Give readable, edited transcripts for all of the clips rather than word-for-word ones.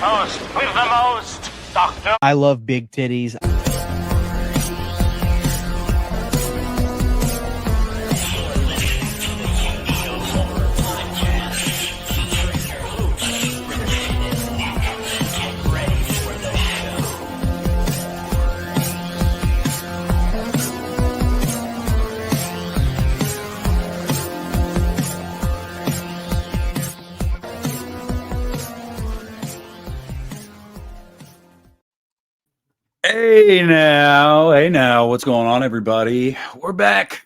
Toast with the most, Doctor. I love big titties. Hey now, what's going on, everybody? We're back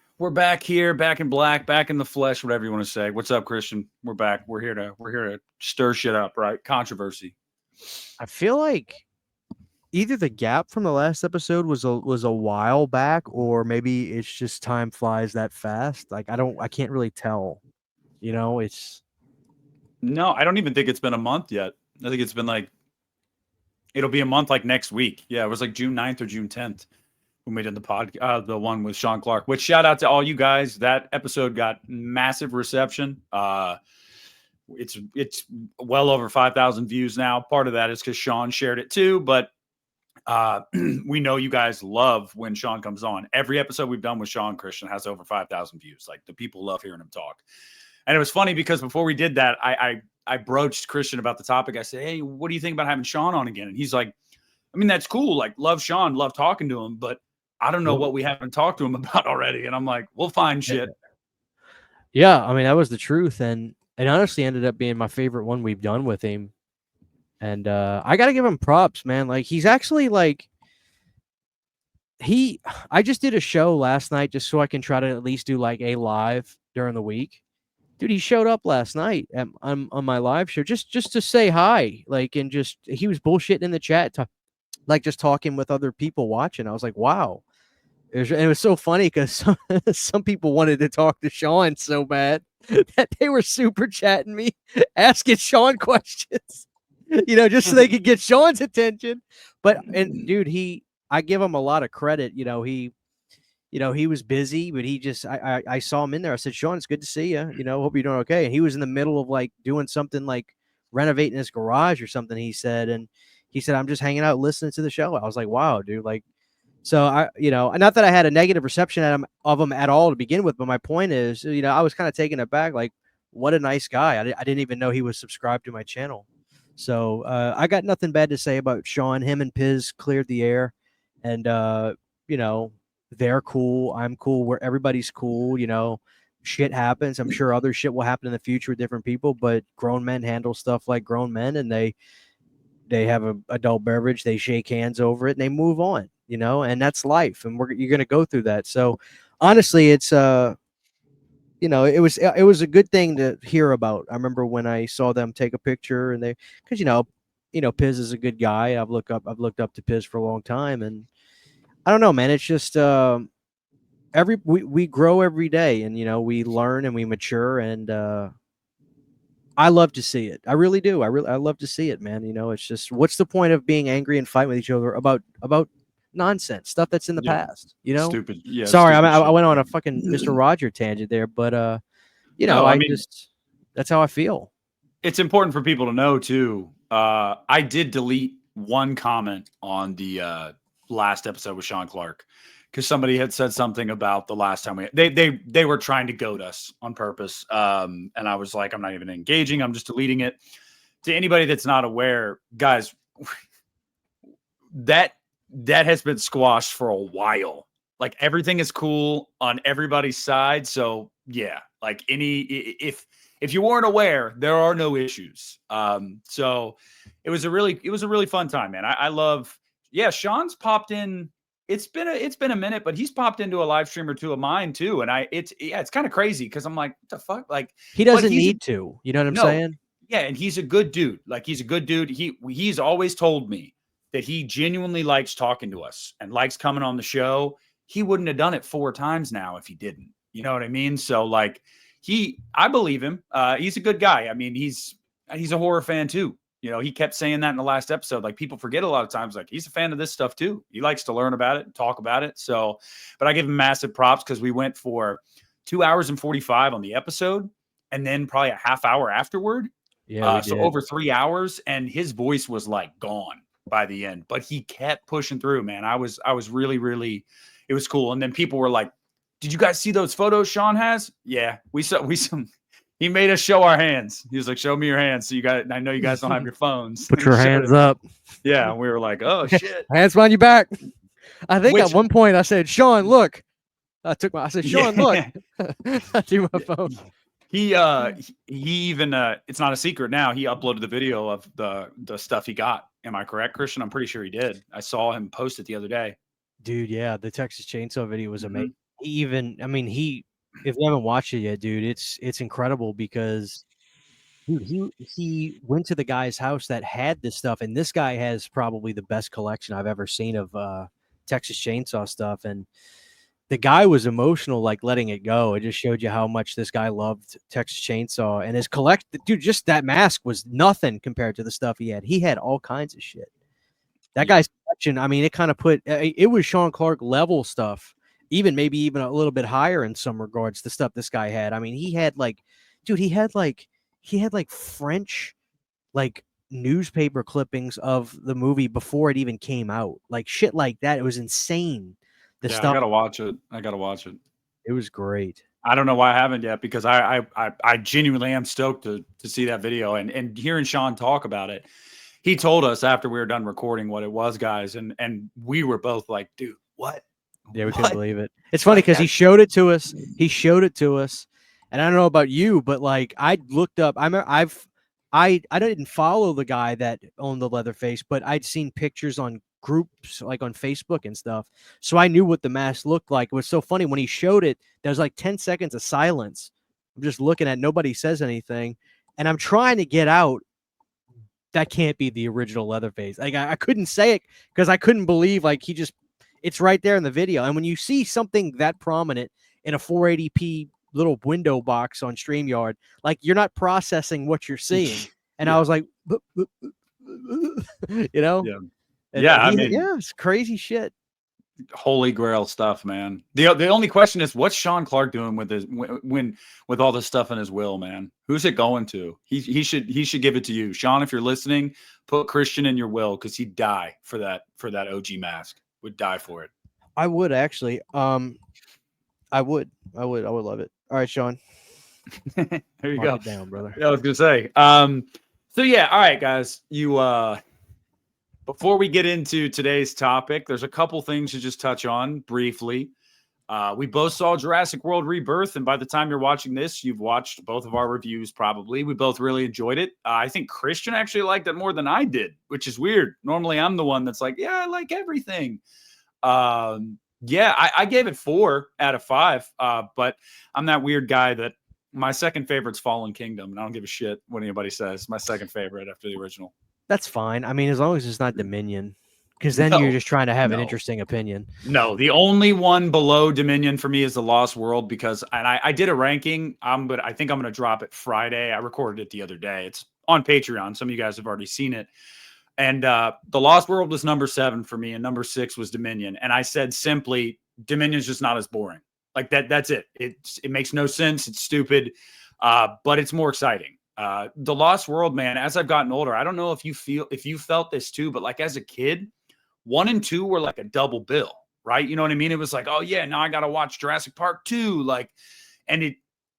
here, back in black, back in the flesh, whatever you want to say. What's up, Christian? We're back. We're here to stir shit up, right? Controversy. I feel like either the gap from the last episode was a while back, or maybe it's just time flies that fast. Like I can't really tell. You know, No, I don't even think it's been a month yet. I think it's been like, it'll be a month like next week. Yeah, it was like June 9th or June 10th when we did the one with Sean Clark, which shout out to all you guys. That episode got massive reception. It's well over 5,000 views now. Part of that is because Sean shared it too, but we know you guys love when Sean comes on. Every episode we've done with Sean, Christian, has over 5,000 views. Like, the people love hearing him talk. And it was funny because before we did that, I broached Christian about the topic. I said, hey, what do you think about having Sean on again? And he's like, I mean, that's cool. Like, love Sean, love talking to him, but I don't know what we haven't talked to him about already. And I'm like, we'll find shit. Yeah, I mean, that was the truth. And honestly ended up being my favorite one we've done with him. And I got to give him props, man. Like, he's actually like, I just did a show last night just so I can try to at least do like a live during the week. Dude, he showed up last night on my live show just to say hi, like, and just he was bullshitting in the chat, like just talking with other people watching. I was like, wow. It was so funny because some people wanted to talk to Sean so bad that they were super chatting me, asking Sean questions, just so they could get Sean's attention. And dude, I give him a lot of credit. He was busy, but I saw him in there. I said, Sean, it's good to see you. Hope you're doing okay. And he was in the middle of like doing something like renovating his garage or something, he said. And he said, I'm just hanging out listening to the show. I was like, wow, dude. Like, so not that I had a negative reception of him at all to begin with, but my point is, I was kind of taken aback. Like, what a nice guy. I didn't even know he was subscribed to my channel. So I got nothing bad to say about Sean. Him and Piz cleared the air, and they're cool. I'm cool. Where everybody's cool. Shit happens. I'm sure other shit will happen in the future with different people, but grown men handle stuff like grown men, and they have an adult beverage. They shake hands over it and they move on, and that's life. And you're going to go through that. So honestly, it's, it was a good thing to hear about. I remember when I saw them take a picture and cause Piz is a good guy. I've looked up to Piz for a long time, and I don't know, man. It's just we grow every day, and we learn and we mature, and I love to see it. I really do. I love to see it, man. It's just, what's the point of being angry and fighting with each other about nonsense stuff that's in the past? Stupid. Yeah. Sorry, stupid I went on a fucking Mr. Roger tangent there, but that's how I feel. It's important for people to know too. I did delete one comment on the last episode with Sean Clark because somebody had said something about the last time they were trying to goad us on purpose. And I was like, I'm not even engaging. I'm just deleting it. To anybody that's not aware, guys, that has been squashed for a while. Like, everything is cool on everybody's side. So yeah, like if you weren't aware, there are no issues. So it was a really fun time, man. I love, Sean's popped in. It's been a minute, but he's popped into a live stream or two of mine too. And it's kind of crazy because I'm like, what the fuck? Like, he doesn't need to, you know what I'm saying? Yeah. And he's a good dude. Like, he's a good dude. He's always told me that he genuinely likes talking to us and likes coming on the show. He wouldn't have done it 4 times now if he didn't. You know what I mean? So like, I believe him. He's a good guy. I mean, he's a horror fan too. He kept saying that in the last episode. Like, people forget a lot of times, like, he's a fan of this stuff too. He likes to learn about it and talk about it. So, but I give him massive props because we went for 2 hours and 45 on the episode, and then probably a half hour afterward. Yeah, we So did. over 3 hours, and his voice was like gone by the end, but he kept pushing through, man. I was really, really, it was cool. And then people were like, did you guys see those photos Sean has? Yeah, we saw, he made us show our hands. He was like, show me your hands. So you guys, I know you guys don't have your phones. Put He your showed hands it. up. Yeah. And we were like, oh shit. Hands behind your back. I think at Which- one point I said, Sean, look. I said, Sean, look. Yeah. I threw my phone. He even it's not a secret now. He uploaded the video of the stuff he got. Am I correct, Christian? I'm pretty sure he did. I saw him post it the other day. Dude, yeah, the Texas Chainsaw video was amazing. Mhm. He even, I mean, if you haven't watched it yet, dude, it's incredible because dude, he went to the guy's house that had this stuff, and this guy has probably the best collection I've ever seen of Texas Chainsaw stuff. And the guy was emotional, like letting it go. It just showed you how much this guy loved Texas Chainsaw and his collect. Dude, just that mask was nothing compared to the stuff he had. He had all kinds of shit. That guy's collection, I mean, it kind of put it was Sean Clark level stuff, maybe even a little bit higher in some regards. The stuff this guy had. I mean, he had like, dude, he had like French like newspaper clippings of the movie before it even came out, like shit like that. It was insane. The Yeah, stuff. I gotta watch it. It was great. I don't know why I haven't yet because I genuinely am stoked to see that video and hearing Sean talk about it. He told us after we were done recording what it was, guys, and we were both like, dude, what? Yeah, we What? couldn't believe it. It's funny because he showed it to us. And I don't know about you, but like I looked up. I didn't follow the guy that owned the Leatherface, but I'd seen pictures on groups like on Facebook and stuff. So I knew what the mask looked like. It was so funny when he showed it. There was like 10 seconds of silence. I'm just looking at nobody says anything, and I'm trying to get out. That can't be the original Leatherface. Like I couldn't say it because I couldn't believe like it's right there in the video. And when you see something that prominent in a 480p little window box on StreamYard, like you're not processing what you're seeing. And I was like, you know, Yeah. And Yeah, I mean, it's crazy shit. holy grail stuff, man. The only question is, what's Sean Clark doing with his with all this stuff in his will, man? Who's it going to? He should give it to you, Sean. If you're listening, put Christian in your will because he'd die for that OG mask. Would die for it. I would actually. I would love it. All right, Sean. There you Mark go. it down, brother. Yeah, I was gonna say. So yeah, all right, guys. Before we get into today's topic, there's a couple things to just touch on briefly. We both saw Jurassic World Rebirth, and by the time you're watching this, you've watched both of our reviews probably. We both really enjoyed it. I think Christian actually liked it more than I did, which is weird. Normally, I'm the one that's like, yeah, I like everything. Yeah, I gave it 4 out of 5, but I'm that weird guy that my second favorite's Fallen Kingdom, and I don't give a shit what anybody says. My second favorite after the original. That's fine. I mean, as long as it's not Dominion, because then No, you're just trying to have an no. interesting opinion. No, the only one below Dominion for me is The Lost World because, and I did a ranking, but I think I'm going to drop it Friday. I recorded it the other day. It's on Patreon. Some of you guys have already seen it. And The Lost World was number 7 for me, and number 6 was Dominion. And I said simply, Dominion's just not as boring. Like that's it. It makes no sense. It's stupid, but it's more exciting. The Lost World, man, as I've gotten older, I don't know if you felt this too, but like as a kid, 1 and 2 were like a double bill, right? You know what I mean? It was like, oh yeah, now I got to watch Jurassic Park 2. Like, and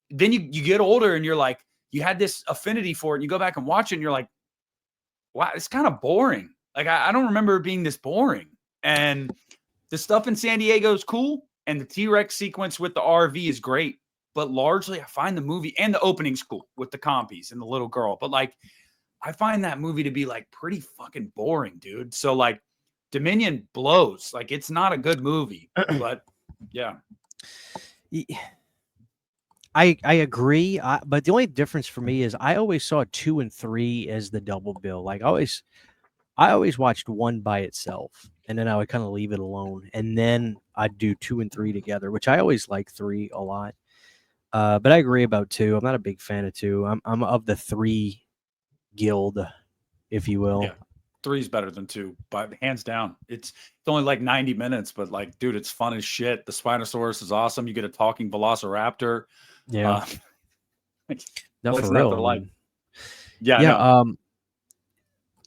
then you get older and you're like, you had this affinity for it and you go back and watch it and you're like, wow, it's kind of boring. Like, I don't remember it being this boring. And the stuff in San Diego is cool. And the T-Rex sequence with the RV is great. But largely, I find the movie and the opening's cool with the compies and the little girl. But like, I find that movie to be like pretty fucking boring, dude. So like, Dominion blows. Like, it's not a good movie. But yeah. I agree. But the only difference for me is I always saw 2 and 3 as the double bill. Like, I always watched 1 by itself, and then I would kind of leave it alone. And then I'd do 2 and 3 together, which I always like 3 a lot. But I agree about 2. I'm not a big fan of 2. I'm of the 3 guild, if you will. Yeah. 3's better than 2, but hands down. It's only like 90 minutes, but like, dude, it's fun as shit. The Spinosaurus is awesome. You get a talking Velociraptor. Yeah. No, what's for that real. like? Yeah, Yeah, no.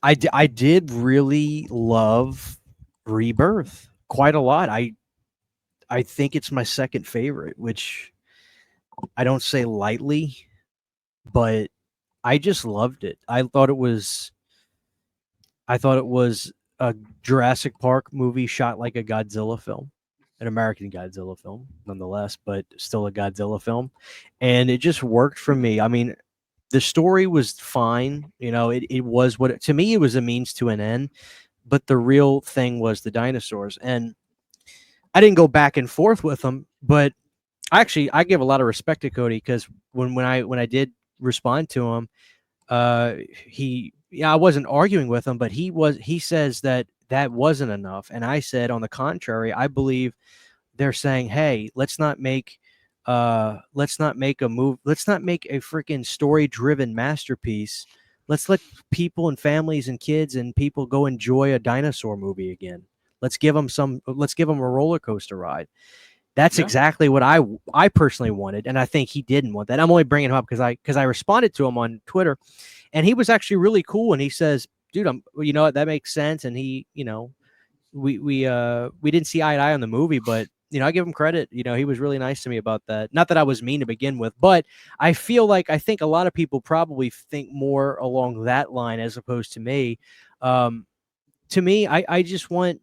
I did really love Rebirth quite a lot. I think it's my second favorite, which I don't say lightly, but I just loved it. I thought it was a Jurassic Park movie shot like a Godzilla film, an American Godzilla film, nonetheless, but still a Godzilla film. And it just worked for me. I mean, the story was fine. You know, it was what to me, it was a means to an end. But the real thing was the dinosaurs. And I didn't go back and forth with them, but I give a lot of respect to Cody because when I did respond to him, he yeah, I wasn't arguing with him, but he says that that wasn't enough, and I said on the contrary, I believe they're saying, hey, let's not make a move, let's not make a freaking story driven masterpiece. Let's let people and families and kids and people go enjoy a dinosaur movie again. Let's give them a roller coaster ride. That's Yeah. exactly what I personally wanted, and I think he didn't want that. I'm only bringing him up because I responded to him on Twitter, and he was actually really cool. And he says, "Dude, you know what, that makes sense." And he, you know, we didn't see eye to eye on the movie, but you know, I give him credit. You know, he was really nice to me about that. Not that I was mean to begin with, but I feel like I think a lot of people probably think more along that line as opposed to me. Um, to me, I just want,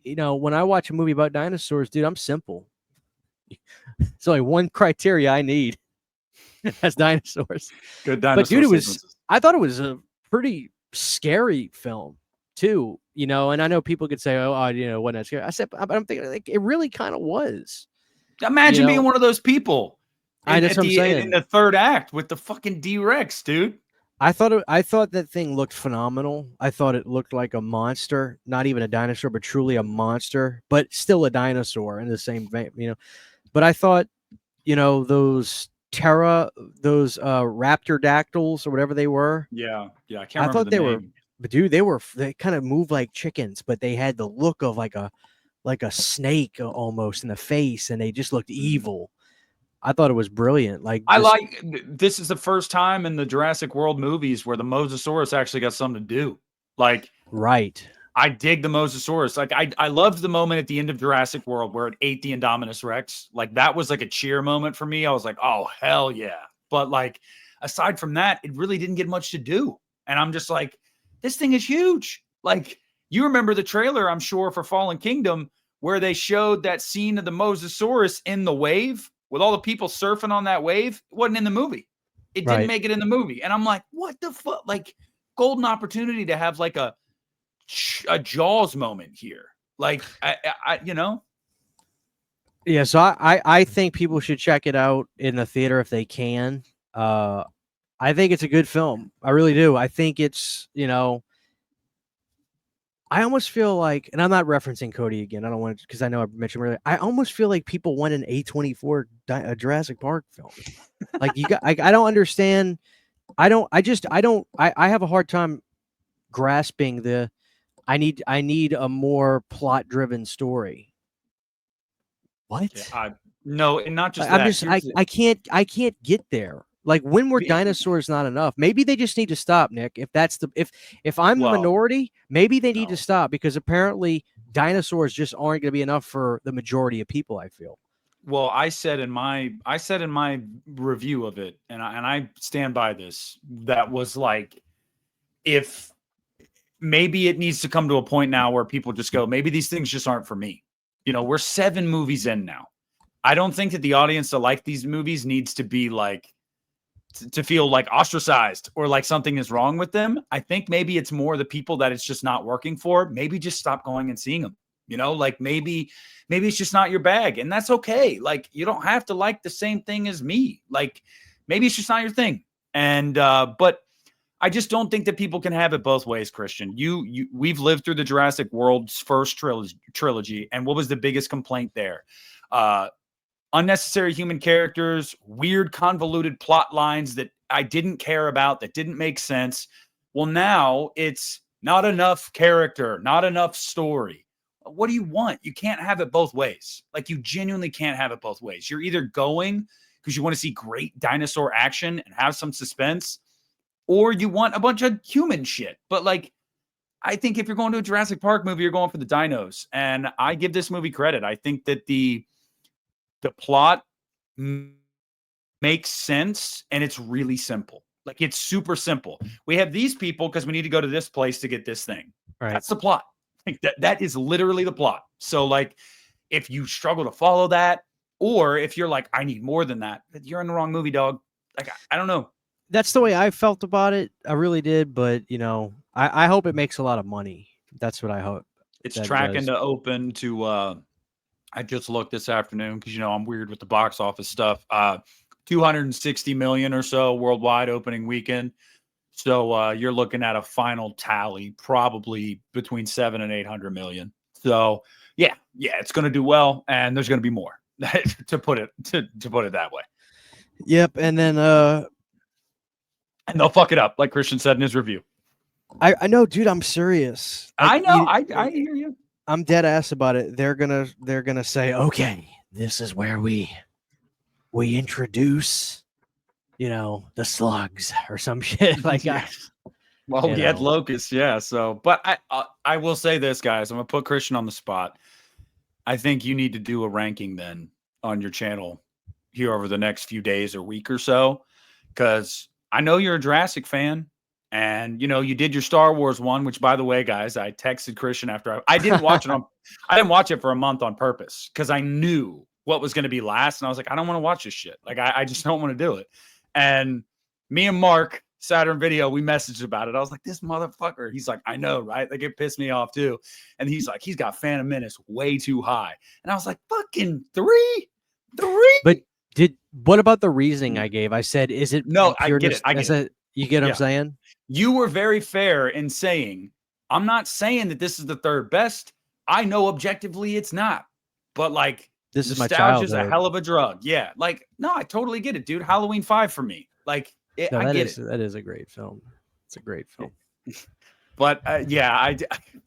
you know, when I watch a movie about dinosaurs, dude, I'm simple. It's only one criteria I need. That's dinosaurs. Good But dinosaur dude, sequences. I thought it was a pretty scary film too, you know, and I know people could say, oh, you know, wasn't that scary. I said, but I'm thinking like it really kind of was, you Imagine being know. one of those people That's what I'm in saying. the third act with the fucking D-Rex, dude. I thought that thing looked phenomenal. I thought it looked like a monster, not even a dinosaur, but truly a monster, but still a dinosaur in the same vein, you know. But I thought, you know, those raptordactyls or whatever they were. Yeah, yeah. I can't I remember thought the they were, name. but dude, they kind of moved like chickens, but they had the look of like a snake almost in the face, and they just looked Mhm. evil. I thought it was brilliant. Like I just like this is the first time in the Jurassic World movies where the Mosasaurus actually got something to do. Like right, I dig the Mosasaurus. Like I loved the moment at the end of Jurassic World where it ate the Indominus Rex. Like that was like a cheer moment for me. I was like, oh hell yeah. But like aside from that, it really didn't get much to do. And I'm just like, this thing is huge. Like you remember the trailer, I'm sure, for Fallen Kingdom, where they showed that scene of the Mosasaurus in the wave with all the people surfing on that wave. It wasn't in the movie. It didn't right. make it in the movie. And I'm like, what the fuck? Like golden opportunity to have like a Jaws moment here. Like you know, Yeah, so I think people should check it out in the theater if they can. Uh, I think it's a good film. I really do. I think it's, you know, I almost feel like, and I'm not referencing Cody again. I don't want to, because I know I mentioned earlier. I almost feel like people want an A24 Jurassic Park film. Like you got, I don't understand. I have a hard time grasping the. I need a more plot driven story. yeah, What? I no, and not just I'm that. just Here's the I can't get there. Like when were be- dinosaurs not enough? Maybe they just need to stop, Nick. If that's the if I'm the well, minority, maybe they need to no. stop because apparently dinosaurs just aren't going to be enough for the majority of people, I feel. Well, I said in my review of it, and I stand by this. That was like if maybe it needs to come to a point now where people just go, maybe these things just aren't for me. You know, we're 7 movies in now. I don't think that the audience to like these movies needs to be like to feel like ostracized or like something is wrong with them. I think maybe it's more the people that it's just not working for. Maybe just stop going and seeing them. You know, like maybe it's just not your bag, and that's okay. Like you don't have to like the same thing as me. Like maybe it's just not your thing. And but I just don't think that people can have it both ways, Christian. We've lived through the Jurassic World's first trilogy, and what was the biggest complaint there? Unnecessary human characters, weird, convoluted plot lines that I didn't care about, that didn't make sense. Well, now it's not enough character, not enough story. What do you want? You can't have it both ways. Like, you genuinely can't have it both ways. You're either going because you want to see great dinosaur action and have some suspense, or you want a bunch of human shit. But like, I think if you're going to a Jurassic Park movie, you're going for the dinos. And I give this movie credit. I think that the plot makes sense and it's really simple. Like, it's super simple. We have these people because we need to go to this place to get this thing. Right. That's the plot. Like, that is literally the plot. So like, if you struggle to follow that, or if you're like, I need more than that, you're in the wrong movie, dog. Like, I don't know. That's the way I felt about it. I really did, but I hope it makes a lot of money. That's what I hope. It's that tracking does. to open to I just looked this afternoon because I'm weird with the box office stuff. 260 million or so worldwide opening weekend. So you're looking at a final tally probably between 700 and 800 million. So yeah, it's going to do well, and there's going to be more to put it that way. Yep, and then and they'll fuck it up, like Christian said in his review. I know, dude. I'm serious. I know. I hear you. I'm dead ass about it. They're gonna say, okay, this is where we introduce, the slugs or some shit like that. Well, we had locusts, yeah. So, but I will say this, guys. I'm gonna put Christian on the spot. I think you need to do a ranking then on your channel here over the next few days or week or so, because I know you're a Jurassic fan. And you did your Star Wars one, which, by the way, guys, I texted Christian after I didn't watch it I didn't watch it for a month on purpose because I knew what was going to be last, and I was like, I don't want to watch this shit. Like, I just don't want to do it. And me and Mark, Saturn Video, we messaged about it. I was like, this motherfucker. He's like, I know, right? Like, it pissed me off too. And he's like, he's got Phantom Menace way too high. And I was like, fucking three. But what about the reasoning I gave? I said, is it no? I get it. I said, you get what I'm saying? You were very fair in saying, I'm not saying that this is the third best. I know objectively it's not. But like, this is my nostalgia is a childhood. hell of a drug. Yeah. Like, no, I totally get it, dude. Halloween 5 for me. Like, I get it. That is a great film. It's a great film. But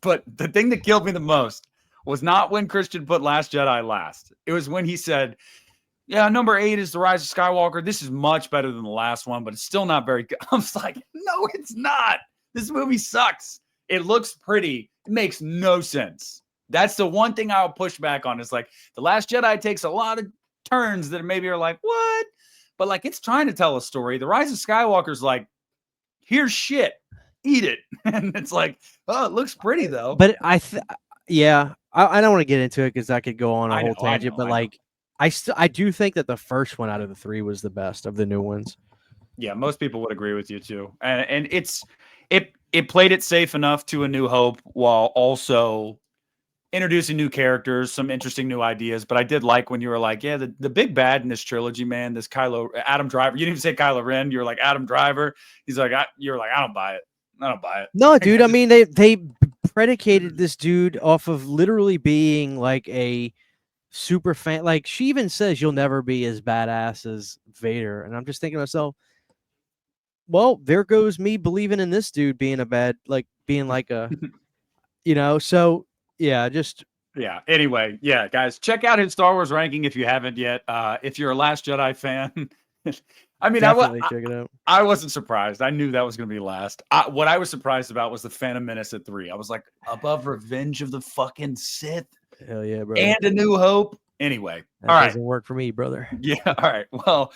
but the thing that killed me the most was not when Christian put Last Jedi last. It was when he said, yeah, number 8 is The Rise of Skywalker. This is much better than the last one, but it's still not very good. I was like, no, it's not. This movie sucks. It looks pretty. It makes no sense. That's the one thing I'll push back on. Is like, The Last Jedi takes a lot of turns that maybe are like, what? But like, it's trying to tell a story. The Rise of Skywalker's like, here's shit. Eat it. And it's like, oh, it looks pretty though. But I don't want to get into it because I could go on a whole tangent. But like, I do think that the first one out of the 3 was the best of the new ones. Yeah, most people would agree with you too. And it played it safe enough to A New Hope while also introducing new characters, some interesting new ideas. But I did like when you were like, yeah, the big bad in this trilogy, man, this Adam Driver. You didn't even say Kylo Ren. You were like, Adam Driver. He's like, you're like, I don't buy it. No, dude. I mean, they predicated this dude off of literally being like a super fan. Like, she even says you'll never be as badass as Vader, and I'm just thinking to myself, well, there goes me believing in this dude being being like a so yeah. Anyway, yeah, guys, check out his Star Wars ranking if you haven't yet. If you're a Last Jedi fan, I mean, check it out. I wasn't surprised. I knew that was going to be last. What I was surprised about was the Phantom Menace at 3. I was like, above Revenge of the fucking Sith. Hell yeah, bro. And A New Hope. Anyway, that all right. Doesn't work for me, brother. Yeah, all right. Well,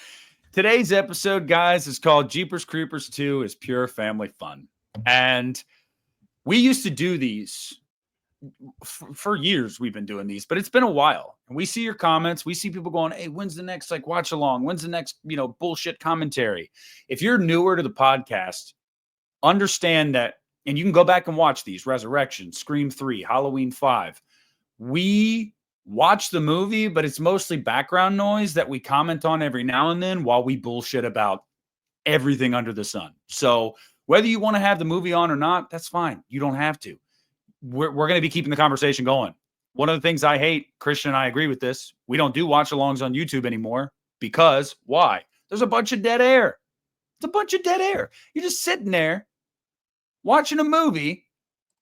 today's episode, guys, is called Jeepers Creepers 2 is Pure Family Fun. And we used to do these for years. We've been doing these, but it's been a while. And we see your comments. We see people going, hey, when's the next watch along? When's the next, bullshit commentary? If you're newer to the podcast, understand that, and you can go back and watch these: Resurrection, Scream 3, Halloween 5. We watch the movie, but it's mostly background noise that we comment on every now and then while we bullshit about everything under the sun. So whether you want to have the movie on or not, that's fine. You don't have to. We're going to be keeping the conversation going. One of the things I hate, Christian and I agree with this, we don't do watch-alongs on YouTube anymore because, why? There's a bunch of dead air. It's a bunch of dead air. You're just sitting there watching a movie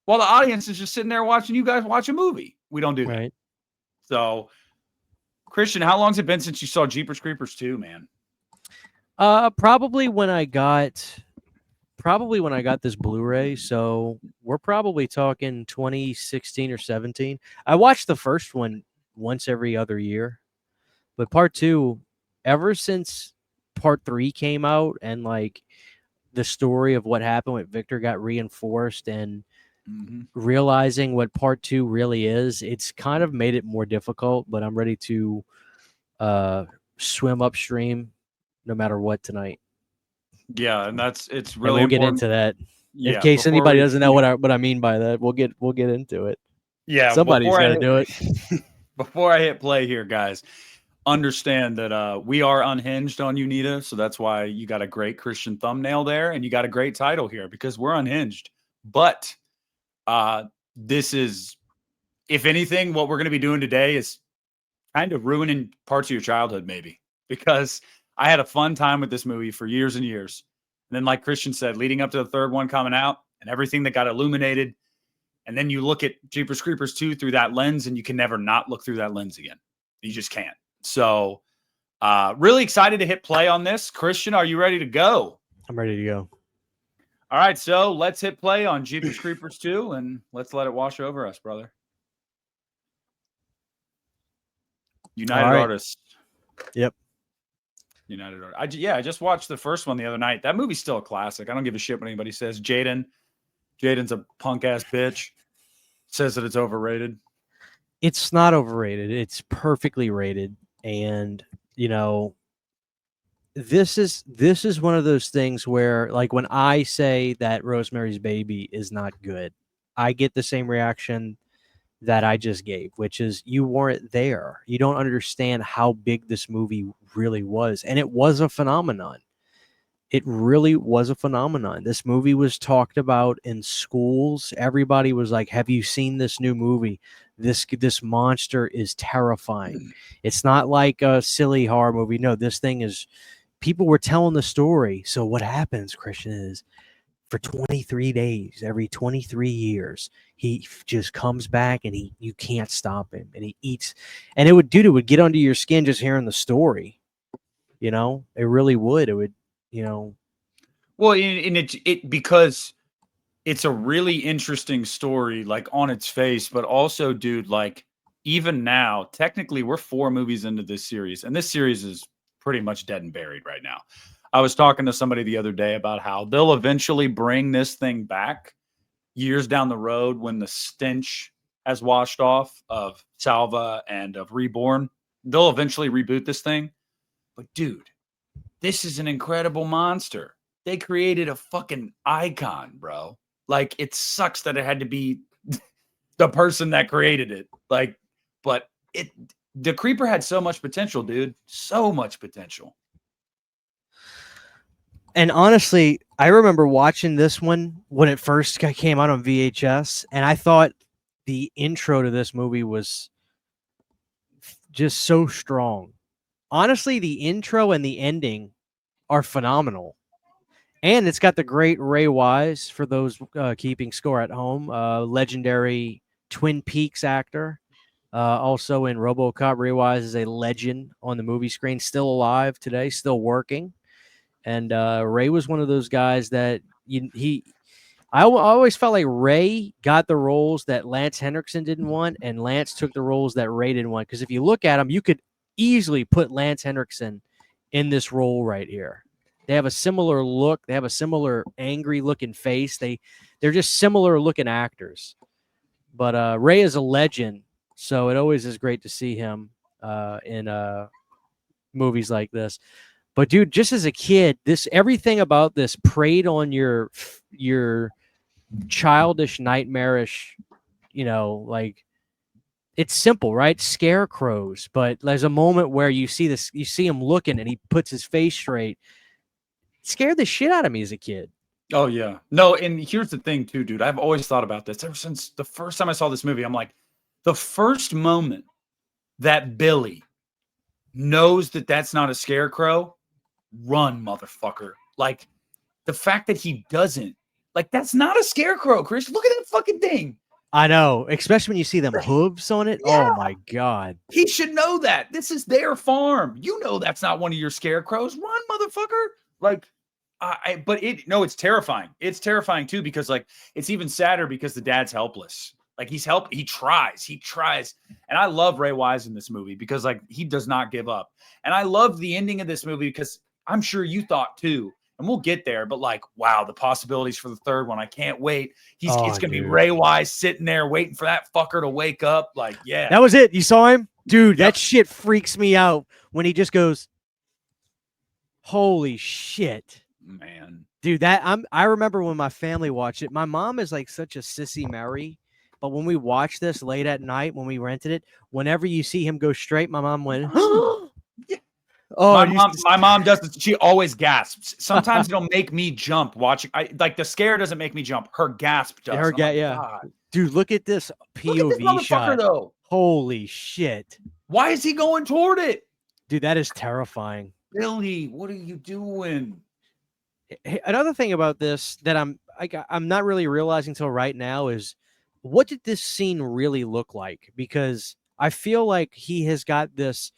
while the audience is just sitting there watching you guys watch a movie. We don't do that. Right. So, Christian, how long has it been since you saw Jeepers Creepers 2, man? Probably when I got probably when I got this Blu-ray, so we're probably talking 2016 or 17. I watched the first one once every other year, but part 2, ever since part 3 came out and like the story of what happened with Victor got reinforced and realizing what part 2 really is, it's kind of made it more difficult, but I'm ready to swim upstream no matter what tonight. Yeah, and it's And really we'll get important. into that. In Yeah, case before anybody we, doesn't know what I mean by that, we'll get into it. yeah, Somebody's got to do it. before I hit play here, guys, understand that we are unhinged on Uneeda, so that's why you got a great Christian thumbnail there, and you got a great title here because we're unhinged. But this is, if anything, what we're going to be doing today is kind of ruining parts of your childhood, maybe, because I had a fun time with this movie for years and years. And then, like Christian said, leading up to the third one coming out and everything that got illuminated. And then you look at Jeepers Creepers 2 through that lens, and you can never not look through that lens again. You just can't. So, really excited to hit play on this. Christian, are you ready to go? I'm ready to go. All right, so let's hit play on Jeepers Creepers 2, and let's let it wash over us, brother. United Artists. Yep. United Artists. I just watched the first one the other night. That movie's still a classic. I don't give a shit what anybody says. Jaden's a punk ass bitch. Says that it's overrated. It's not overrated. It's perfectly rated. And, you know, this is one of those things where, like, when I say that Rosemary's Baby is not good, I get the same reaction that I just gave, which is you weren't there. You don't understand how big this movie really was. And it was a phenomenon. It really was a phenomenon. This movie was talked about in schools. Everybody was like, have you seen this new movie? This monster is terrifying. It's not like a silly horror movie. No, this thing is, people were telling the story. So what happens, Christian, is for 23 days, every 23 years, he just comes back and you can't stop him, and he eats, and it would get under your skin just hearing the story. You know, it really would. It would, you know. Well, and it because it's a really interesting story, like on its face, but also, dude, like even now, technically, we're 4 movies into this series, and this series is pretty much dead and buried right now. I was talking to somebody the other day about how they'll eventually bring this thing back years down the road when the stench has washed off of Salva and of Reborn. They'll eventually reboot this thing. But dude, this is an incredible monster. They created a fucking icon, bro. Like, it sucks that it had to be the person that created it. Like, but the Creeper had so much potential, dude. So much potential. And honestly, I remember watching this one when it first came out on VHS, and I thought the intro to this movie was just so strong. Honestly, the intro and the ending are phenomenal. And it's got the great Ray Wise, for those keeping score at home, legendary Twin Peaks actor. Also in RoboCop, Ray Wise is a legend on the movie screen, still alive today, still working. And Ray was one of those guys that I always felt like Ray got the roles that Lance Henriksen didn't want, and Lance took the roles that Ray didn't want. Because if you look at him, you could easily put Lance Henriksen in this role right here. They have a similar look. They have a similar angry looking face. They're just similar looking actors. But Ray is a legend, so it always is great to see him in movies like this. But dude, just as a kid, everything about this preyed on your childish, nightmarish, like, it's simple, right? Scarecrows. But there's a moment where you see him looking and he puts his face straight. It scared the shit out of me as a kid. Oh, yeah. No, and here's the thing, too, dude. I've always thought about this. Ever since the first time I saw this movie, I'm like, the first moment that Billy knows that that's not a scarecrow, run, motherfucker. Like, the fact that he doesn't, like, that's not a scarecrow, Chris. Look at that fucking thing. I know, especially when you see them hooves on it. Yeah. Oh, my God. He should know that. This is their farm. You know that's not one of your scarecrows. Run, motherfucker. Like, It's terrifying. It's terrifying too, because like it's even sadder because the dad's helpless. Like he tries. And I love Ray Wise in this movie because like he does not give up. And I love the ending of this movie because I'm sure you thought too. And we'll get there, but like, wow, the possibilities for the third one. I can't wait. It's gonna be Ray Wise sitting there waiting for that fucker to wake up. Like, yeah. That was it. You saw him? Dude, that shit freaks me out when he just goes, holy shit. Man. Dude, I remember when my family watched it. My mom is like such a sissy Mary, but when we watched this late at night when we rented it, whenever you see him go straight, my mom went, yeah. Oh, my mom does this. She always gasps. Sometimes it'll make me jump watching. Like the scare doesn't make me jump. Her gasp does. God. Dude, look at this POV look at this shot. Though. Holy shit. Why is he going toward it? Dude, that is terrifying. Billy, what are you doing? Another thing about this that I'm not really realizing until right now is, what did this scene really look like? Because I feel like he has got this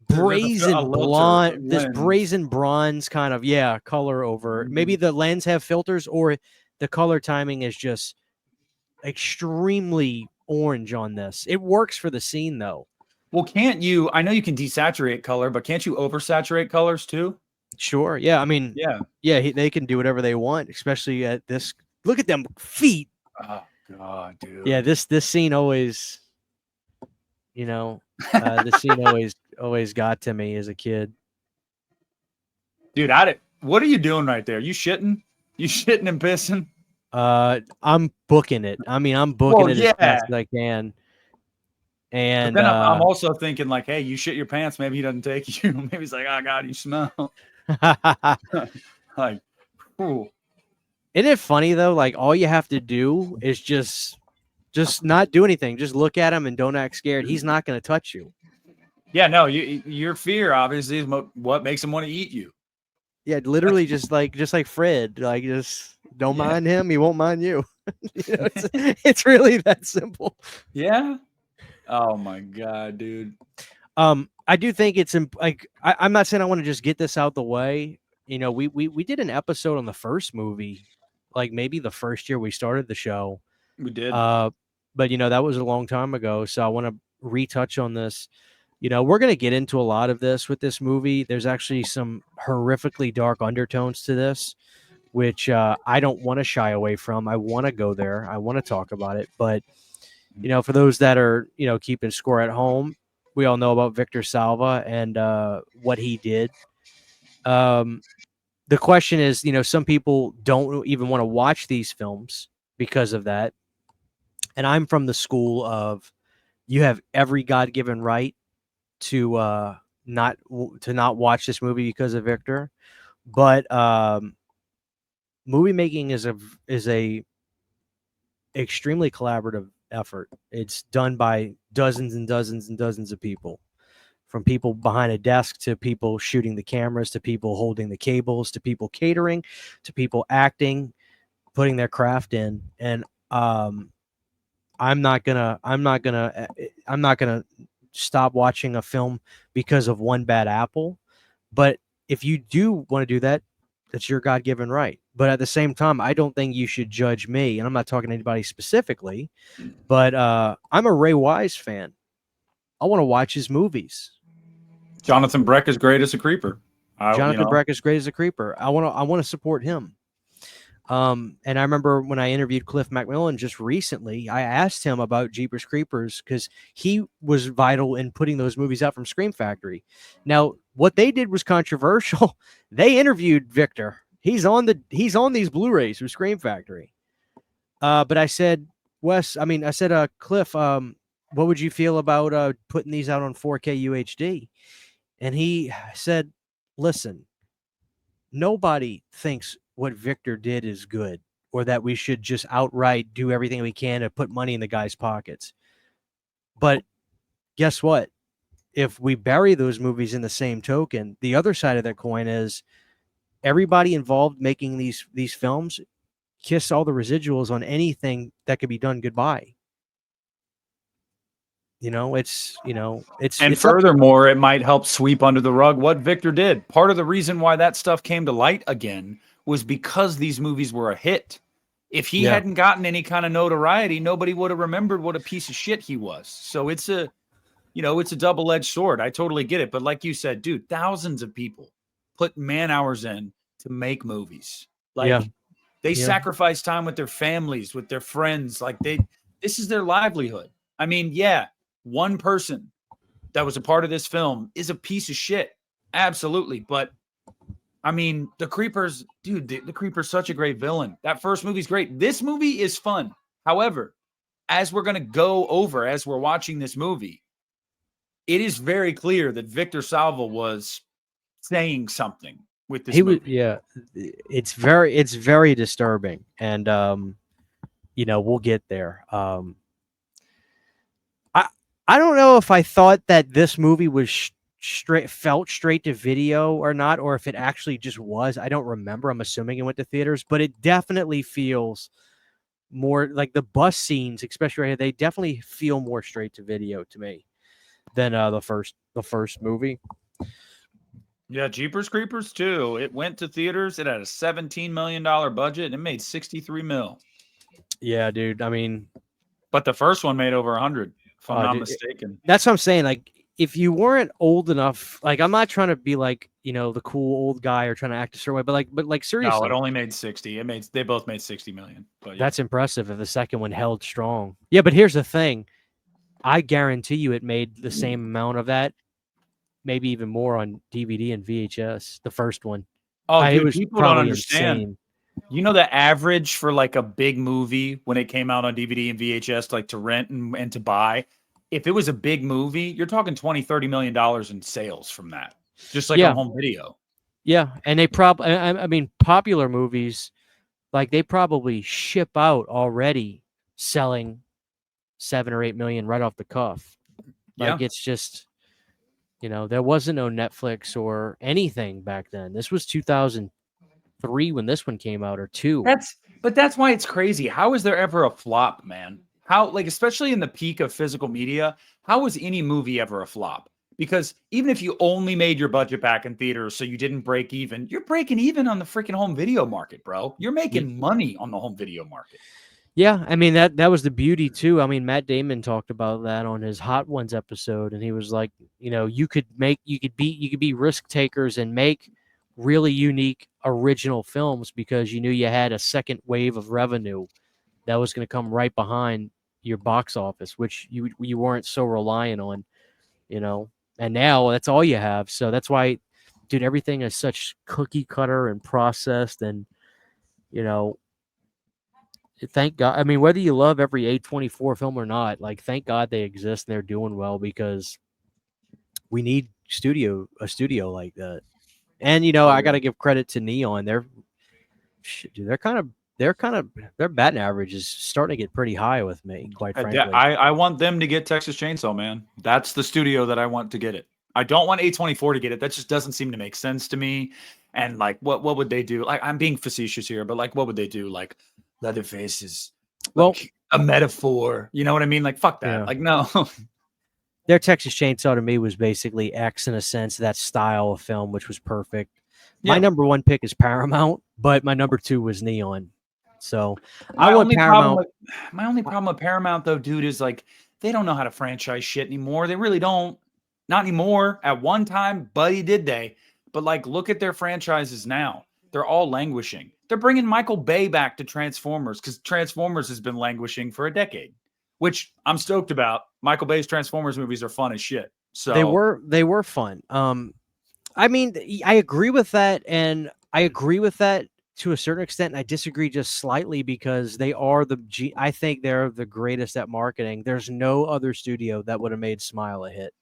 brazen blonde, this brazen bronze kind of color over. Maybe the lens have filters, or the color timing is just extremely orange on this. It works for the scene though. Well, can't you? I know you can desaturate color, but can't you oversaturate colors too? Sure. Yeah. I mean, they can do whatever they want, especially at this. Look at them feet. Oh God, dude. Yeah. This scene always, the scene always got to me as a kid. Dude, what are you doing right there? You shitting? You shitting and pissing? I'm booking it. I mean, I'm booking it as fast as I can. And then I'm also thinking like, hey, you shit your pants. Maybe he doesn't take you. Maybe he's like, oh God, you smell. Like, ooh. Isn't it funny though? Like all you have to do is just not do anything. Just look at him and don't act scared. He's not going to touch you. Yeah, no, your fear obviously is what makes him want to eat you. Yeah, literally just like Fred. Like just don't mind him. He won't mind you. It's really that simple. Yeah. Oh my God, dude. I do think it's like I'm not saying I want to just get this out the way. We did an episode on the first movie, like maybe the first year we started the show. We did. But that was a long time ago. So I want to retouch on this. We're going to get into a lot of this with this movie. There's actually some horrifically dark undertones to this, which I don't want to shy away from. I want to go there. I want to talk about it. But, for those that are, keeping score at home, we all know about Victor Salva and what he did. The question is, some people don't even want to watch these films because of that. And I'm from the school of, you have every God-given right to not watch this movie because of Victor, but movie making is a extremely collaborative effort. It's done by dozens and dozens and dozens of people, from people behind a desk to people shooting the cameras to people holding the cables to people catering to people acting, putting their craft in. And I'm not gonna stop watching a film because of one bad apple. But if you do want to do that, that's your God-given right. But at the same time, I don't think you should judge me. And I'm not talking to anybody specifically, but I'm a Ray Wise fan. I want to watch his movies. Jonathan Breck is great as a creeper. Jonathan Breck is great as a creeper. I want to support him. And I remember when I interviewed Cliff McMillan just recently, I asked him about Jeepers Creepers because he was vital in putting those movies out from Scream Factory. Now, what they did was controversial. They interviewed Victor. He's on these Blu-rays from Scream Factory. But I said, Cliff, what would you feel about putting these out on 4K UHD? And he said, listen, nobody thinks what Victor did is good, or that we should just outright do everything we can to put money in the guy's pockets. But guess what? If we bury those movies in the same token, the other side of that coin is everybody involved making these films kiss all the residuals on anything that could be done goodbye. And it's up. furthermore, it might help sweep under the rug what Victor did. Part of the reason why that stuff came to light again was because these movies were a hit. If he Yeah. hadn't gotten any kind of notoriety, nobody would have remembered what a piece of shit he was. So it's a double-edged sword. I totally get it. But like you said, dude, thousands of people put man hours in to make movies. Like Yeah. they Yeah. sacrifice time with their families, with their friends. Like this is their livelihood. I mean, yeah, one person that was a part of this film is a piece of shit. Absolutely. But I mean, the Creeper's, dude, the Creeper's such a great villain. That first movie's great. This movie is fun. However, as we're going to go over as we're watching this movie, it is very clear that Victor Salva was saying something with this movie. Yeah. It's very disturbing, and we'll get there. I don't know if I thought that this movie was felt straight to video or not, or if it actually just was. I don't remember. I'm assuming it went to theaters, but it definitely feels more like the bus scenes, especially right here. They definitely feel more straight to video to me than the first movie. Yeah, Jeepers Creepers too. It went to theaters. It had a $17 million budget and it made 63 mil. Yeah, dude. I mean, but the first one made over 100, if I'm not dude, mistaken. That's what I'm saying. Like, if you weren't old enough, like, I'm not trying to be like, the cool old guy or trying to act a certain way, but like seriously. No, it only made 60. They both made 60 million. But yeah. That's impressive if the second one held strong. Yeah, but here's the thing. I guarantee you it made the same amount of that, maybe even more on DVD and VHS, the first one. Oh, dude, it was people don't probably understand. insane. You know, the average for like a big movie when it came out on DVD and VHS, like to rent and to buy, if it was a big movie, you're talking $20-30 million in sales from that, just like on home video. Yeah, and they probably, I mean, popular movies, like they probably ship out already selling 7 or 8 million right off the cuff. Like it's just, there wasn't no Netflix or anything back then. This was 2003 when this one came out, or 2. That's why it's crazy. How is there ever a flop, man? How, like, especially in the peak of physical media, how was any movie ever a flop? Because even if you only made your budget back in theaters so you didn't break even, you're breaking even on the freaking home video market, bro. You're making money on the home video market. Yeah, I mean that was the beauty too. I mean, Matt Damon talked about that on his Hot Ones episode, and he was like, you could be risk takers and make really unique original films because you knew you had a second wave of revenue that was going to come right behind your box office, which you weren't so reliant on, And now that's all you have. So that's why, dude, everything is such cookie cutter and processed, and thank God. I mean, whether you love every A24 film or not, like, thank God they exist and they're doing well, because we need a studio like that. And I got to give credit to Neon. Their batting average is starting to get pretty high with me, quite frankly. I want them to get Texas Chainsaw, man. That's the studio that I want to get it. I don't want A24 to get it. That just doesn't seem to make sense to me. And like, what would they do? Like, I'm being facetious here, but like, what would they do? Like, Leatherface is like a metaphor. You know what I mean? Like, fuck that. Yeah. Like, no. Their Texas Chainsaw to me was basically X in a sense, that style of film, which was perfect. Yeah. My number one pick is Paramount, but my number 2 was Neon. So I want Paramount. My only problem with Paramount, though, dude, is like they don't know how to franchise shit anymore. They really don't. Not anymore. At one time, buddy, did they? But like, look at their franchises now. They're all languishing. They're bringing Michael Bay back to Transformers because Transformers has been languishing for a decade, which I'm stoked about. Michael Bay's Transformers movies are fun as shit. So they were fun. I mean, I agree with that, and I agree with that to a certain extent. And I disagree just slightly because they are I think they're the greatest at marketing. There's no other studio that would have made Smile a hit.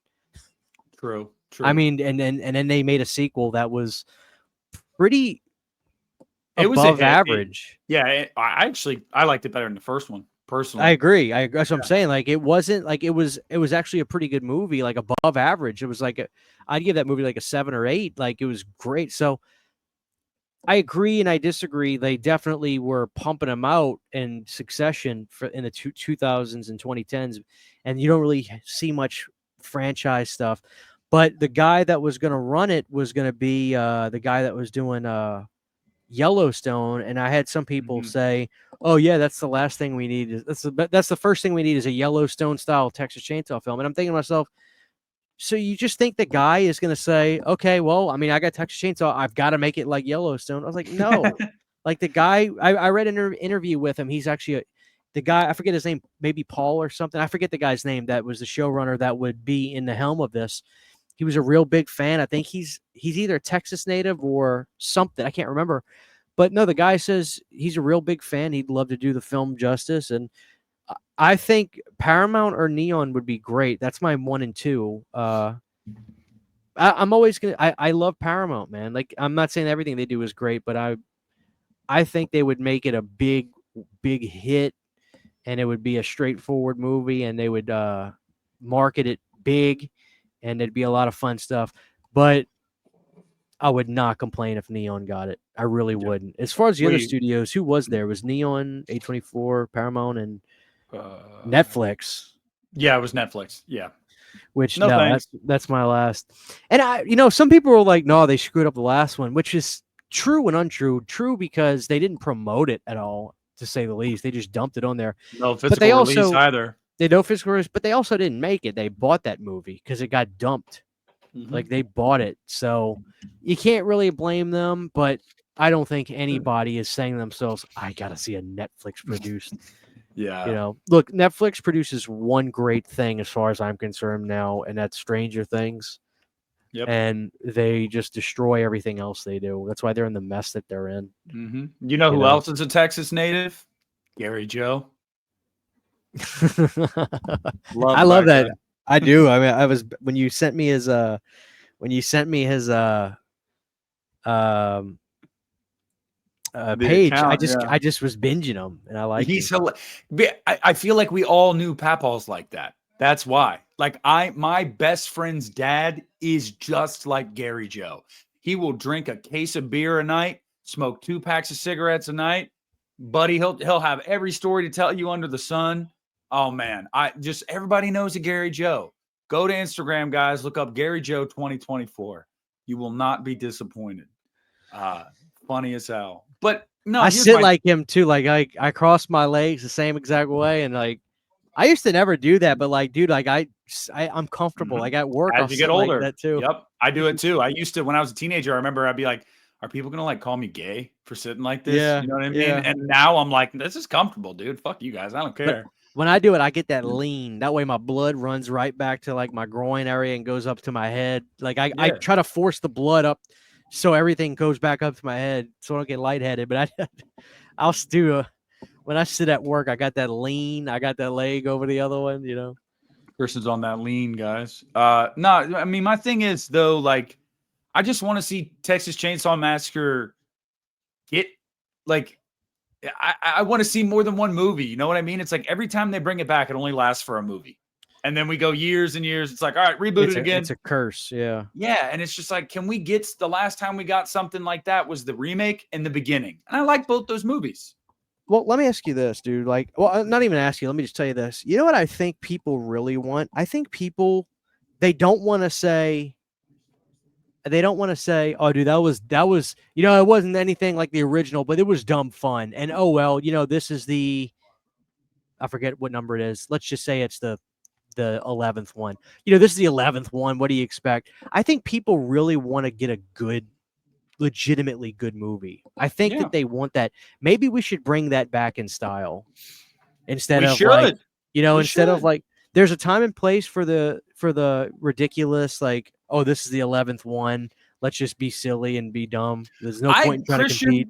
True. I mean, and then they made a sequel that was pretty above average. I liked it better than the first one, personally. I agree. That's what I'm saying. Like, it wasn't like it was actually a pretty good movie, like above average. It was like I'd give that movie like a 7 or 8. Like, it was great. So I agree and I disagree. They definitely were pumping them out in succession in the 2000s and 2010s, and you don't really see much franchise stuff. But the guy that was going to run it was going to be the guy that was doing Yellowstone, and I had some people say, "Oh yeah, that's the last thing we need. That's the first thing we need is a Yellowstone style Texas Chainsaw film." And I'm thinking to myself, so you just think the guy is going to say, "Okay, well, I mean, I got Texas Chainsaw, I've got to make it like Yellowstone." I was like, "No." Like the guy, I read an interview with him. He's actually the guy. I forget his name, maybe Paul or something. I forget the guy's name. That was the showrunner that would be in the helm of this. He was a real big fan. I think he's either a Texas native or something. I can't remember. But no, the guy says he's a real big fan. He'd love to do the film justice. And I think Paramount or Neon would be great. That's my 1 and 2. I'm always gonna. I love Paramount, man. Like I'm not saying everything they do is great, but I think they would make it a big hit, and it would be a straightforward movie, and they would market it big, and it'd be a lot of fun stuff. But I would not complain if Neon got it. I really wouldn't. As far as the other studios, who was there? It was Neon, A24, Paramount, and Netflix. Yeah, it was Netflix. Yeah. Which that's my last. And some people were like, no, they screwed up the last one, which is true and untrue. True because they didn't promote it at all, to say the least. They just dumped it on there. No physical release either. They no physical release, but they also didn't make it. They bought that movie because it got dumped. Like they bought it. So you can't really blame them, but I don't think anybody is saying to themselves, I gotta see a Netflix produced. Yeah. Look, Netflix produces one great thing as far as I'm concerned now, and that's Stranger Things. Yep. And they just destroy everything else they do. That's why they're in the mess that they're in. You know who else is a Texas native? Gary Joe. I love that. I do. I mean, I was when you sent me his page, account, I just was binging them, and I like. I feel like we all knew papaws like that. That's why. Like my best friend's dad is just like Gary Joe. He will drink a case of beer a night, smoke 2 packs of cigarettes a night. Buddy, he'll have every story to tell you under the sun. Oh man, everybody knows a Gary Joe. Go to Instagram, guys. Look up Gary Joe 2024. You will not be disappointed. Funny as hell. But no, I sit like him too. Like I cross my legs the same exact way, and like I used to never do that, but like, dude, like I'm comfortable. Like at work, as you get older, like that too. Yep, I do it too. I used to when I was a teenager. I remember I'd be like, "Are people gonna like call me gay for sitting like this?" Yeah, you know what I mean. Yeah. And now I'm like, "This is comfortable, dude. Fuck you guys. I don't care." But when I do it, I get that lean. That way, my blood runs right back to like my groin area and goes up to my head. Like I try to force the blood up so everything goes back up to my head, so I don't get lightheaded. But I'll do when I sit at work, I got that lean. I got that leg over the other one. Christian's on that lean, guys. No, I mean my thing is though, like I just want to see Texas Chainsaw Massacre get like. I want to see more than one movie. You know what I mean? It's like every time they bring it back, it only lasts for a movie. And then we go years and years. It's like, all right, reboot it again. It's a curse. Yeah. Yeah. And it's just like, can we get the last time we got something like that was the remake and the beginning. And I like both those movies. Well, let me ask you this, dude. Like, well, not even ask you. Let me just tell you this. You know what I think people really want? I think they don't want to say, oh, dude, that was, it wasn't anything like the original, but it was dumb fun. And, oh, well, this is I forget what number it is. Let's just say it's the 11th one. This is the 11th one. What do you expect? I think people really want to get a good, legitimately good movie. I think that they want that. Maybe we should bring that back in style instead of like, there's a time and place for the ridiculous, like, oh, this is the 11th one. Let's just be silly and be dumb. There's no point in trying to compete.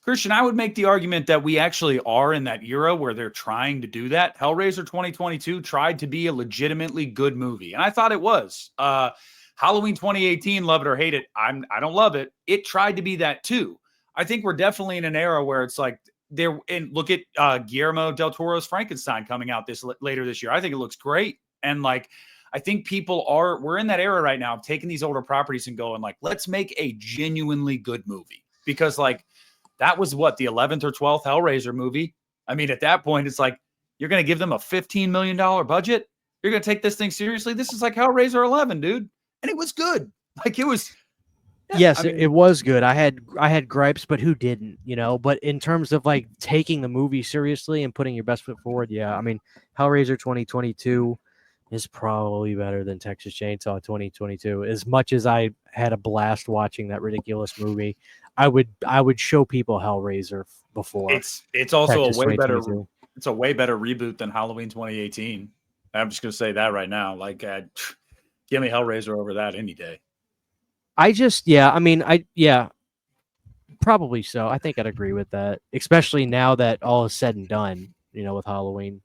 Christian, I would make the argument that we actually are in that era where they're trying to do that. Hellraiser 2022 tried to be a legitimately good movie, and I thought it was. Halloween 2018, love it or hate it, I don't love it. It tried to be that too. I think we're definitely in an era where it's like and look at Guillermo del Toro's Frankenstein coming out later this year. I think it looks great, and like I think we're in that era right now of taking these older properties and going like, let's make a genuinely good movie. because like that was what, the 11th or 12th Hellraiser movie. I mean, at that point, it's like you're going to give them a $15 million budget. You're going to take this thing seriously. This is like Hellraiser 11, dude, and it was good. Like it was. Yeah, Yes, I mean, it was good. I had gripes, but who didn't, you know? But in terms of like taking the movie seriously and putting your best foot forward, yeah. I mean, Hellraiser 2022 is probably better than Texas Chainsaw 2022. As much as I had a blast watching that ridiculous movie, I would show people Hellraiser before. It's also Texas a way better. 2022. It's a way better reboot than Halloween 2018. I'm just gonna say that right now. Like, give me Hellraiser over that any day. Probably so. I think I'd agree with that, especially now that all is said and done, you know, with Halloween.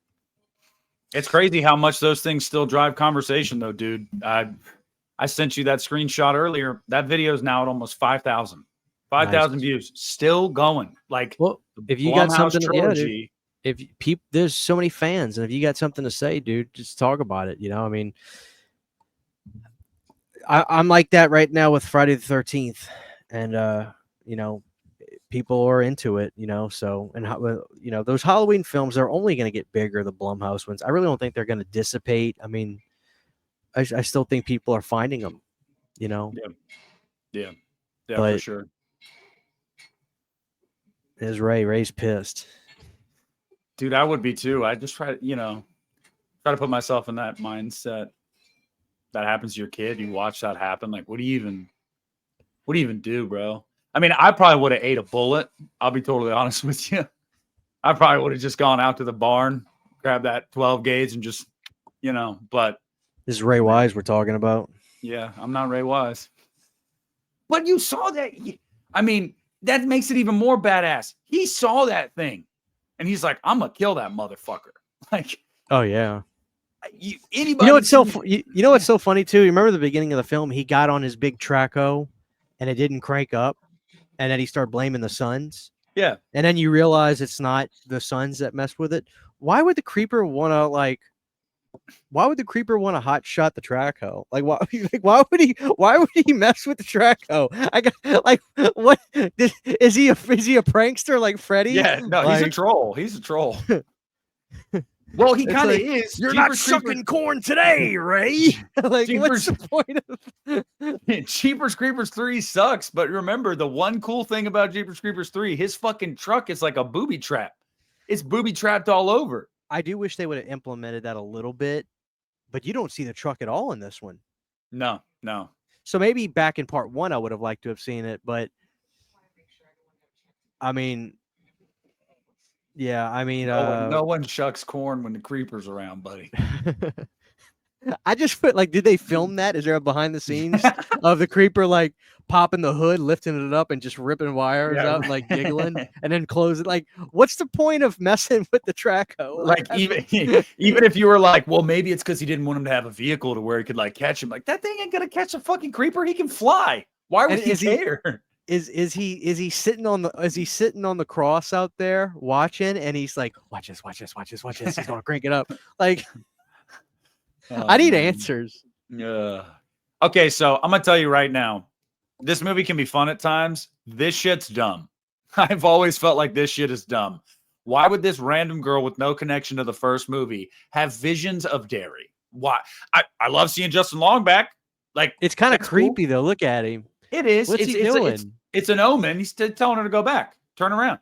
It's crazy how much those things still drive conversation, though, dude. I sent you that screenshot earlier. That video is now at almost 5,000. 5,000 Nice. views. Still going. Like, Well, if you got Blumhouse something, trilogy. if people, there's so many fans, and if you got something to say, dude, just talk about it. You know, I mean, I'm like that right now with Friday the 13th, and you know, people are into it. You know, so and you know, those Halloween films are only going to get bigger. The Blumhouse ones, I really don't think they're going to dissipate. I mean, I still think people are finding them. You know, Yeah, for but sure. is Ray's pissed. Dude, I would be too. I just try to put myself in that mindset. That happens to your kid. You watch that happen. Like, what do you even do, bro? I mean, I probably would have ate a bullet. I'll be totally honest with you. I probably would have just gone out to the barn, grabbed that 12 gauge and just, but. This is Ray Wise we're talking about. Yeah, I'm not Ray Wise. But you saw that. I mean, that makes it even more badass. He saw that thing. And he's like, I'm going to kill that motherfucker. Like, oh, yeah. Anybody. You know what's you know what's so funny too? You remember the beginning of the film? He got on his big Traco, and it didn't crank up, and then he started blaming the Suns. Yeah, and then you realize it's not the Suns that messed with it. Why would the creeper want to hot shot the Traco? Like why would he mess with the Traco? I got like what is he a prankster like Freddy? Yeah, no, he's a troll. He's a troll. Well, he kind of is. You're not shucking corn today, Ray. Like, what's the point of Jeepers Creepers 3 sucks, but remember, the one cool thing about Jeepers Creepers 3, his fucking truck is like a booby trap. It's booby trapped all over. I do wish they would have implemented that a little bit, but you don't see the truck at all in this one. No. So maybe back in part 1, I would have liked to have seen it, but I mean... Yeah, I mean, no one shucks corn when the creeper's around, buddy. I just put did they film that? Is there a behind the scenes of the creeper like popping the hood, lifting it up, and just ripping wires out, and, like giggling, and then close it? Like, what's the point of messing with the Traco? Like even if you were like, well, maybe it's because he didn't want him to have a vehicle to where he could like catch him. Like that thing ain't gonna catch a fucking creeper. He can fly. Why would he care? Is he sitting on the cross out there watching, and he's like, watch this. He's gonna crank it up. Like, I need answers. Yeah. Okay, so I'm gonna tell you right now, this movie can be fun at times. This shit's dumb. I've always felt like this shit is dumb. Why would this random girl with no connection to the first movie have visions of Derry? Why? I love seeing Justin Long back. Like, it's kind of creepy though. Look at him. It is. What's he doing? It's an omen. He's telling her to go back, turn around,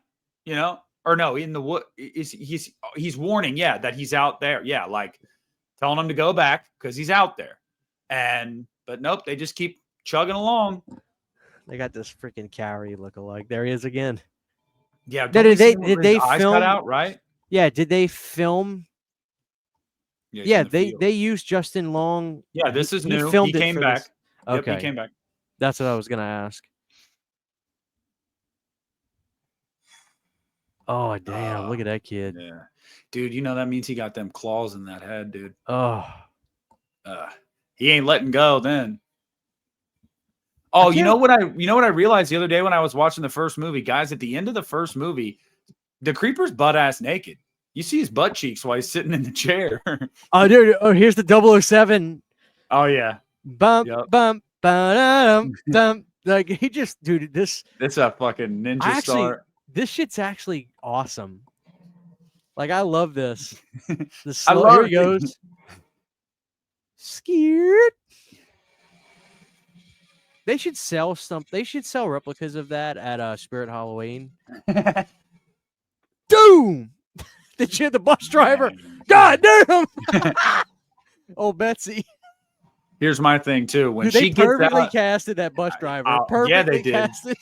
or no, in the wood. He's warning, that he's out there. Yeah, like telling him to go back because he's out there. But nope, they just keep chugging along. They got this freaking Carrie lookalike. There he is again. Yeah, did they film cut out, right? Yeah, did they film? Yeah, they used Justin Long. Yeah, this is new. He came back. Okay, yep, he came back. That's what I was gonna ask. Oh, damn. Look at that kid. Yeah. Dude, that means he got them claws in that head, dude. Oh. He ain't letting go then. Oh, you know what I realized the other day when I was watching the first movie? Guys, at the end of the first movie, the creeper's butt-ass naked. You see his butt cheeks while he's sitting in the chair. Oh, dude. Oh, here's the 007. Oh, yeah. Bump, yep. bump, ba-da-dum, dum. Like he just, dude, this It's a fucking ninja star. this shit's actually awesome. Like I love this. The I slow love here he it. goes. Scared. They should sell They should sell replicas of that at Spirit Halloween. Doom. The bus driver. God damn. Oh, Betsy. Here's my thing too. When Dude, she they gets perfectly out, casted that bus driver. yeah, they Perfectly did. casted.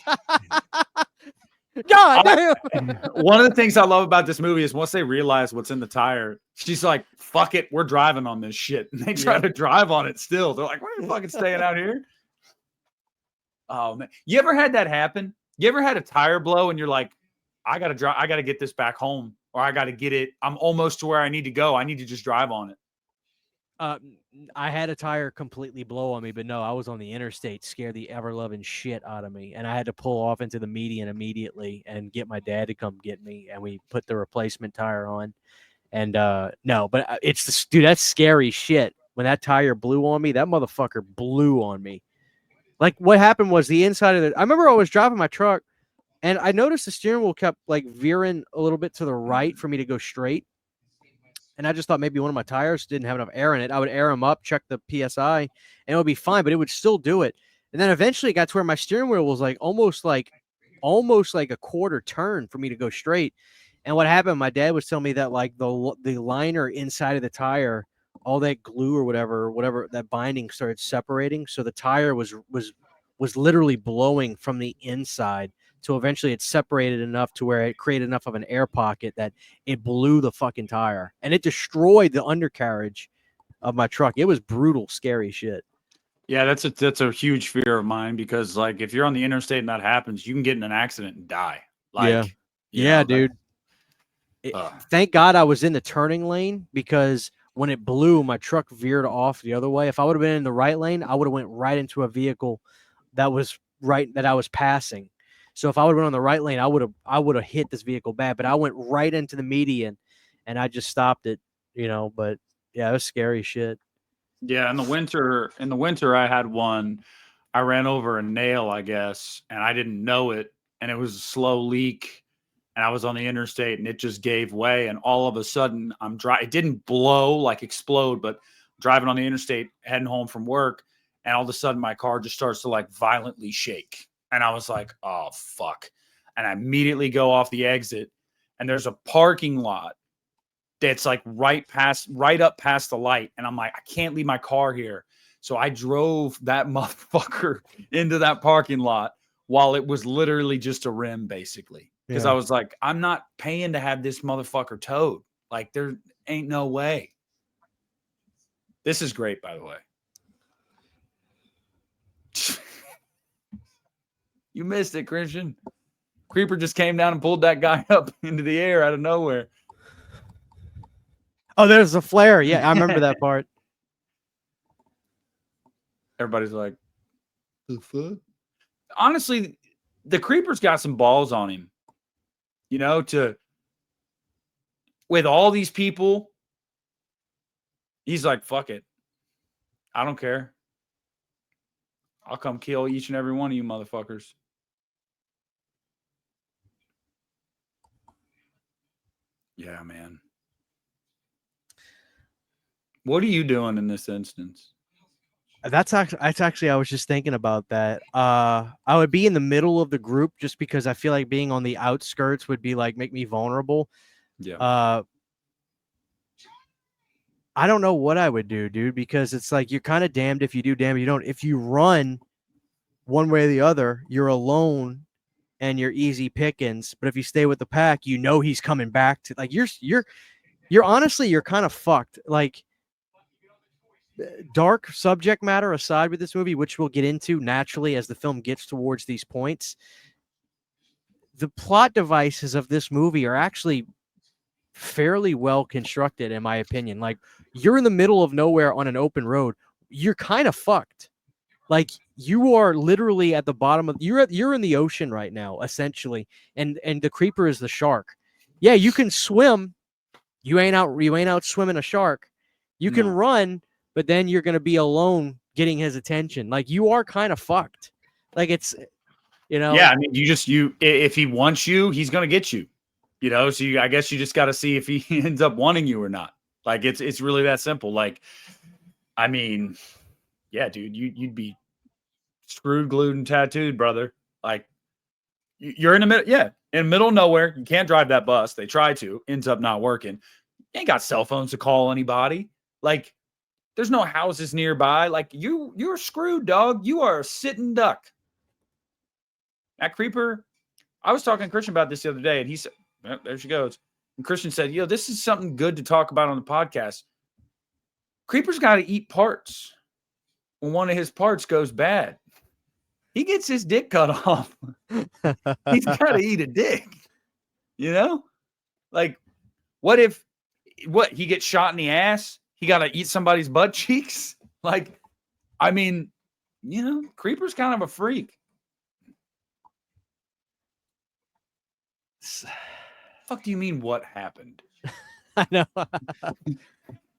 God damn. One of the things I love about this movie is once they realize what's in the tire, she's like, "Fuck it, we're driving on this shit," and they try to drive on it still. They're like, "We're fucking staying out here." Oh man, you ever had that happen? You ever had a tire blow and you're like, "I gotta drive. I gotta get this back home, or I gotta get it. I'm almost to where I need to go. I need to just drive on it." I had a tire completely blow on me, but no, I was on the interstate, scared the ever-loving shit out of me, and I had to pull off into the median immediately and get my dad to come get me, and we put the replacement tire on. And no, but it's the dude, that's scary shit. When that tire blew on me, that motherfucker blew on me. Like what happened was the inside of the. I remember I was driving my truck, and I noticed the steering wheel kept like veering a little bit to the right for me to go straight. And I just thought maybe one of my tires didn't have enough air in it. I would air them up, check the PSI, and it would be fine, but it would still do it. And then eventually it got to where my steering wheel was like almost like a quarter turn for me to go straight. And what happened, my dad was telling me that like the liner inside of the tire, all that glue or whatever that binding started separating. So the tire was literally blowing from the inside. So eventually it separated enough to where it created enough of an air pocket that it blew the fucking tire and it destroyed the undercarriage of my truck. It was brutal, scary shit. Yeah, that's a huge fear of mine because like if you're on the interstate and that happens, you can get in an accident and die. Like, yeah, dude. Thank God I was in the turning lane because when it blew, my truck veered off the other way. If I would have been in the right lane, I would have went right into a vehicle that I was passing. So if I would have been on the right lane, I would have hit this vehicle bad. But I went right into the median, and I just stopped it. But yeah, it was scary shit. Yeah, in the winter, I had one. I ran over a nail, I guess, and I didn't know it, and it was a slow leak. And I was on the interstate, and it just gave way. And all of a sudden, it didn't blow, like explode, but driving on the interstate, heading home from work, and all of a sudden, my car just starts to like violently shake. And I was like, "Oh fuck!" And I immediately go off the exit, and there's a parking lot that's like right up past the light. And I'm like, I can't leave my car here. So I drove that motherfucker into that parking lot while it was literally just a rim, basically. Because I was like, I'm not paying to have this motherfucker towed. Like, there ain't no way. This is great, by the way. You missed it, Christian. Creeper just came down and pulled that guy up into the air out of nowhere. Oh, there's a flare. Yeah, I remember that part. Everybody's like, the fuck? Honestly, the Creeper's got some balls on him. With all these people, he's like, fuck it. I don't care. I'll come kill each and every one of you motherfuckers. Yeah, man. What are you doing in this instance? That's actually I was just thinking about that. I would be in the middle of the group just because I feel like being on the outskirts would be like make me vulnerable. Yeah. I don't know what I would do, dude, because it's like you're kind of damned if you do, damned if you don't. If you run one way or the other, you're alone and you're easy pickings. But if you stay with the pack, he's coming back to like you're honestly you're kind of fucked. Like dark subject matter aside with this movie, which we'll get into naturally as the film gets towards these points, the plot devices of this movie are actually fairly well constructed, in my opinion. Like you're in the middle of nowhere on an open road, you're kind of fucked. Like you are literally at the bottom of you're in the ocean right now, essentially, and the Creeper is the shark. Yeah, you can swim. You ain't out swimming a shark. You can run, but then you're going to be alone getting his attention. Like you are kind of fucked. Like it's, Yeah, I mean, if he wants you, he's gonna get you. So I guess you just got to see if he ends up wanting you or not. Like it's really that simple. Like, I mean, yeah, dude, you'd be screwed, glued, and tattooed, brother. Like you're in the middle, in the middle of nowhere. You can't drive that bus. They try to, ends up not working. You ain't got cell phones to call anybody. Like, there's no houses nearby. Like you're screwed, dog. You are a sitting duck. That creeper. I was talking to Christian about this the other day, and he said, there she goes. And Christian said, this is something good to talk about on the podcast. Creeper's got to eat parts. When one of his parts goes bad, he gets his dick cut off. He's got to eat a dick. Like, what if he gets shot in the ass? He got to eat somebody's butt cheeks? Like, I mean, Creeper's kind of a freak. Fuck do you mean what happened? I know.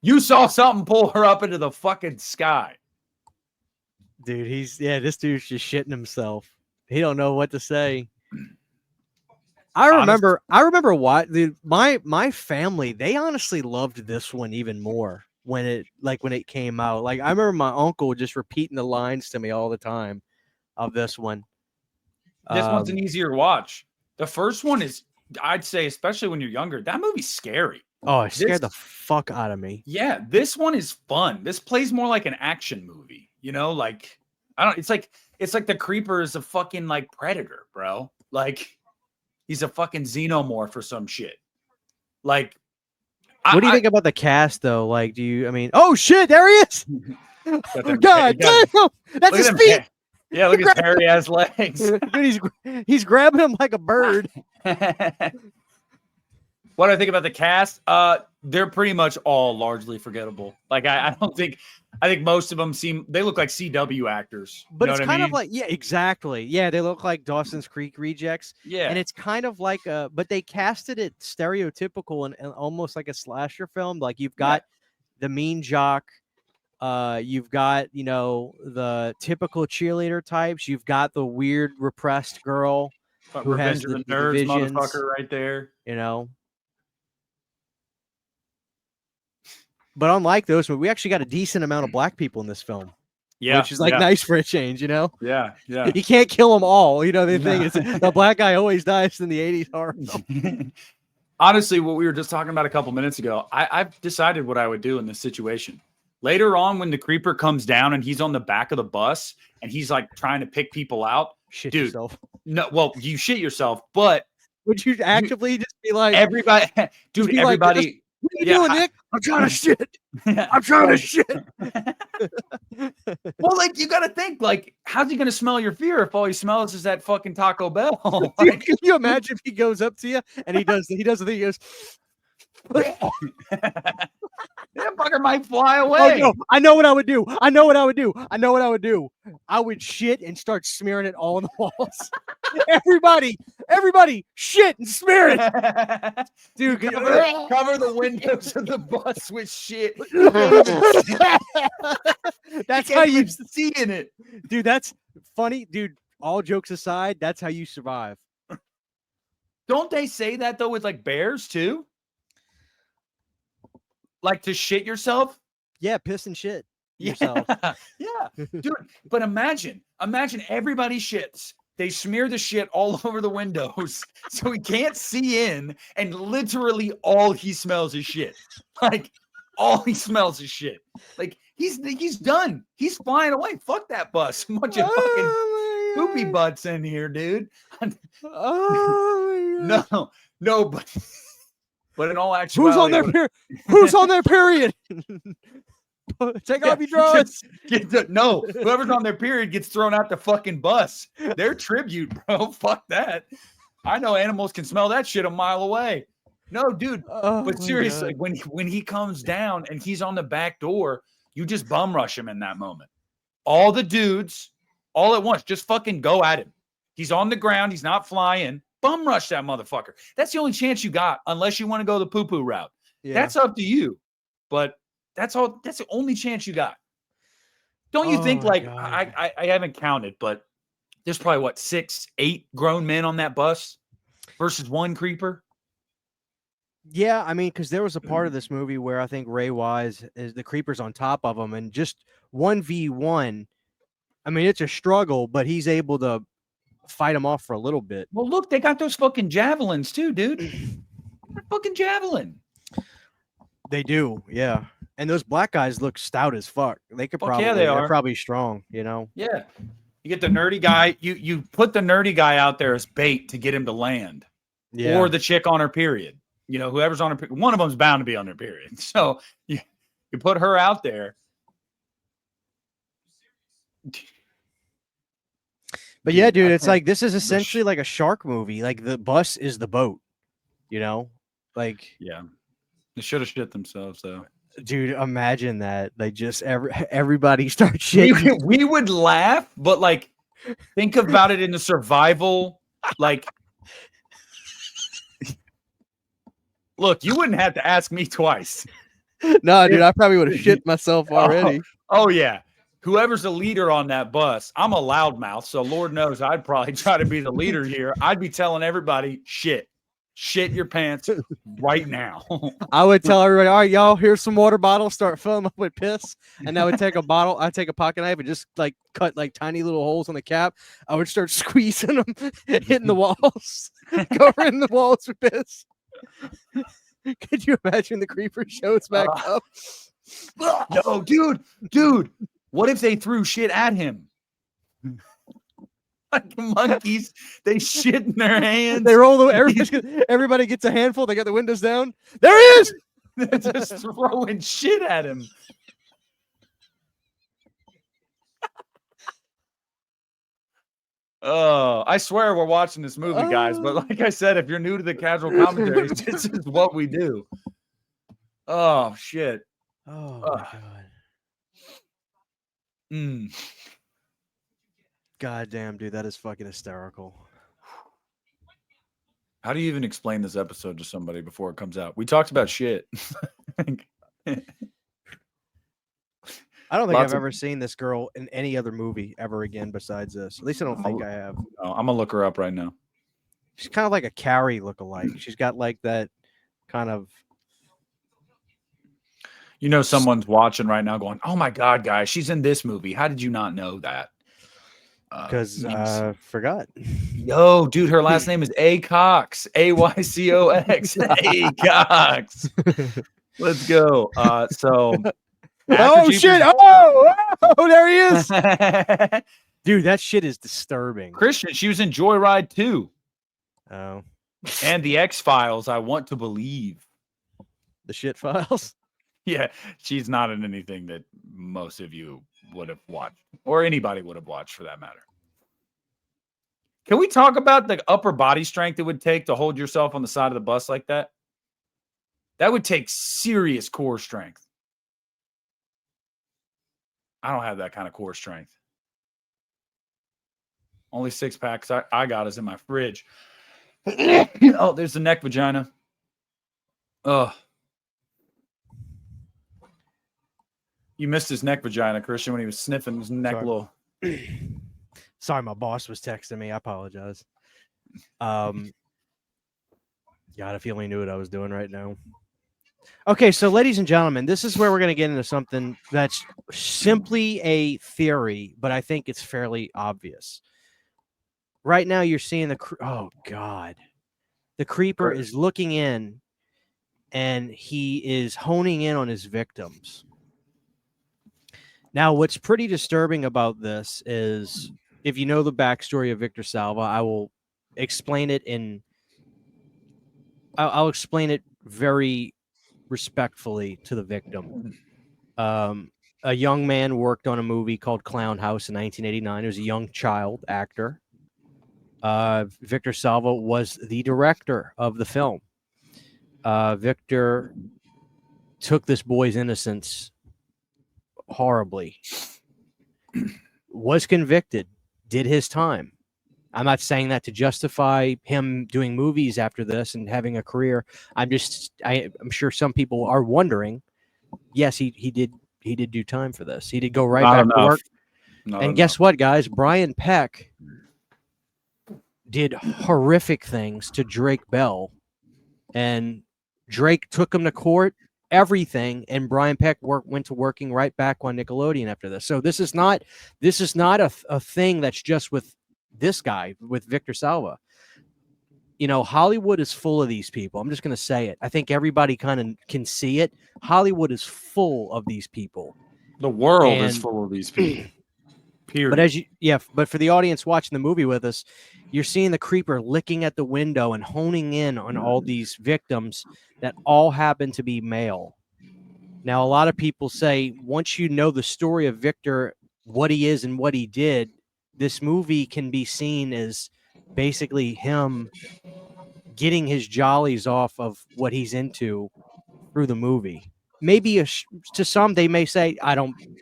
You saw something pull her up into the fucking sky. Dude, this dude's just shitting himself. He don't know what to say. I remember what, dude, my family, they honestly loved this one even more when it came out. Like, I remember my uncle just repeating the lines to me all the time of this one. This one's an easier watch. The first one is, I'd say, especially when you're younger, that movie's scary. Oh, it scared the fuck out of me. Yeah, this one is fun. This plays more like an action movie, like it's like the creeper is a fucking like predator, bro. Like he's a fucking xenomorph or some shit. Like, what do you think about the cast though? Like, oh shit, there he is. God damn, that's his feet. Yeah, look at his hairy ass legs. Dude, he's grabbing him like a bird. What do I think about the cast? They're pretty much all largely forgettable. Like I think most of them they look like CW actors. But it's kind of like, yeah, exactly. Yeah, they look like Dawson's Creek rejects. Yeah. And it's kind of like but they casted it stereotypical and almost like a slasher film. Like you've got the mean jock, you've got, the typical cheerleader types, you've got the weird repressed girl who has the nerds motherfucker right there. But unlike those, we actually got a decent amount of black people in this film. Yeah. Which is nice for a change, Yeah. Yeah. You can't kill them all. The thing is, the black guy always dies in the 80s horror film. Honestly, what we were just talking about a couple minutes ago, I've decided what I would do in this situation. Later on, when the creeper comes down and he's on the back of the bus and he's like trying to pick people out, shit yourself. No, well, you shit yourself, but would you actively just be like everybody, dude? Everybody, like, what are you doing, Nick? I'm trying to shit. I'm trying to shit. Well, like you got to think, like, how's he gonna smell your fear if all he smells is that fucking Taco Bell? Dude, can you imagine if he goes up to you and he does the thing? He goes. That fucker might fly away. Oh, no. I know what I would do. I would shit and start smearing it all on the walls. Everybody, shit and smear it. Dude, cover the windows of the bus with shit. That's how you see in it. Dude, that's funny. Dude, all jokes aside, that's how you survive. Don't they say that though with like bears too? Like to shit yourself? Yeah, piss and shit yourself. Yeah. Dude, but imagine everybody shits. They smear the shit all over the windows so he can't see in, and literally all he smells is shit. Like all he smells is shit. Like he's done. He's flying away. Fuck that bus. A bunch of fucking poopy butts in here, dude. No, but in all actuality, who's on their period? Take off your drawers. No, whoever's on their period gets thrown out the fucking bus. Their tribute, bro. Fuck that. I know animals can smell that shit a mile away. No, dude. But seriously, when he comes down and he's on the back door, you just bum rush him in that moment. All the dudes, all at once, just fucking go at him. He's on the ground. He's not flying. Bum rush that motherfucker. That's the only chance you got, unless you want to go the poo-poo route. Yeah. That's up to you. But that's the only chance you got. Don't you think, like, I haven't counted, but there's probably what 6, 8 grown men on that bus versus one creeper. Yeah, I mean, because there was a part of this movie where I think Ray Wise is the creeper's on top of him, and just 1v1. I mean, it's a struggle, but he's able to fight him off for a little bit. Well, look, they got those fucking javelins too, dude. They're fucking javelin. They do, yeah. And those black guys look stout as fuck. They could Fuck probably, yeah, they're probably strong, you know. Yeah, you get the nerdy guy. You put the nerdy guy out there as bait to get him to land, Yeah. or the chick on her period. You know, whoever's on her, one of them's bound to be on their period. So you put her out there. But yeah, dude, it's like this is essentially like a shark movie. Like the bus is the boat, you know? Like, yeah, they should have shit themselves though. Dude, imagine that. They just everybody starts shitting. We would laugh, but like think about it in the survival. Like, look, you wouldn't have to ask me twice. No, dude, I probably would have shit myself already. Oh yeah. Whoever's the leader on that bus, I'm a loudmouth, so Lord knows I'd probably try to be the leader here. I'd be telling everybody, shit your pants right now. I would tell everybody, all right, y'all, here's some water bottles, start filling them up with piss. And I would take a bottle, I'd take a pocket knife and just like cut like tiny little holes on the cap. I would start squeezing them, hitting the walls, covering the walls with piss. Could you imagine the creeper shows back up? No, dude. What if they threw shit at him? Like monkeys, they shit in their hands. They roll the everybody gets a handful. They got the windows down. There he is. They're just throwing shit at him. Oh, I swear we're watching this movie, guys. But like I said, if you're new to the casual commentaries, this is what we do. Oh shit. Oh my god. God damn, dude, that is fucking hysterical. How do you even explain this episode to somebody before it comes out? We talked about shit. I don't think I've ever seen this girl in any other movie ever again besides this. At least I don't think I have. No, I'm gonna look her up right now. She's kind of like a Carrie lookalike. She's got like that kind of. You know, someone's watching right now going, oh my God, guys, she's in this movie. How did you not know that? Because I forgot. Yo, dude, her last name is A. Cox. A-Y-C-O-X. A. Cox. Let's go. Oh, shit. Oh, there he is. Dude, that shit is disturbing. Christian, she was in Joyride 2. Oh. And the X-Files, I want to believe. The shit files? Yeah, she's not in anything that most of you would have watched, or anybody would have watched for that matter. Can we talk about the upper body strength it would take to hold yourself on the side of the bus like that? That would take serious core strength. I don't have that kind of core strength. Only 6 packs I got is in my fridge. Oh, there's the neck vagina. Ugh. You missed his neck vagina, Christian, when he was sniffing his neck little. Sorry, my boss was texting me. I apologize. God, if he only knew what I was doing right now. Okay, so ladies and gentlemen, this is where we're going to get into something that's simply a theory, but I think it's fairly obvious. Right now, you're seeing oh, God. The creeper is looking in, and he is honing in on his victims. Now, what's pretty disturbing about this is, if you know the backstory of Victor Salva, I will explain it I'll explain it very respectfully to the victim. A young man worked on a movie called Clown House in 1989. He was a young child actor. Victor Salva was the director of the film. Victor took this boy's innocence horribly, was convicted, did his time. I'm not saying that to justify him doing movies after this and having a career. I'm sure some people are wondering. Yes, he did do time for this. He did go right back to work. And guess what, guys? Brian Peck did horrific things to Drake Bell, and Drake took him to court, everything, and Brian Peck went to working right back on Nickelodeon after this. So this is not a thing that's just with this guy, with Victor Salva. You know, Hollywood is full of these people. I'm just going to say it. I think everybody kind of can see it. Hollywood is full of these people. The world is And- full of these people. Period. But but for the audience watching the movie with us, you're seeing the creeper licking at the window and honing in on all these victims that all happen to be male. Now, a lot of people say once you know the story of Victor, what he is and what he did, this movie can be seen as basically him getting his jollies off of what he's into through the movie. Maybe to some, they may say,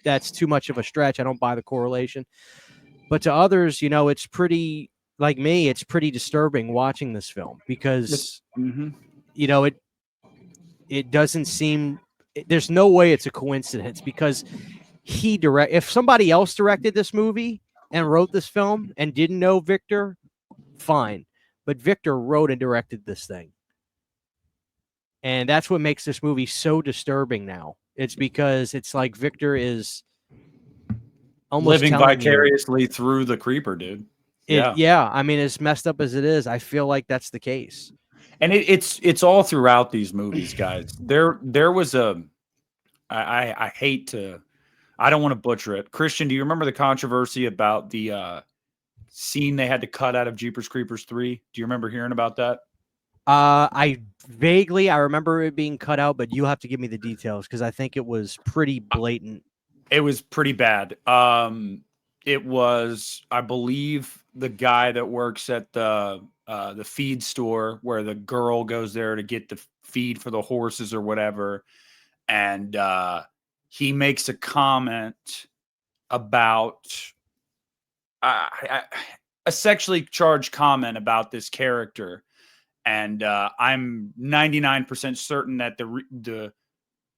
that's too much of a stretch. I don't buy the correlation. But to others, you know, it's pretty, like me, it's pretty disturbing watching this film because, you know, it doesn't seem, there's no way it's a coincidence because if somebody else directed this movie and wrote this film and didn't know Victor, fine. But Victor wrote and directed this thing. And that's what makes this movie so disturbing now. It's because it's like Victor is almost living vicariously through the creeper, dude. Yeah. I mean, as messed up as it is, I feel like that's the case. And it's all throughout these movies, guys. There was I hate to, I don't want to butcher it. Christian, do you remember the controversy about the scene they had to cut out of Jeepers Creepers 3? Do you remember hearing about that? I remember it being cut out, but you have to give me the details because I think it was pretty blatant. It was pretty bad. It was, I believe, the guy that works at the feed store where the girl goes there to get the feed for the horses or whatever, and he makes a comment about a sexually charged comment about this character. And I'm 99% certain that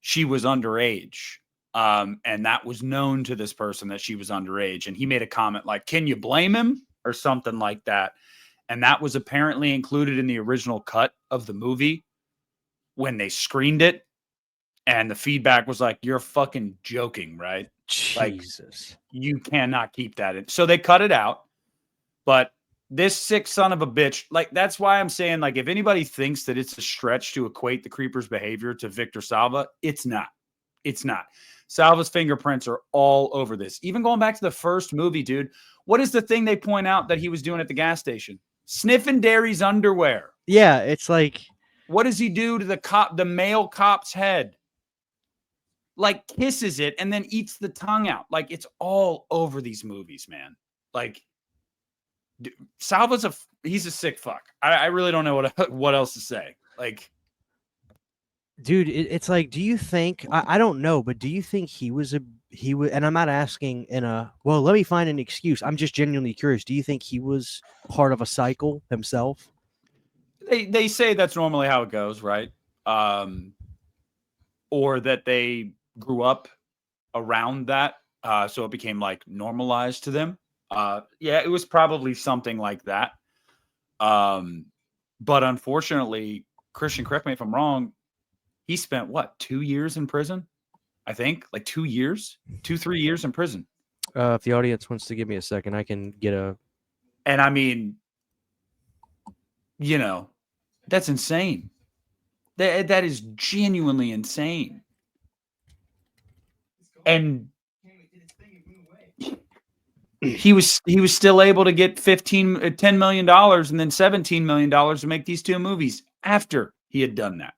she was underage, and that was known to this person that she was underage. And he made a comment like, "Can you blame him?" or something like that. And that was apparently included in the original cut of the movie when they screened it. And the feedback was like, "You're fucking joking, right? Jesus, like, you cannot keep that in." So they cut it out, but this sick son of a bitch, like, that's why I'm saying, like, if anybody thinks that it's a stretch to equate the creeper's behavior to Victor Salva, it's not. It's not. Salva's fingerprints are all over this. Even going back to the first movie, dude, what is the thing they point out that he was doing at the gas station? Sniffing Derry's underwear. Yeah, it's like, what does he do to the male cop's head? Like, kisses it and then eats the tongue out. Like, it's all over these movies, man. Like, Salva's he's a sick fuck. I really don't know what else to say. Like, dude, it's like, do you think, I don't know, but do you think he was, and I'm not asking well, let me find an excuse. I'm just genuinely curious. Do you think he was part of a cycle himself? They say that's normally how it goes, right? Or that they grew up around that. So it became like normalized to them. Yeah, it was probably something like that. But unfortunately, Christian, correct me if I'm wrong, he spent 2 years in prison? I think like 2 years, 3 years in prison. If the audience wants to give me a second, I can get and I mean, you know, that's insane. That is genuinely insane. And he was still able to get $10 million and then $17 million to make these two movies after he had done that.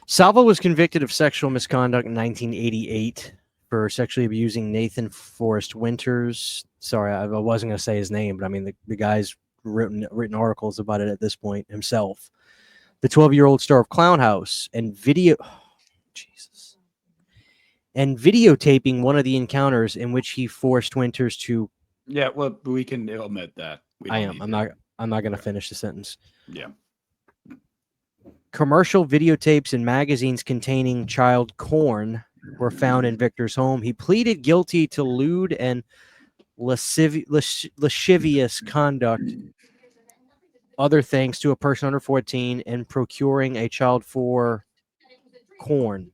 Salva was convicted of sexual misconduct in 1988 for sexually abusing Nathan Forrest Winters. Sorry, I wasn't going to say his name, but I mean, the guy's written articles about it at this point himself. The 12-year-old star of Clown House and videotaping one of the encounters in which he forced Winters to. Yeah, well, we can omit that. I'm not going to finish the sentence. Yeah. Commercial videotapes and magazines containing child porn were found in Victor's home. He pleaded guilty to lewd and lascivious conduct, other things to a person under 14, and procuring a child for corn.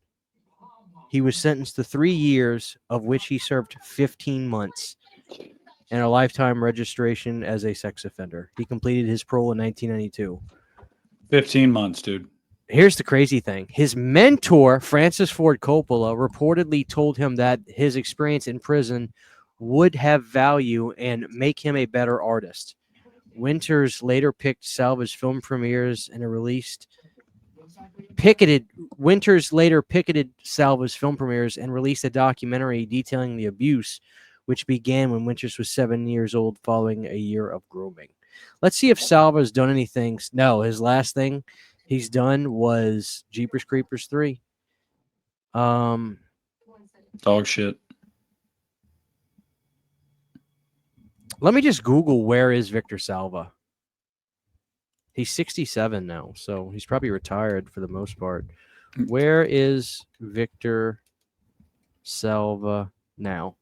He was sentenced to 3 years, of which he served 15 months, and a lifetime registration as a sex offender. He completed his parole in 1992. 15 months, dude. Here's the crazy thing. His mentor, Francis Ford Coppola, reportedly told him that his experience in prison would have value and make him a better artist. Winters later picked salvage film premieres and Winters later picketed salvage film premieres and released a documentary detailing the abuse, which began when Winters was 7 years old following a year of grooming. Let's see if Salva's done anything. No, his last thing he's done was Jeepers Creepers 3. Dog shit. Let me just Google where is Victor Salva. He's 67 now, so he's probably retired for the most part. Where is Victor Salva now?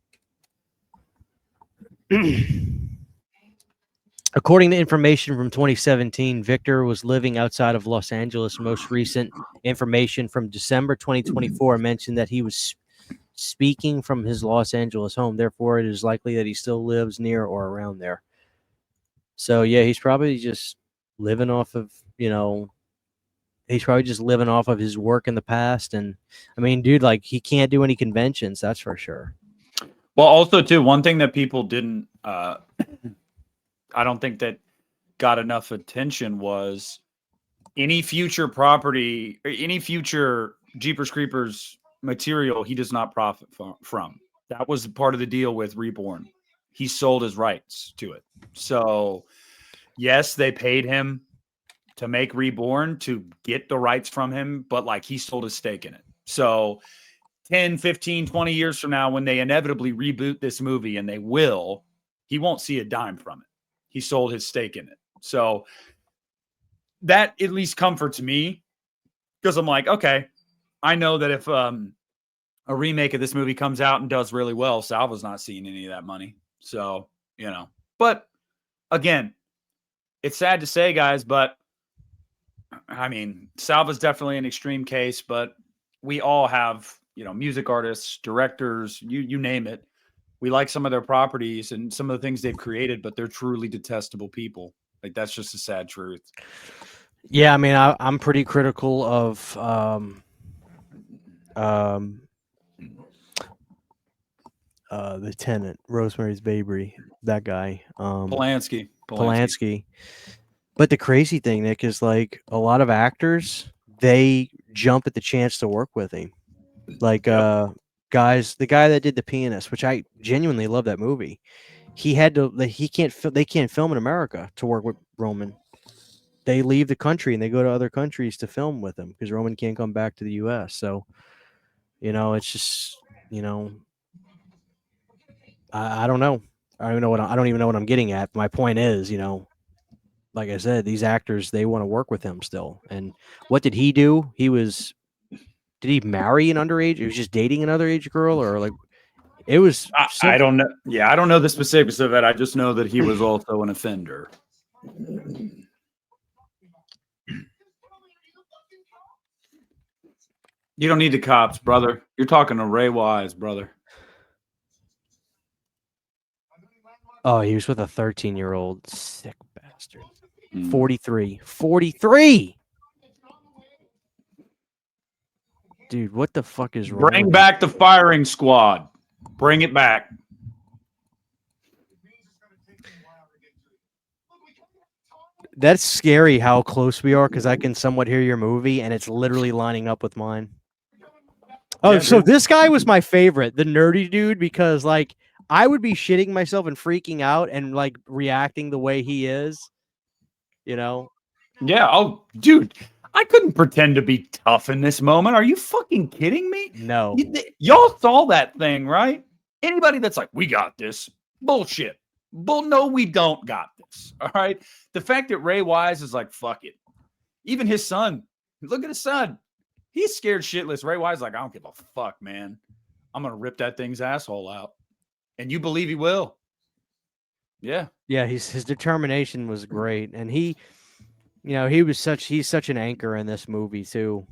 According to information from 2017, Victor was living outside of Los Angeles. Most recent information from December 2024 mentioned that he was speaking from his Los Angeles home. Therefore, it is likely that he still lives near or around there. So, yeah, he's probably just living off of, he's probably just living off of his work in the past. And, I mean, dude, like, he can't do any conventions, that's for sure. Well, also, too, one thing that people didn't, I don't think that got enough attention was any future property, or any future Jeepers Creepers material he does not profit from. That was part of the deal with Reborn. He sold his rights to it. So, yes, they paid him to make Reborn to get the rights from him, but like he sold his stake in it. So 10, 15, 20 years from now, when they inevitably reboot this movie, and they will, he won't see a dime from it. He sold his stake in it. So that at least comforts me, because I'm like, okay, I know that if a remake of this movie comes out and does really well, Salva's not seeing any of that money. So, but again, it's sad to say, guys, but I mean, Salva's definitely an extreme case, but we all have, music artists, directors, you name it. We like some of their properties and some of the things they've created, but they're truly detestable people. Like, that's just a sad truth. Yeah, I mean, I'm pretty critical of the Tenant, Rosemary's Baby, that guy, Polanski. But the crazy thing, Nick, is like a lot of actors, they jump at the chance to work with him. Like the guy that did The Pianist, which I genuinely love that movie. They can't film in America to work with Roman. They leave the country and they go to other countries to film with him because Roman can't come back to the US. So, it's just, I don't know. I don't even know what I'm getting at. My point is, like I said, these actors, they want to work with him still. And what did he do? Did he marry an underage? He was just dating an underage girl, or like it was. I don't know. Yeah, I don't know the specifics of it. I just know that he was also an offender. You don't need the cops, brother. You're talking to Ray Wise, brother. Oh, he was with a 13-year-old. Sick bastard. 43. 43! Dude, what the fuck is wrong? Bring back the firing squad. Bring it back. That's scary how close we are, because I can somewhat hear your movie and it's literally lining up with mine. Oh, yeah, so this guy was my favorite, the nerdy dude, because like I would be shitting myself and freaking out and like reacting the way he is, Yeah. Oh, dude, I couldn't pretend to be tough in this moment. Are you fucking kidding me? No. Y'all saw that thing, right? Anybody that's like, we got this. Bullshit. No, we don't got this. All right. The fact that Ray Wise is like, fuck it. Even his son, look at his son. He's scared shitless. Ray Wise is like, I don't give a fuck, man. I'm going to rip that thing's asshole out. And you believe he will. Yeah. Yeah, his determination was great, and he's such an anchor in this movie too.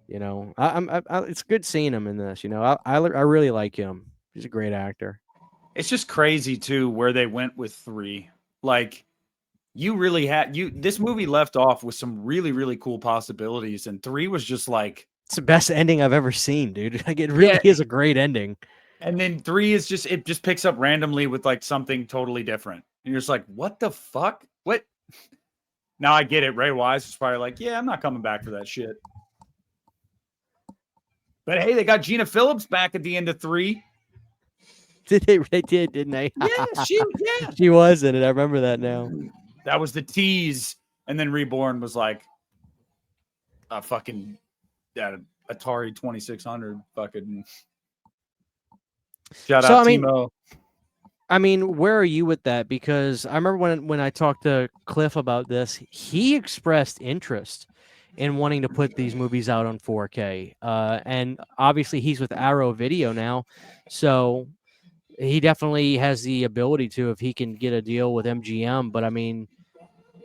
It's good seeing him in this. I really like him. He's a great actor. It's just crazy too where they went with 3. Like you really had this movie left off with some really, really cool possibilities, and 3 was just like It's the best ending I've ever seen, dude. Like it really is a great ending. And then 3 is it just picks up randomly with like something totally different. And you're just like, what the fuck? What? Now I get it. Ray Wise is probably like, yeah, I'm not coming back for that shit. But hey, they got Gina Phillips back at the end of 3. They did, didn't they? Yeah, She was in it. I remember that now. That was the tease. And then Reborn was like a fucking Atari 2600 fucking shout out Timo. I mean, where are you with that? Because I remember when I talked to Cliff about this, he expressed interest in wanting to put these movies out on 4K. And obviously he's with Arrow Video now, so he definitely has the ability to if he can get a deal with MGM. But I mean,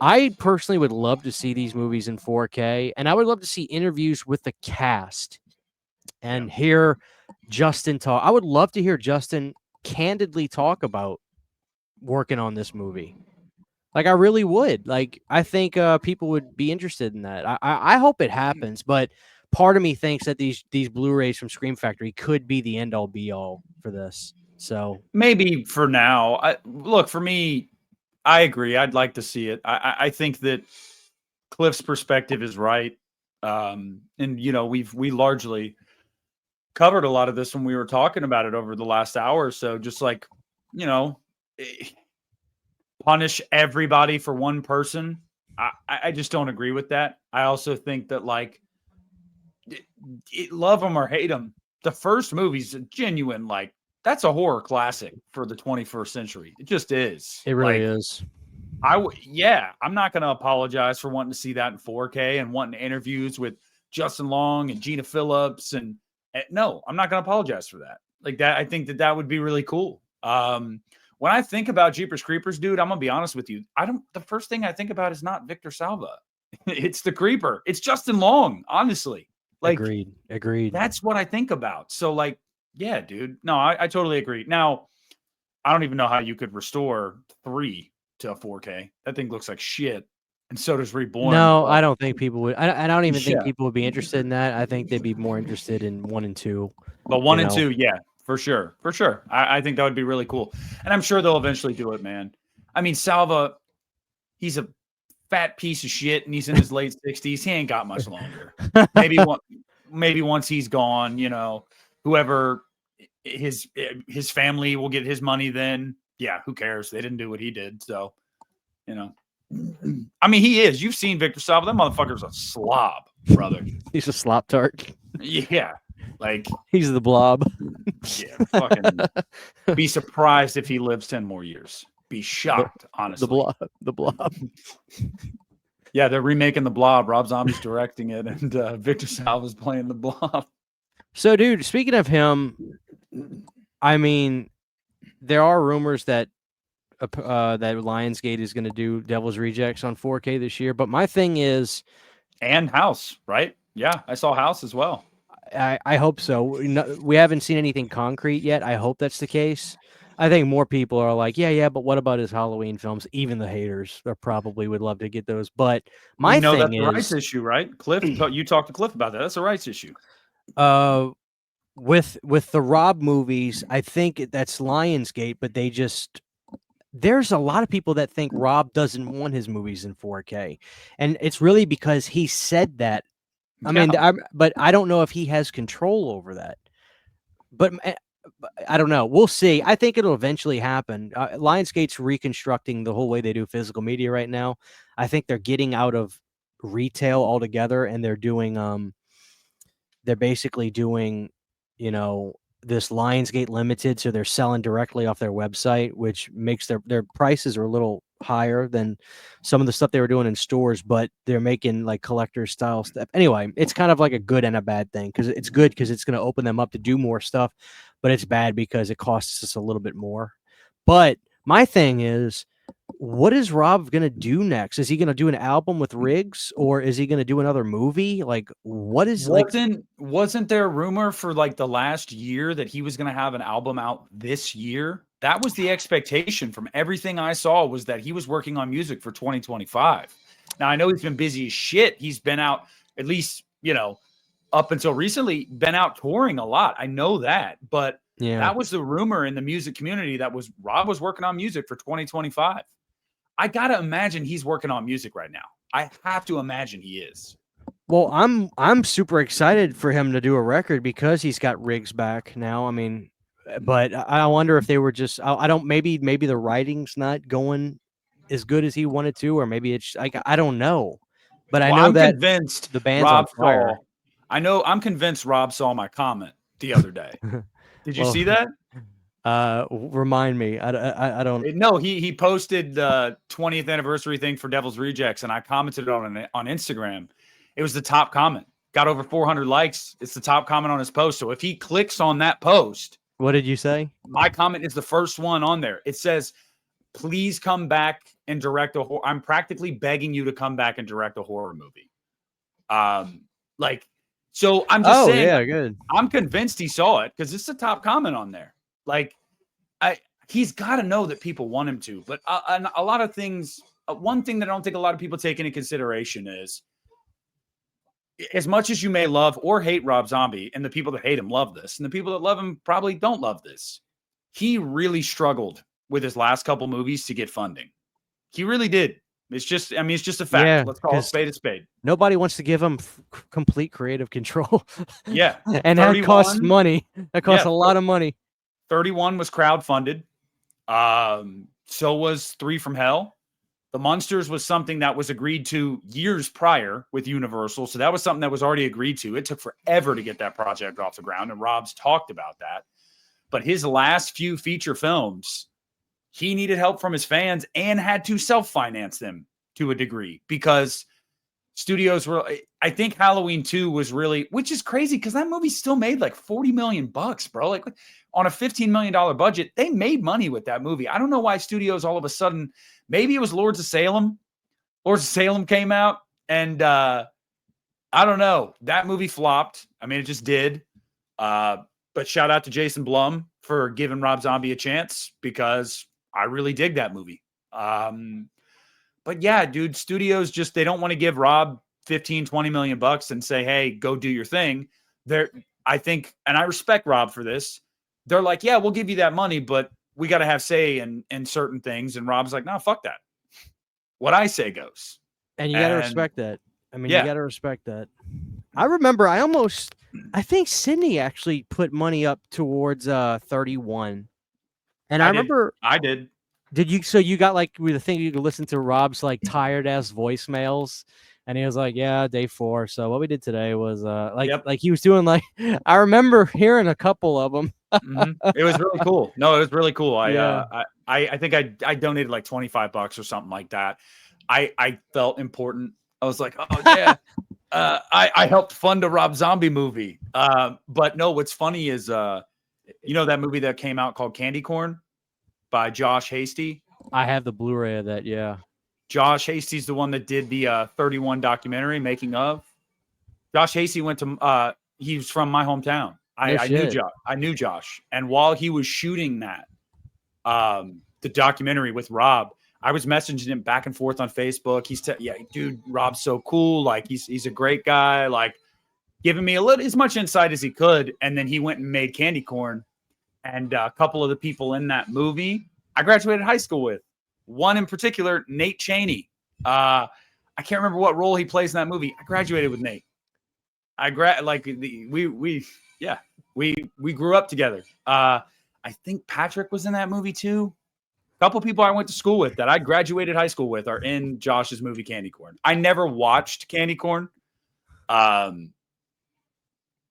I personally would love to see these movies in 4K, and I would love to see interviews with the cast and hear Justin talk. I would love to hear Justin candidly talk about working on this movie. Like I really would. Like I think people would be interested in that. I hope it happens, but part of me thinks that these Blu-rays from Scream Factory could be the end all be all for this. So maybe for now. Look, for me, I agree. I'd like to see it. I think that Cliff's perspective is right. And we largely covered a lot of this when we were talking about it over the last hour or so. Just like, punish everybody for one person. I just don't agree with that. I also think that like love them or hate them, the first movie's a genuine, like that's a horror classic for the 21st century. It just is. It really is. I'm not going to apologize for wanting to see that in 4K and wanting interviews with Justin Long and Gina Phillips. And no, I'm not going to apologize for that. Like that, I think that would be really cool. When I think about Jeepers Creepers, dude, I'm going to be honest with you. The first thing I think about is not Victor Salva. It's the Creeper. It's Justin Long, honestly. Like, agreed. That's what I think about. So like, yeah, dude. No, I totally agree. Now, I don't even know how you could restore 3 to a 4K. That thing looks like shit. And so does Reborn. No, I don't think people would. I don't even think people would be interested in that. I think they'd be more interested in 1 and 2. But 1 and 2, yeah, for sure. For sure. I think that would be really cool. And I'm sure they'll eventually do it, man. I mean, Salva, he's a fat piece of shit and he's in his late 60s. He ain't got much longer. Maybe once he's gone, whoever his family will get his money then. Yeah, who cares? They didn't do what he did. So, I mean, he is. You've seen Victor Salva. That motherfucker's a slob, brother. He's a slop tart. Yeah. Like he's the blob. Yeah. Fucking be surprised if he lives 10 more years. Be shocked, honestly. The blob. Yeah, they're remaking The Blob. Rob Zombie's directing it, and Victor Salva's playing The Blob. So, dude, speaking of him, I mean, there are rumors that that Lionsgate is going to do Devil's Rejects on 4K this year. But my thing is, and House, right? Yeah, I saw House as well. I hope so. We haven't seen anything concrete yet. I hope that's the case. I think more people are like, yeah, but what about his Halloween films? Even the haters probably would love to get those. But my thing that's is, a rights issue, right? Cliff, you talked to Cliff about that. That's a rights issue. With the Rob movies, I think that's Lionsgate, but there's a lot of people that think Rob doesn't want his movies in 4K, and it's really because he said that. I mean, but I don't know if he has control over that. But I don't know. We'll see. I think it'll eventually happen. Lionsgate's reconstructing the whole way they do physical media right now. I think they're getting out of retail altogether, and they're doing they're basically doing, this Lionsgate Limited, so they're selling directly off their website, which makes their prices are a little higher than some of the stuff they were doing in stores, but they're making like collector style stuff. Anyway, it's kind of like a good and a bad thing, because it's good because it's going to open them up to do more stuff, but it's bad because it costs us a little bit more. But My thing is, what is Rob gonna do next? Is he gonna do an album with Riggs, or is he gonna do another movie? Like, what is like? Wasn't there a rumor for like the last year that he was going to have an album out this year? That was the expectation from everything I saw, was that he was working on music for 2025. Now I know he's been busy as shit. He's been out, at least, up until recently, been out touring a lot. I know that, but Yeah. that was the rumor in the music community, that was Rob was working on music for 2025. I got to imagine he's working on music right now. I have to imagine he is. Well, I'm super excited for him to do a record because he's got Riggs back now. I mean, but I wonder if they were just I don't maybe the writing's not going as good as he wanted to, or maybe it's like I don't know. But I know I'm that convinced the band's on Rob fire. I'm convinced Rob saw my comment the other day. Did you see that? Remind me. I don't. No, he posted the 20th anniversary thing for Devil's Rejects, and I commented on it on Instagram. It was the top comment. Got over 400 likes. It's the top comment on his post. So if he clicks on that post, What did you say? my comment is the first one on there. It says, "Please come back and direct a horror." I'm practically begging you to come back and direct a horror movie. So I'm just saying. Yeah, good. I'm convinced he saw it because it's the top comment on there. Like, he's got to know that people want him to. But a lot of things. One thing that I don't think a lot of people take into consideration is, as much as you may love or hate Rob Zombie, and the people that hate him love this, and the people that love him probably don't love this, he really struggled with his last couple movies to get funding. He really did. It's just a fact. Yeah, Let's call it spade a spade. Nobody wants to give him complete creative control. Yeah. And that costs money. That costs a lot of money. 31 was crowdfunded. So was 3 from Hell. The Munsters was something that was agreed to years prior with Universal. So that was something that was already agreed to. It took forever to get that project off the ground, and Rob's talked about that. But his last few feature films, he needed help from his fans and had to self-finance them to a degree, because studios were, I think Halloween 2 was really, which is crazy because that movie still made like $40 million, bro. Like, on a $15 million budget, they made money with that movie. I don't know why studios all of a sudden, maybe it was Lords of Salem. Lords of Salem came out, and I don't know. That movie flopped. I mean, it just did. But shout out to Jason Blum for giving Rob Zombie a chance, because I really dig that movie. But yeah, dude, studios just, they don't want to give Rob 15, 20 million bucks and say, hey, go do your thing. I think, and I respect Rob for this, they're like, yeah, we'll give you that money, but we got to have say in certain things. And Rob's like, no, fuck that. What I say goes. And you got to respect that. I mean, yeah. You got to respect that. I remember I think Sydney actually put money up towards 31. And I remember. I did. Did you? So you got like the thing you could listen to Rob's like tired ass voicemails, and he was like, "Yeah, day 4. So what we did today was like he was doing like I remember hearing a couple of them. It was really cool. No, it was really cool. I think I donated like $25 or something like that. I felt important. I was like, oh yeah, I helped fund a Rob Zombie movie. But no, what's funny is that movie that came out called Candy Corn by Josh Hasty. I have the Blu-ray of that. Yeah. Josh Hasty's the one that did the 31 documentary, making of. Josh Hasty went to he was from my hometown. I knew Josh. And while he was shooting that, the documentary with Rob, I was messaging him back and forth on Facebook. Dude, Rob's so cool. Like, he's a great guy. Like, giving me as much insight as he could. And then he went and made Candy Corn. And a couple of the people in that movie, I graduated high school with. One in particular, Nate Cheney. I can't remember what role he plays in that movie. I graduated with Nate. We grew up together. I think Patrick was in that movie too. A couple people I went to school with that I graduated high school with are in Josh's movie Candy Corn. I never watched Candy Corn.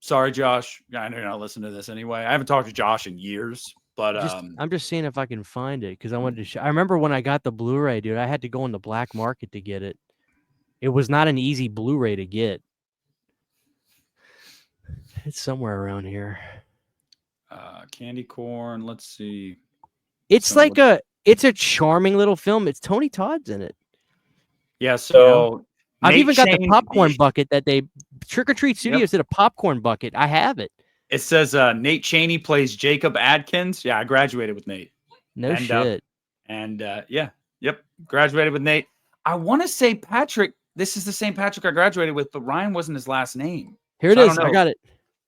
Sorry, Josh. I know you're not listening to this anyway. I haven't talked to Josh in years, but I'm just seeing if I can find it because I wanted to. I remember when I got the Blu-ray, dude. I had to go on the black market to get it. It was not an easy Blu-ray to get. It's somewhere around here. Candy Corn. Let's see. It's like It's a charming little film. It's Tony Todd's in it. Yeah, so I've Nate even got the Cheney- popcorn bucket that they Trick or Treat Yep. Studios did a popcorn bucket. I have it. It says Nate Cheney plays Jacob Adkins. Yeah, I graduated with Nate. No And, shit. Yep, graduated with Nate. I want to say Patrick. This is the same Patrick I graduated with, but Ryan wasn't his last name. Here it So I is. don't I know. got it.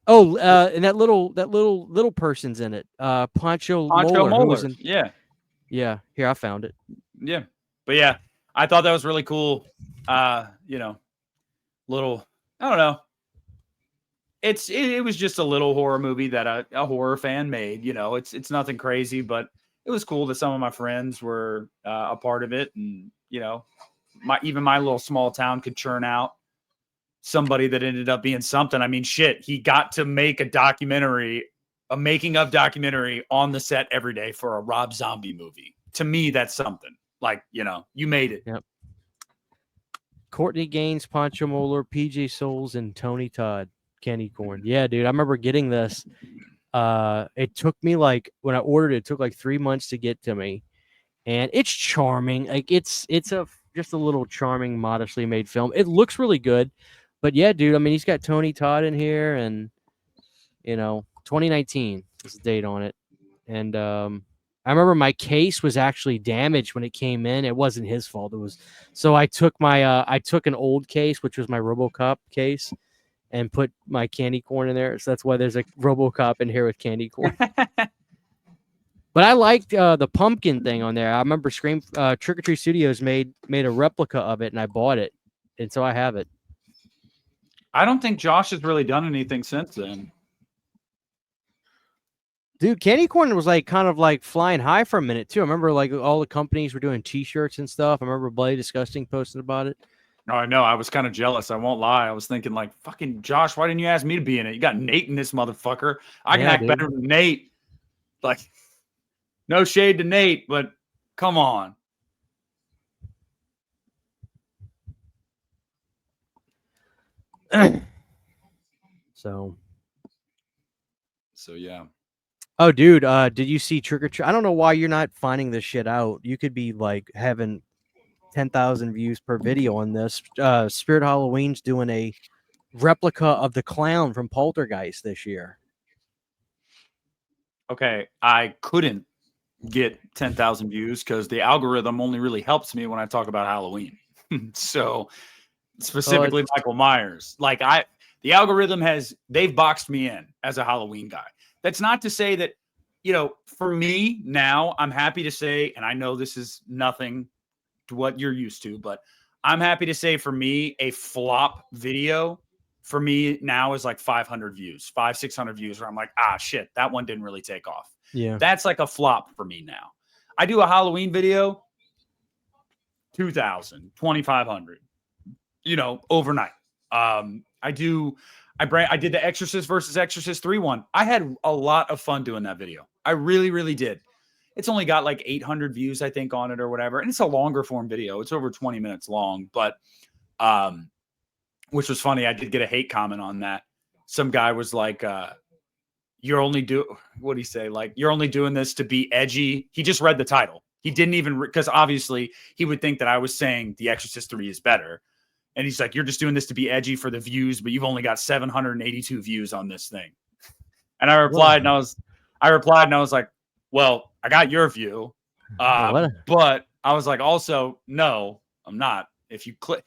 Oh, and that little person's in it. Pancho Moeller. Who was in, Yeah. yeah. Here, I found it. Yeah. But yeah, I thought that was really cool. Little, I don't know. It was just a little horror movie that a horror fan made. It's nothing crazy, but it was cool that some of my friends were a part of it, and my little small town could churn out somebody that ended up being something. I mean, shit, he got to make a making of documentary on the set every day for a Rob Zombie movie. To me, that's something. Like, you made it. Yep. Courtney Gaines, Pancho Moeller, PJ Souls, and Tony Todd. Candy corn. Yeah, dude. I remember getting this. It took me when I ordered it took 3 months to get to me. And it's charming. Like it's just a little charming, modestly made film. It looks really good. But yeah, dude, I mean he's got Tony Todd in here, and 2019 is the date on it. And I remember my case was actually damaged when it came in. It wasn't his fault. It was so I took an old case, which was my RoboCop case, and put my candy corn in there. So that's why there's a RoboCop in here with candy corn. But I liked the pumpkin thing on there. I remember Trick or Treat Studios made a replica of it, and I bought it, and so I have it. I don't think Josh has really done anything since then. Dude, candy corn was kind of flying high for a minute too. I remember all the companies were doing T-shirts and stuff. I remember Bloody Disgusting posted about it. No, I know. I was kind of jealous. I won't lie. I was thinking fucking Josh, why didn't you ask me to be in it? You got Nate in this motherfucker. I can act better than Nate. No shade to Nate, but come on. So yeah. Oh, dude, did you see Trick or Treat? I don't know why you're not finding this shit out. You could be having 10,000 views per video on this. Spirit Halloween's doing a replica of the clown from Poltergeist this year. Okay, I couldn't get 10,000 views because the algorithm only really helps me when I talk about Halloween. So specifically Michael Myers. The algorithm they've boxed me in as a Halloween guy. That's not to say that, for me now, I'm happy to say, and I know this is nothing to what you're used to, but I'm happy to say for me, a flop video for me now is 500 views, 600 views, where I'm like, shit, that one didn't really take off. Yeah. That's a flop for me now. I do a Halloween video, 2,000, 2,500, overnight. I did the Exorcist versus Exorcist 3 one. I had a lot of fun doing that video. I really, really did. It's only got 800 views, I think, on it or whatever. And it's a longer form video. It's over 20 minutes long, but, which was funny. I did get a hate comment on that. Some guy was like, you're only what'd he say? You're only doing this to be edgy. He just read the title. He didn't even, because obviously he would think that I was saying The Exorcist 3 is better. And he's like, you're just doing this to be edgy for the views, but you've only got 782 views on this thing. And I replied, and I was like, well, I got your view. But I was like, also, no, I'm not. If you click,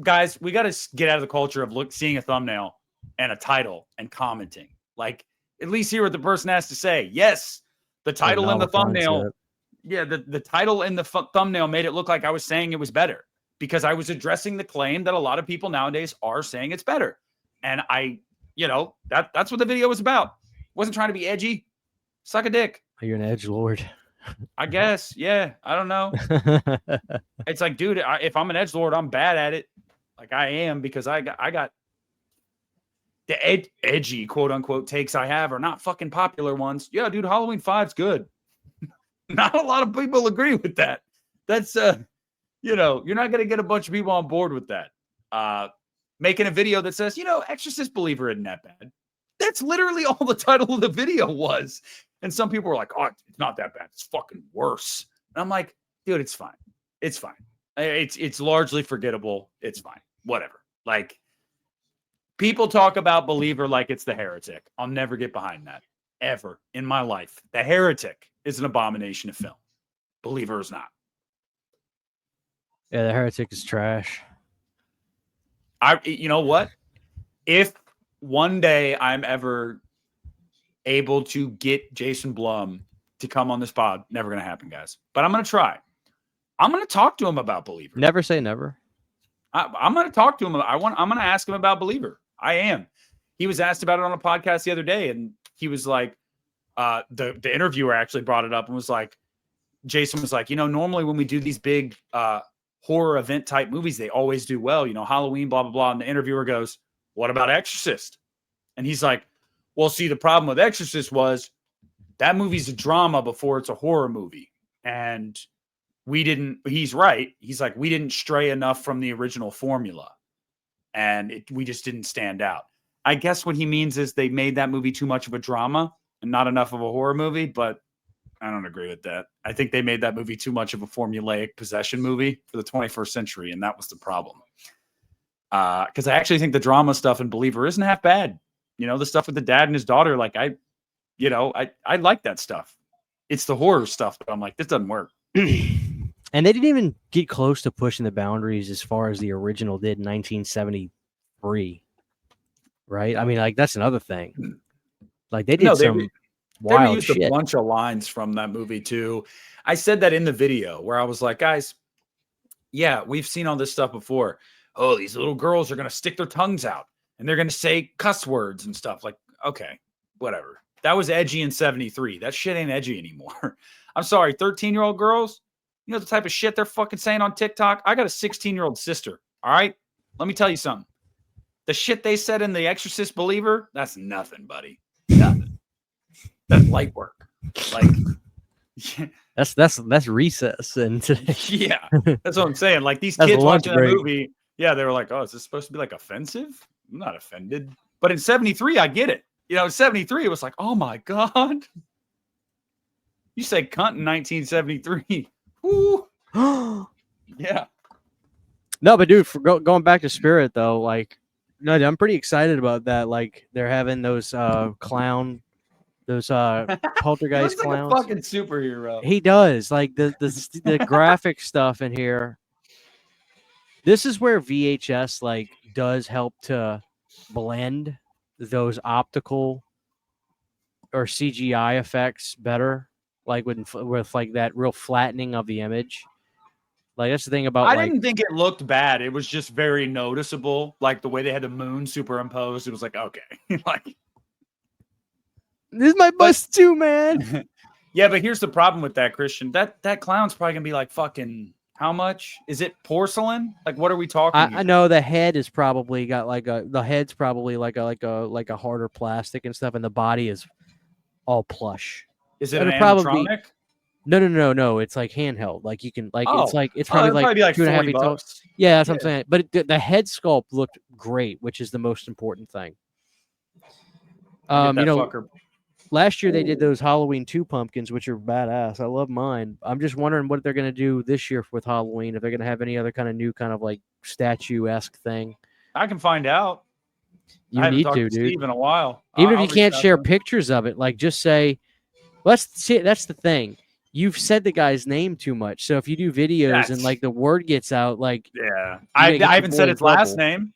guys, we got to get out of the culture of seeing a thumbnail and a title and commenting. At least hear what the person has to say. Yes, the title and the thumbnail. Yeah, the title and the thumbnail made it look like I was saying it was better, because I was addressing the claim that a lot of people nowadays are saying it's better. And that's what the video was about. Wasn't trying to be edgy. Suck a dick. You're an edgelord. I guess. Yeah. I don't know. It's dude, if I'm an edgelord, I'm bad at it. I am, because I got the edgy quote unquote takes I have are not fucking popular ones. Yeah, dude, Halloween 5's good. Not a lot of people agree with that. That's you're not going to get a bunch of people on board with that. Making a video that says, Exorcist Believer isn't that bad. That's literally all the title of the video was. And some people were like, oh, it's not that bad. It's fucking worse. And I'm like, dude, it's fine. It's fine. It's largely forgettable. It's fine. Whatever. Like, people talk about Believer like it's The Heretic. I'll never get behind that ever in my life. The Heretic is an abomination of film. Believer is not. Yeah, The Heretic is trash. You know what? If one day I'm ever able to get Jason Blum to come on this pod, never going to happen, guys. But I'm going to try. I'm going to talk to him about Believer. Never say never. I'm going to talk to him. I'm going to ask him about Believer. I am. He was asked about it on a podcast the other day, and he was like, the interviewer actually brought it up and was like, Jason was like, normally when we do these big horror event type movies, they always do well, Halloween, blah, blah, blah. And the interviewer goes, what about Exorcist? And he's like, well, see, the problem with Exorcist was that movie's a drama before it's a horror movie. And he's right. He's like, we didn't stray enough from the original formula. And we just didn't stand out. I guess what he means is they made that movie too much of a drama and not enough of a horror movie, but I don't agree with that. I think they made that movie too much of a formulaic possession movie for the 21st century, and that was the problem. Because I actually think the drama stuff in Believer isn't half bad. The stuff with the dad and his daughter, like I like that stuff. It's the horror stuff that I'm like, this doesn't work. And they didn't even get close to pushing the boundaries as far as the original did in 1973. Right? I mean, like, that's another thing. Like, they did some wild used shit. A bunch of lines from that movie, too. I said that in the video where I was like, guys, yeah, we've seen all this stuff before. Oh, these little girls are going to stick their tongues out and they're going to say cuss words and stuff. Like, okay, whatever. That was edgy in 73. That shit ain't edgy anymore. I'm sorry, 13-year-old girls, the type of shit they're fucking saying on TikTok? I got a 16-year-old sister, all right? Let me tell you something. The shit they said in The Exorcist Believer, that's nothing, buddy. Nothing. That's light work. Like, yeah. That's recess. And yeah, that's what I'm saying. Like, these kids watching that movie, yeah, they were like, oh, is this supposed to be like offensive? I'm not offended. But in 73, I get it. In 73, it was like, oh my God. You said cunt in 1973. Woo. Yeah. No, but dude, going back to Spirit though, like, no, I'm pretty excited about that. Like, they're having those poltergeist He looks clowns. like a fucking superhero. He does. Like the graphic stuff in here. This is where VHS like does help to blend those optical or CGI effects better, like with like that real flattening of the image. Like, that's the thing about. I didn't think it looked bad. It was just very noticeable, like the way they had the moon superimposed. It was like, okay, like, this is my bust too, man. Yeah, but here's the problem with that, Christian. That clown's probably gonna be like fucking. How much is it? Porcelain? Like, what are we talking? I know the head is probably got the head's probably like a harder plastic and stuff, and the body is all plush. Is it an animatronic? No. It's like handheld. Like, you can it's probably like $2.5 $2.50. Yeah, that's what I'm saying. But the head sculpt looked great, which is the most important thing. Last year they did those Halloween 2 pumpkins, which are badass. I love mine. I'm just wondering what they're gonna do this year with Halloween. If they're gonna have any other kind of new kind of like statue-esque thing. I can find out. You need to, dude. Steve in a while. Even if you can't share pictures of it, like, just say, that's the thing. You've said the guy's name too much. So if you do videos and like the word gets out, like, yeah, I haven't said his last name.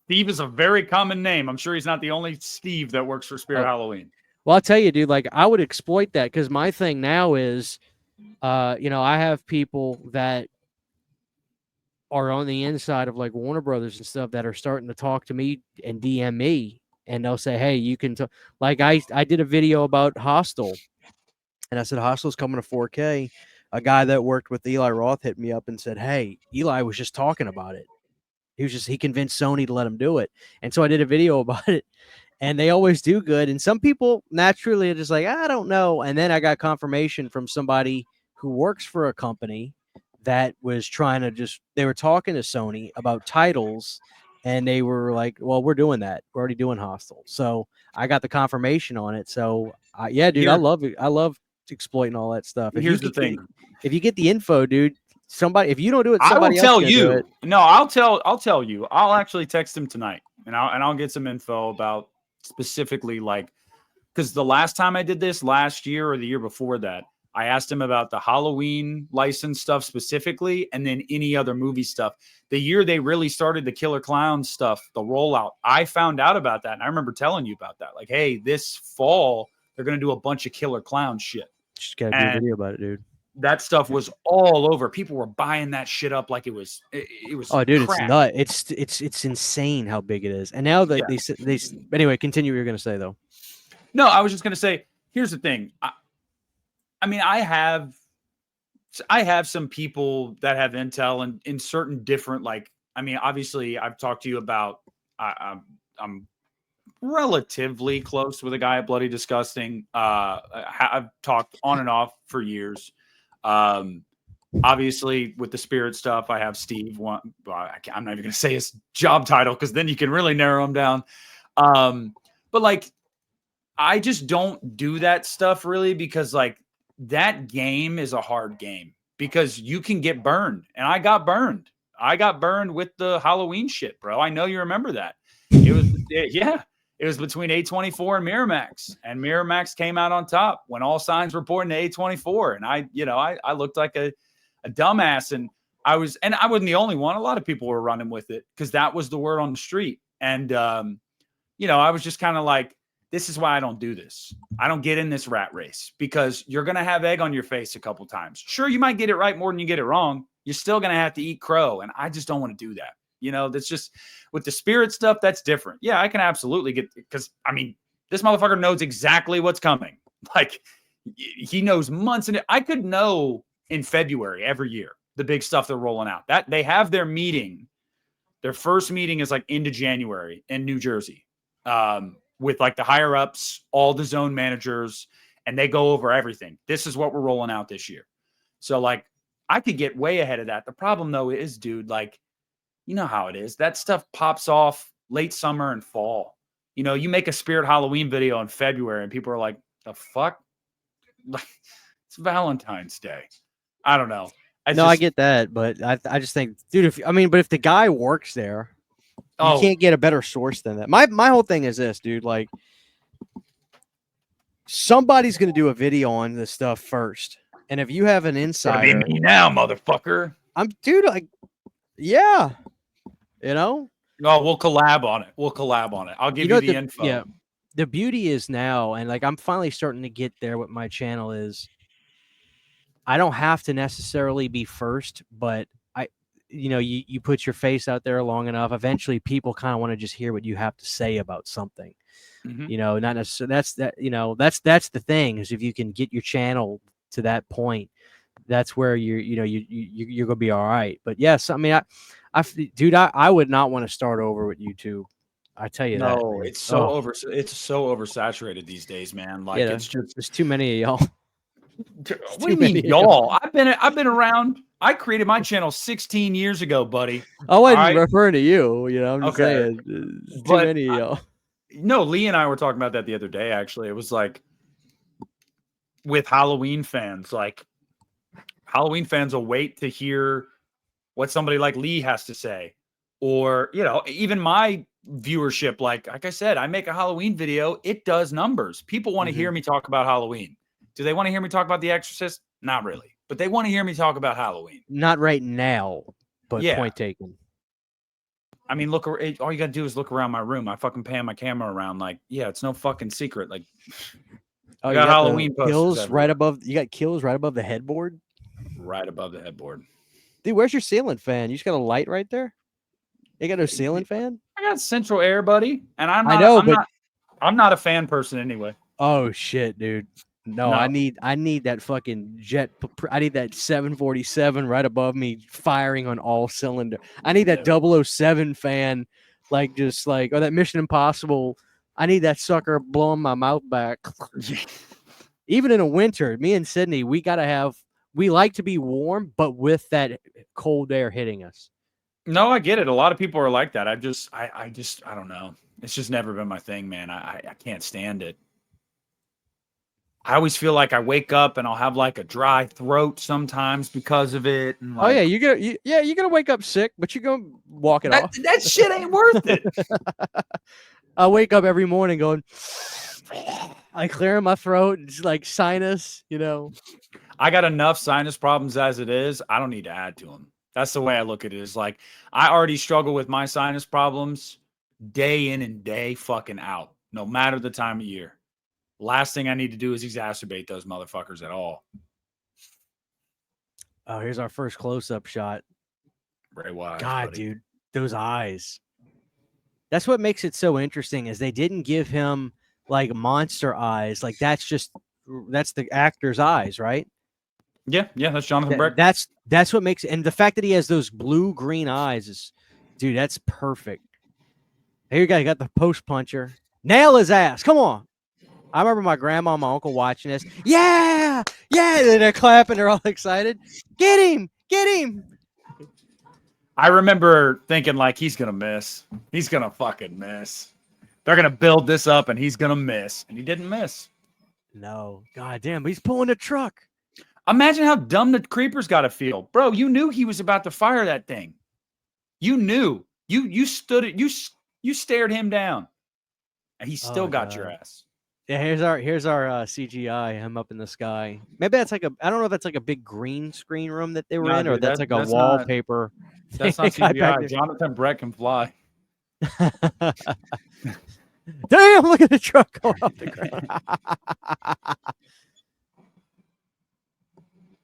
Steve is a very common name. I'm sure he's not the only Steve that works for Spirit Halloween. Well, I'll tell you, dude, like, I would exploit that because my thing now is, I have people that are on the inside of like Warner Brothers and stuff that are starting to talk to me and DM me, and they'll say, hey, you can like, I did a video about Hostel, and I said, Hostel's coming to 4K. A guy that worked with Eli Roth hit me up and said, hey, Eli was just talking about it. He convinced Sony to let him do it. And so I did a video about it, and they always do good. And some people naturally are just like, I don't know. And then I got confirmation from somebody who works for a company that was trying to they were talking to Sony about titles, and they were like, well, we're doing that. We're already doing Hostel. So I got the confirmation on it. So yeah, dude, I love it. I love exploiting all that stuff. Here's the thing. If you get the info, dude, somebody, if you don't do it, I will somebody else tell can do you. it. No, I'll tell you. I'll actually text him tonight, and I'll get some info about specifically like, because the last time I did this last year or the year before that, I asked him about the Halloween license stuff specifically, and then any other movie stuff. The year they really started the Killer Clown stuff, the rollout, I found out about that, and I remember telling you about that. Like, hey, this fall they're gonna do a bunch of Killer Clown shit. Just gotta do a video about it, dude. That stuff was all over. People were buying that shit up like it was. Oh, dude, crap. it's nuts. It's insane how big it is. And now that they anyway, continue what you're gonna say though. No, I was just gonna say. Here's the thing. I mean, I have some people that have intel and in certain different, like, I mean, obviously I've talked to you about, I'm relatively close with a guy at Bloody Disgusting. I've talked on and off for years. Obviously with the spirit stuff, I have Steve. I'm not even going to say his job title, because then you can really narrow him down. But like, I just don't do that stuff really, because like, that game is a hard game because you can get burned. And I got burned. I got burned with the Halloween shit, bro. I know you remember that. It was between A24 and Miramax, and Miramax came out on top when all signs were pointing to A24. And I looked like a dumbass, and I wasn't the only one. A lot of people were running with it because that was the word on the street. And, I was just kind of like, this is why I don't do this. I don't get in this rat race, because you're going to have egg on your face a couple times. Sure, you might get it right more than you get it wrong. You're still going to have to eat crow. And I just don't want to do that. That's just with the spirit stuff. That's different. Yeah, I can absolutely get, because I mean, this motherfucker knows exactly what's coming. Like, he knows months. And I could know in February every year, the big stuff they're rolling out. That they have their meeting. Their first meeting is like into January in New Jersey. With like the higher ups, all the zone managers, and they go over everything. This is what we're rolling out this year. So like, I could get way ahead of that. The problem though is, dude, like, you know how it is. That stuff pops off late summer and fall. You make a Spirit Halloween video in February and people are like, the fuck? Like, it's Valentine's Day. I don't know. I get that, but I just think, dude, if the guy works there, you can't get a better source than that. My whole thing is this, dude. Like, somebody's going to do a video on this stuff first. And if you have an insider, it's gonna be me now, motherfucker. Like, yeah, No, we'll collab on it. I'll give you the info. Yeah. The beauty is now, and like, I'm finally starting to get there with my channel, is I don't have to necessarily be first, but you put your face out there long enough, eventually people kind of want to just hear what you have to say about something. Mm-hmm. Not necessarily that's the thing, is if you can get your channel to that point, that's where you're gonna be all right. But yes, I mean, I would not want to start over with YouTube. I tell you that. No, it's so oversaturated these days, man. Like, it's just, there's too many of y'all. What do you mean, y'all? I've been around. I created my channel 16 years ago, buddy. I wasn't referring to you. I'm just saying, too many of y'all. No, Lee and I were talking about that the other day. Actually, it was like, with Halloween fans, like, Halloween fans will wait to hear what somebody like Lee has to say, or even my viewership. Like I said, I make a Halloween video. It does numbers. People want to hear me talk about Halloween. Do they want to hear me talk about The Exorcist? Not really. But they want to hear me talk about Halloween. Not right now, but point taken. I mean, all you got to do is look around my room. I fucking pan my camera around. Like, yeah, it's no fucking secret. Like, you got Halloween kills right above. You got kills right above the headboard. Right above the headboard. Dude, where's your ceiling fan? You just got a light right there? You got no ceiling fan? I got central air, buddy. And I'm not a fan person anyway. Oh shit, dude. No, I need that fucking jet. I need that 747 right above me, firing on all cylinder. I need that 007 fan, or that Mission Impossible. I need that sucker blowing my mouth back. Even in the winter, me and Sydney, we like to be warm, but with that cold air hitting us. No, I get it. A lot of people are like that. I don't know. It's just never been my thing, man. I can't stand it. I always feel like I wake up and I'll have like a dry throat sometimes because of it. And Oh yeah, like, you're gonna wake up sick, but you're gonna walk it off. that shit ain't worth it. I wake up every morning going, like clearing my throat, it's like sinus, you know. I got enough sinus problems as it is. I don't need to add to them. That's the way I look at it. Is like I already struggle with my sinus problems day in and day fucking out, no matter the time of year. Last thing I need to do is exacerbate those motherfuckers at all. Oh, here's our first close-up shot. Ray Wise, God, buddy. dude, those eyes. That's what makes it so interesting is they didn't give him like monster eyes. Like that's the actor's eyes, right? Yeah, that's Jonathan Breck. That's what makes it. And the fact that he has those blue-green eyes is, dude, that's perfect. Here you go. You got the post puncher. Nail his ass. Come on. I remember my grandma and my uncle watching this. Yeah. And they're clapping. They're all excited. Get him. I remember thinking like he's gonna miss. He's gonna fucking miss. They're gonna build this up and he's gonna miss, and he didn't miss. No. God damn. He's pulling a truck. Imagine how dumb the creepers got to feel, bro. You knew he was about to fire that thing. You knew. You stood it. You stared him down, and he still got your ass. Yeah, here's our CGI, him up in the sky. Maybe that's like I don't know if that's like a big green screen room that they were in, or dude, that's like a that's wallpaper. That's not CGI. Jonathan Breck can fly. Damn, look at the truck going off the ground.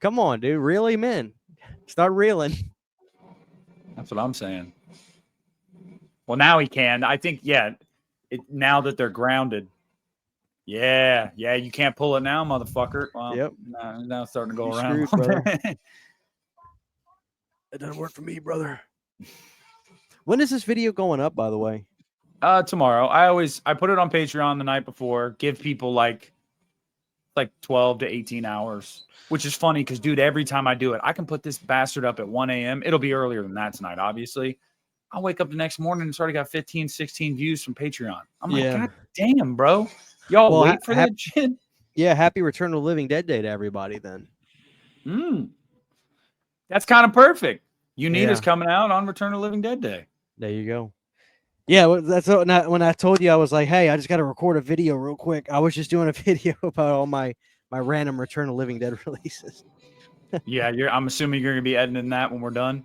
Come on, dude. Reel him in. Start reeling. That's what I'm saying. Well, now he can. I think, now that they're grounded. Yeah, you can't pull it now, motherfucker. Well, yep. Now it's starting to go You're around. screwed, brother. It doesn't work for me, brother. When is this video going up, by the way? Tomorrow. I put it on Patreon the night before. Give people like 12 to 18 hours, which is funny because, dude, every time I do it, I can put this bastard up at 1 a.m. It'll be earlier than that tonight, obviously. I'll wake up the next morning and it's already got 15, 16 views from Patreon. I'm like, God damn, bro. Y'all wait for that shit? Yeah, happy Return to the Living Dead Day to everybody then. That's kind of perfect. Uneeda's coming out on Return to the Living Dead Day. There you go. Yeah, that's when I told you, I was like, hey, I just got to record a video real quick. I was just doing a video about all my random Return to Living Dead releases. Yeah, I'm assuming you're going to be editing that when we're done.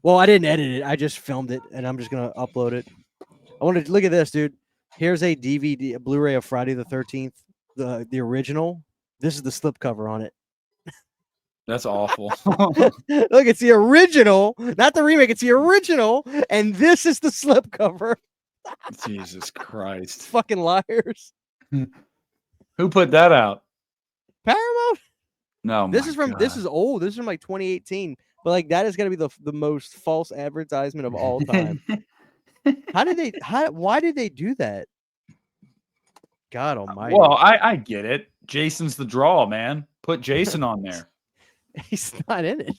Well, I didn't edit it. I just filmed it, and I'm just going to upload it. I want to look at this, dude. Here's a DVD, a Blu-ray of Friday the 13th, the original. This is the slipcover on it. That's awful. Look, it's the original, not the remake. It's the original, and this is the slipcover. Jesus Christ! Fucking liars. Who put that out? Paramount. No, this is old. This is from like 2018. But like that is gonna be the most false advertisement of all time. Why did they do that? God almighty. Well, I get it. Jason's the draw, man. Put Jason on there. He's not in it.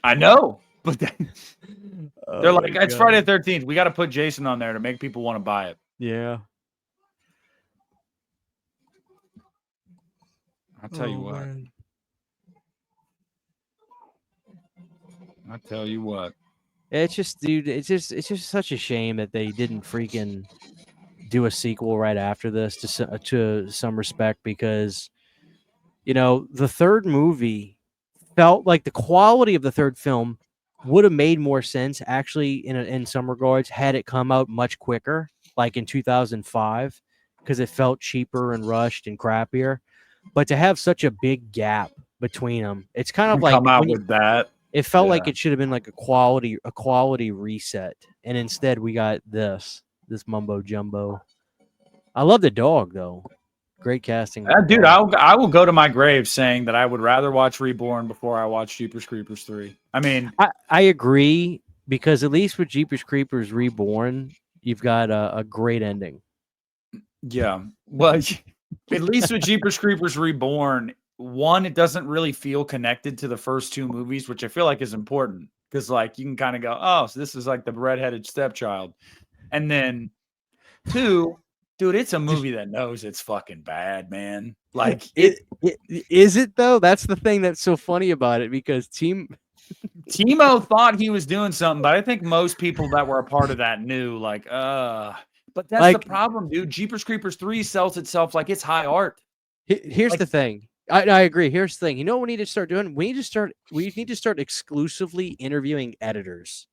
I know, but they're like, it's Friday the 13th. We got to put Jason on there to make people want to buy it. Yeah. I'll tell you what. Man. I'll tell you what. It's just, dude, it's just such a shame that they didn't freaking do a sequel right after this to some respect, because, you know, the third movie felt like the quality of the third film would have made more sense actually in some regards had it come out much quicker, like in 2005, because it felt cheaper and rushed and crappier. But to have such a big gap between them, it's kind of like come out with that. It felt like it should have been like a quality reset, and instead we got this mumbo jumbo. I love the dog though. Great casting. Dude, I will go to my grave saying that I would rather watch Reborn before I watch Jeepers Creepers 3. I mean, I agree, because at least with Jeepers Creepers Reborn, you've got a great ending. Yeah. Well, at least with Jeepers Creepers Reborn, one, it doesn't really feel connected to the first two movies, which I feel like is important, because like you can kind of go, oh, so this is like the redheaded stepchild. And then two, Dude, it's a movie that knows it's fucking bad, man. Like Is it though? That's the thing that's so funny about it because Timo thought he was doing something, but I think most people that were a part of that knew, like, but that's the problem, dude. Jeepers Creepers 3 sells itself like it's high art. Here's like, the thing. I agree. Here's the thing. You know what we need to start doing? We need to start exclusively interviewing editors.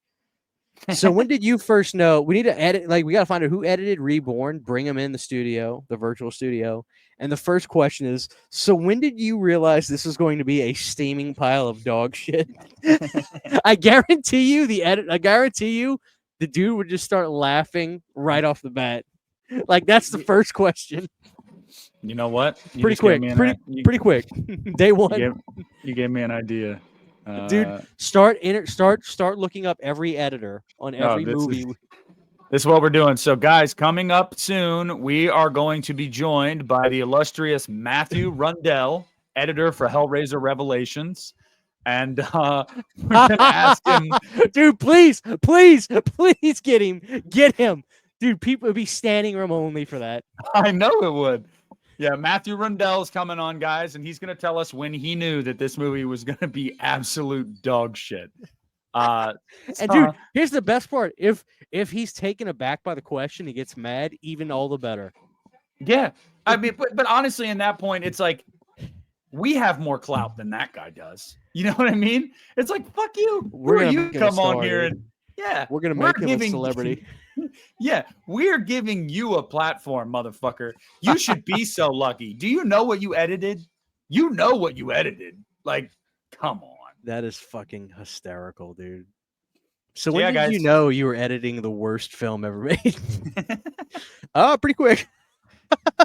So when did you first know? We need to edit. Like we got to find out who edited Reborn. Bring them in the studio, the virtual studio. And the first question is: so when did you realize this was going to be a steaming pile of dog shit? I guarantee you, the dude would just start laughing right off the bat. Like that's the first question. You know what? Pretty quick. Pretty quick. Day one. You gave me an idea. Dude, start looking up every editor on every movie. This is what we're doing. So, guys, coming up soon, we are going to be joined by the illustrious Matthew Rundell, editor for Hellraiser Revelations. And we're going to ask him. Dude, please get him. Get him. Dude, people would be standing room only for that. I know it would. Yeah, Matthew Rundell is coming on, guys, and he's going to tell us when he knew that this movie was going to be absolute dog shit. And dude, here's the best part: if he's taken aback by the question, he gets mad. Even all the better. Yeah, I mean, but honestly, in that point, it's like we have more clout than that guy does. You know what I mean? It's like fuck you. Who are you? Come on here and we're gonna make him a celebrity. Yeah, we're giving you a platform, motherfucker. You should be so lucky. Do you know what you edited? You know what you edited. Like, come on. That is fucking hysterical, dude. So when did you know you were editing the worst film ever made? Pretty quick.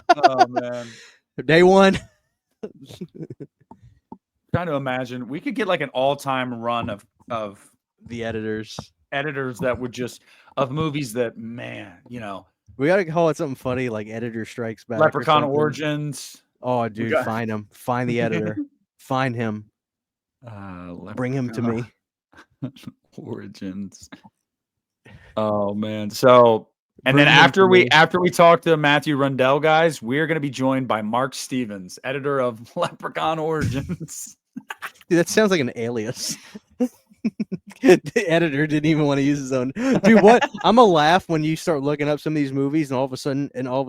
Oh, man. Day one. Trying to imagine. We could get like an all-time run of the editors that would just of movies that, man, you know, we gotta call it something funny like Editor Strikes Back. Leprechaun Origins. Oh, dude, find him. Find the editor. Find him. Bring him to me. Origins. Oh man. So and then after we talk to Matthew Rundell, guys, we're gonna be joined by Mark Stevens, editor of Leprechaun Origins. Dude, that sounds like an alias. The editor didn't even want to use his own. Dude, what? I'm gonna laugh when you start looking up some of these movies, and all of a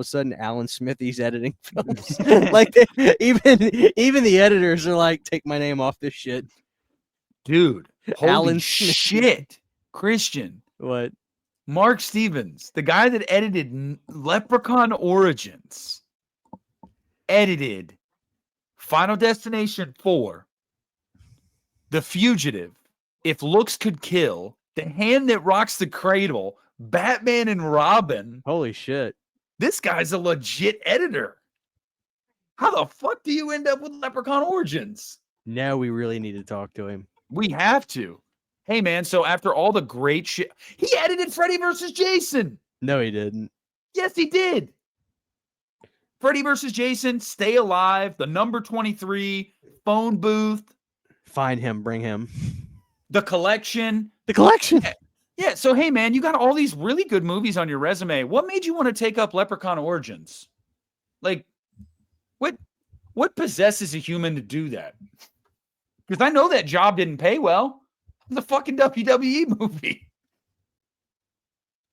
sudden, Alan Smithy's editing films. Like even the editors are like, take my name off this shit, dude. Alan shit, Christian. What? Mark Stevens, the guy that edited Leprechaun Origins, edited Final Destination 4, The Fugitive, If Looks Could Kill, The Hand That Rocks the Cradle, Batman and Robin. Holy shit. This guy's a legit editor. How the fuck do you end up with Leprechaun Origins? Now we really need to talk to him. We have to. Hey, man, so after all the great shit, he edited Freddy vs. Jason. No, he didn't. Yes, he did. Freddy vs. Jason, Stay Alive, The Number 23, Phone Booth. Find him. Bring him. The Collection. The Collection. Yeah. So, hey, man, you got all these really good movies on your resume. What made you want to take up Leprechaun Origins? Like, what possesses a human to do that? Because I know that job didn't pay well. It was a fucking WWE movie.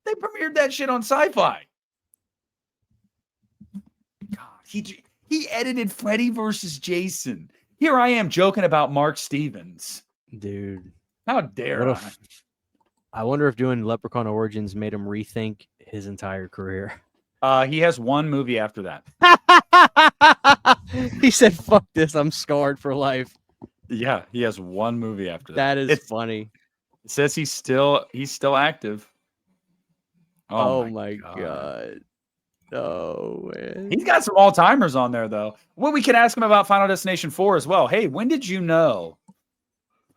They premiered that shit on Sci-Fi. God, he edited Freddy versus Jason. Here I am joking about Mark Stevens. Dude. How dare I? I wonder if doing Leprechaun Origins made him rethink his entire career. He has one movie after that. He said, fuck this, I'm scarred for life. Yeah, he has one movie after that. That is funny. It says he's still active. Oh my God. Oh, man. He's got some all-timers on there, though. Well, we can ask him about Final Destination 4 as well. Hey, when did you know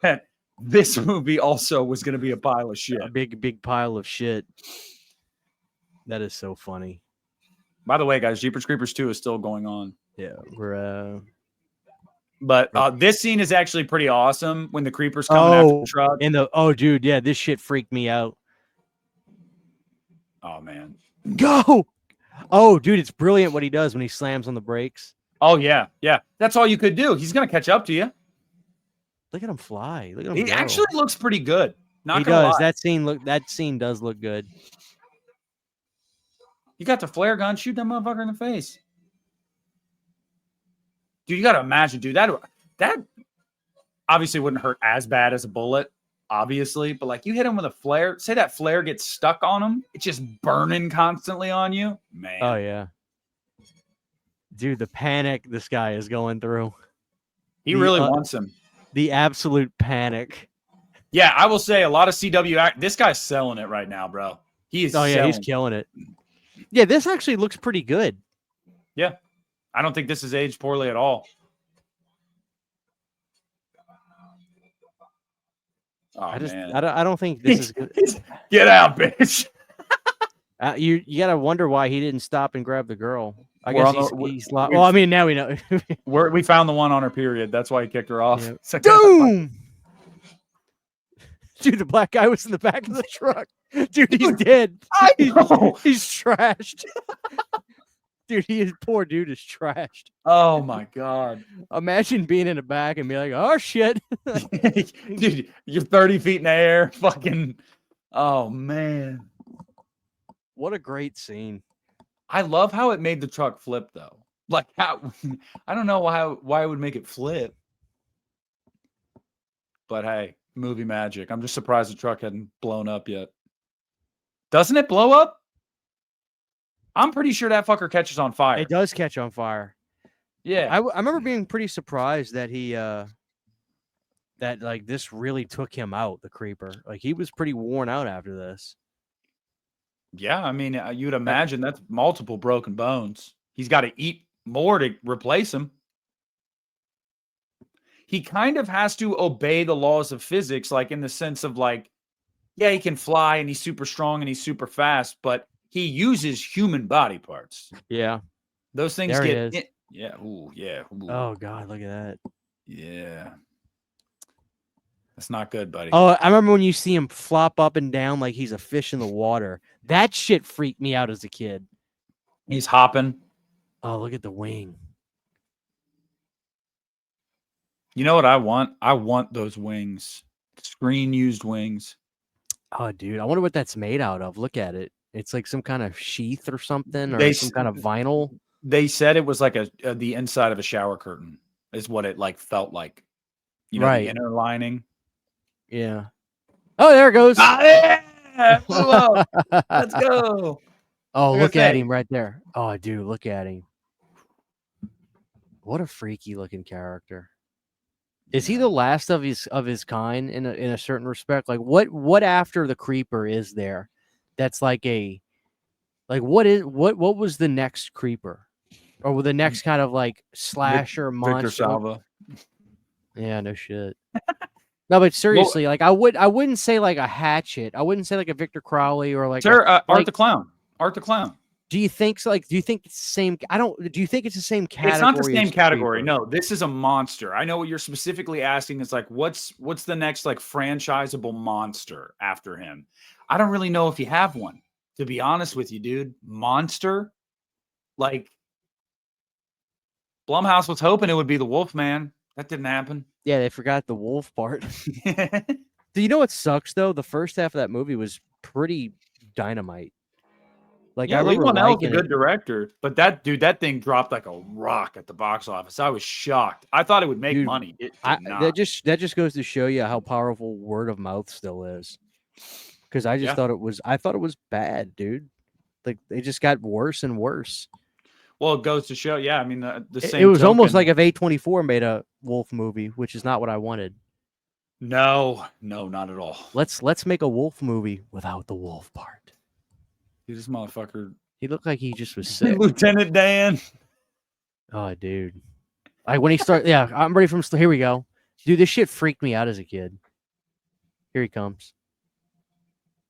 that this movie also was going to be a pile of shit? A big pile of shit. That is so funny. By the way, guys, Jeepers Creepers 2 is still going on. Yeah, we're But this scene is actually pretty awesome when the creepers coming after the truck. Dude, yeah, this shit freaked me out. Oh man, go! Oh, dude, it's brilliant what he does when he slams on the brakes. Oh yeah, yeah. That's all you could do. He's gonna catch up to you. Look at him fly. Look at him He go. actually looks pretty good. Not He gonna does. lie. That scene does look good. You got the flare gun, shoot that motherfucker in the face. Dude, you gotta imagine, dude, that obviously wouldn't hurt as bad as a bullet, obviously, but like you hit him with a flare, say that flare gets stuck on him, it's just burning constantly on you. Man. Oh yeah. Dude, the panic this guy is going through. He really wants him. The absolute panic. Yeah, I will say a lot of CW this guy's selling it right now, bro. He is he's killing it. Yeah, this actually looks pretty good. Yeah. I don't think this is aged poorly at all. Oh, I man. don't think this is good. Get out, bitch. You gotta wonder why he didn't stop and grab the girl. I We're guess on he's well, I mean, now we know. We found the one on her period. That's why he kicked her off. Yep. So- Doom! Dude, the black guy was in the back of the truck. Dude, he's dead. I know. He's trashed. Dude, poor dude is trashed. Oh my god. Imagine being in the back and be like, oh shit. Dude, you're 30 feet in the air. Fucking. Oh man. What a great scene. I love how it made the truck flip though. Like how I don't know why it would make it flip. But hey, movie magic. I'm just surprised the truck hadn't blown up yet. Doesn't it blow up? I'm pretty sure that fucker catches on fire. It does catch on fire. Yeah. I remember being pretty surprised that he that like this really took him out, the creeper. Like he was pretty worn out after this. Yeah, I mean, you'd imagine that's multiple broken bones. He's got to eat more to replace them. He kind of has to obey the laws of physics, like in the sense of like, yeah, he can fly and he's super strong and he's super fast, but he uses human body parts. Yeah. Those things There he get is. yeah, ooh, yeah. Ooh. Oh god, look at that. Yeah. That's not good, buddy. Oh, I remember when you see him flop up and down like he's a fish in the water. That shit freaked me out as a kid. He's hopping. Oh, look at the wing. You know what I want? I want those wings. Screen used wings. Oh, dude, I wonder what that's made out of. Look at it. It's like some kind of sheath or something, or They some kind of vinyl. They said it was like the inside of a shower curtain is what it like felt like. You know, Right. the inner lining. Yeah. Oh, there it goes. Ah, yeah! Blew up. Let's go. Oh, Look look at at that. him right there. Oh, dude, look at him. What a freaky looking character. Is he the last of his kind in a certain respect? Like what after the creeper is there? That's like what was the next creeper? Or the next kind of like slasher monster? Victor Salva. Yeah, no shit. No, but seriously, like I wouldn't say like a Hatchet. I wouldn't say like a Victor Crowley or like Art the Clown. Art the Clown. Do you think so? Like, do you think it's the same? Do you think it's the same category? It's not the same as category. Creeper? No, this is a monster. I know what you're specifically asking. Is like, what's the next like franchisable monster after him? I don't really know if you have one. To be honest with you, dude, monster. Like, Blumhouse was hoping it would be the Wolfman. That didn't happen. Yeah, they forgot the wolf part. Do you know what sucks though? The first half of that movie was pretty dynamite. Like, Yeah, I Lee remember Whannell's a liking good it. director, but that thing dropped like a rock at the box office. I was shocked. I thought it would make Dude, money. It did not. That just goes to show you how powerful word of mouth still is. Because I just Yeah. thought it was bad, dude. Like they just got worse and worse. Well, it goes to show. Yeah, I mean the same. It was almost token- like if A24 made a wolf movie, which is not what I wanted. no, not at all. Let's make a wolf movie without the wolf part. Dude, this motherfucker, He looked like he just was sick. Lieutenant Dan. Oh, dude. Like when he started, yeah, I'm ready from. Here we go, dude. This shit freaked me out as a kid. Here he comes.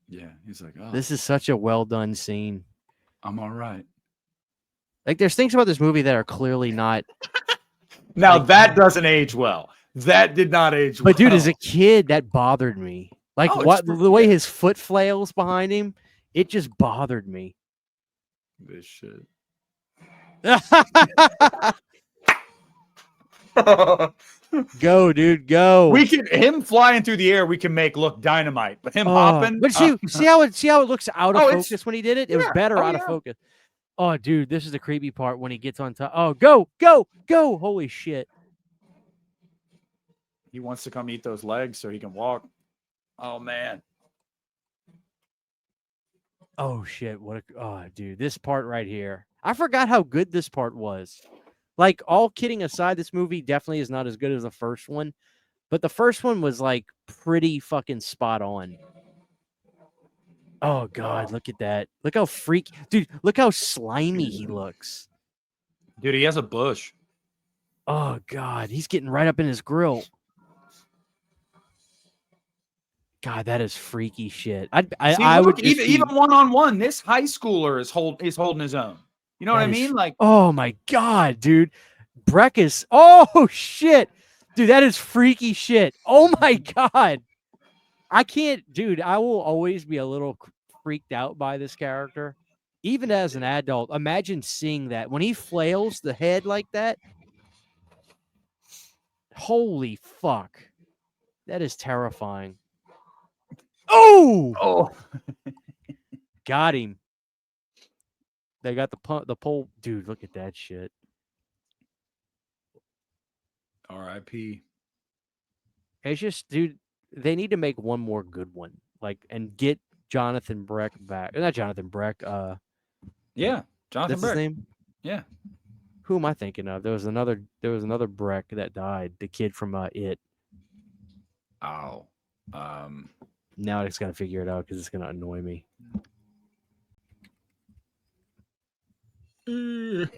Yeah, he's like, oh, This is such a well done scene. I'm all right. Like, there's things about this movie that are clearly not. Now Like- that doesn't age well. That did not age well. But dude, as a kid, that bothered me. Like Oh, it's what for- the way his foot flails behind him, it just bothered me. This shit. Go, dude, go. We can him flying through the air. We can make look dynamite, but him hopping. But see how it looks out of Oh, it's- focus when he did it. It was yeah. better Oh, out of yeah. focus. Oh, dude, this is the creepy part when he gets on top. Oh, go, go, go! Holy shit! He wants to come eat those legs so he can walk. Oh man. Oh shit! Dude, this part right here. I forgot how good this part was. Like, all kidding aside, this movie definitely is not as good as the first one, but the first one was like pretty fucking spot on. Oh god, look at that! Look how freaky, dude! Look how slimy he looks. Dude, he has a bush. Oh god, he's getting right up in his grill. God, that is freaky shit. I would just even one-on-one. This high schooler is holding his own. You know what I mean? Like, oh my god, dude. Breck is, oh shit. Dude, that is freaky shit. Oh my god. I can't, dude, I will always be a little freaked out by this character. Even as an adult, imagine seeing that. When he flails the head like that. Holy fuck. That is terrifying. Oh! Got him. They got the pole. Dude, look at that shit. R.I.P. It's just, dude, they need to make one more good one. Like, and get Jonathan Breck back. Not Jonathan Breck. Yeah, Jonathan That's Breck. his name? Yeah. Who am I thinking of? There was another Breck that died. The kid from It. Oh. Now I just gotta figure it out because it's gonna annoy me. Let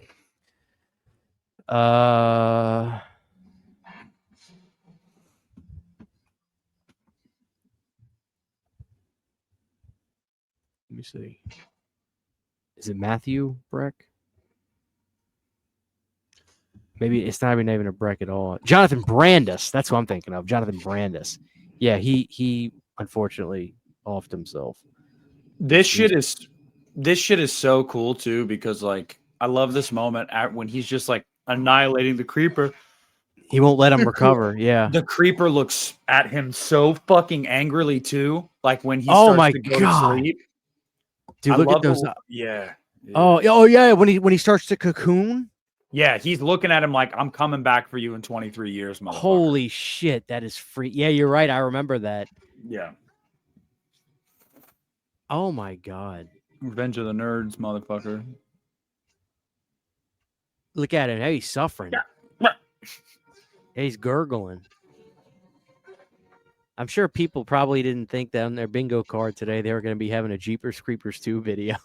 me see. Is it Matthew Breck? Maybe it's not even a Breck at all. Jonathan Brandis. That's what I'm thinking of. Jonathan Brandis. Yeah, he unfortunately offed himself. This shit is so cool too because like I love this moment when he's just like annihilating the creeper. He won't let him recover. Yeah. The creeper looks at him so fucking angrily too. Like when he Oh starts my to go God. to sleep. Dude, look at those. Yeah. Oh yeah. When he starts to cocoon. Yeah, he's looking at him like I'm coming back for you in 23 years, motherfucker. Holy shit, that is free. Yeah, you're right. I remember that. Yeah. Oh my God. Revenge of the Nerds, motherfucker. Look at him. Hey, he's suffering. Hey, he's gurgling. I'm sure people probably didn't think that on their bingo card today they were going to be having a Jeepers Creepers 2 video.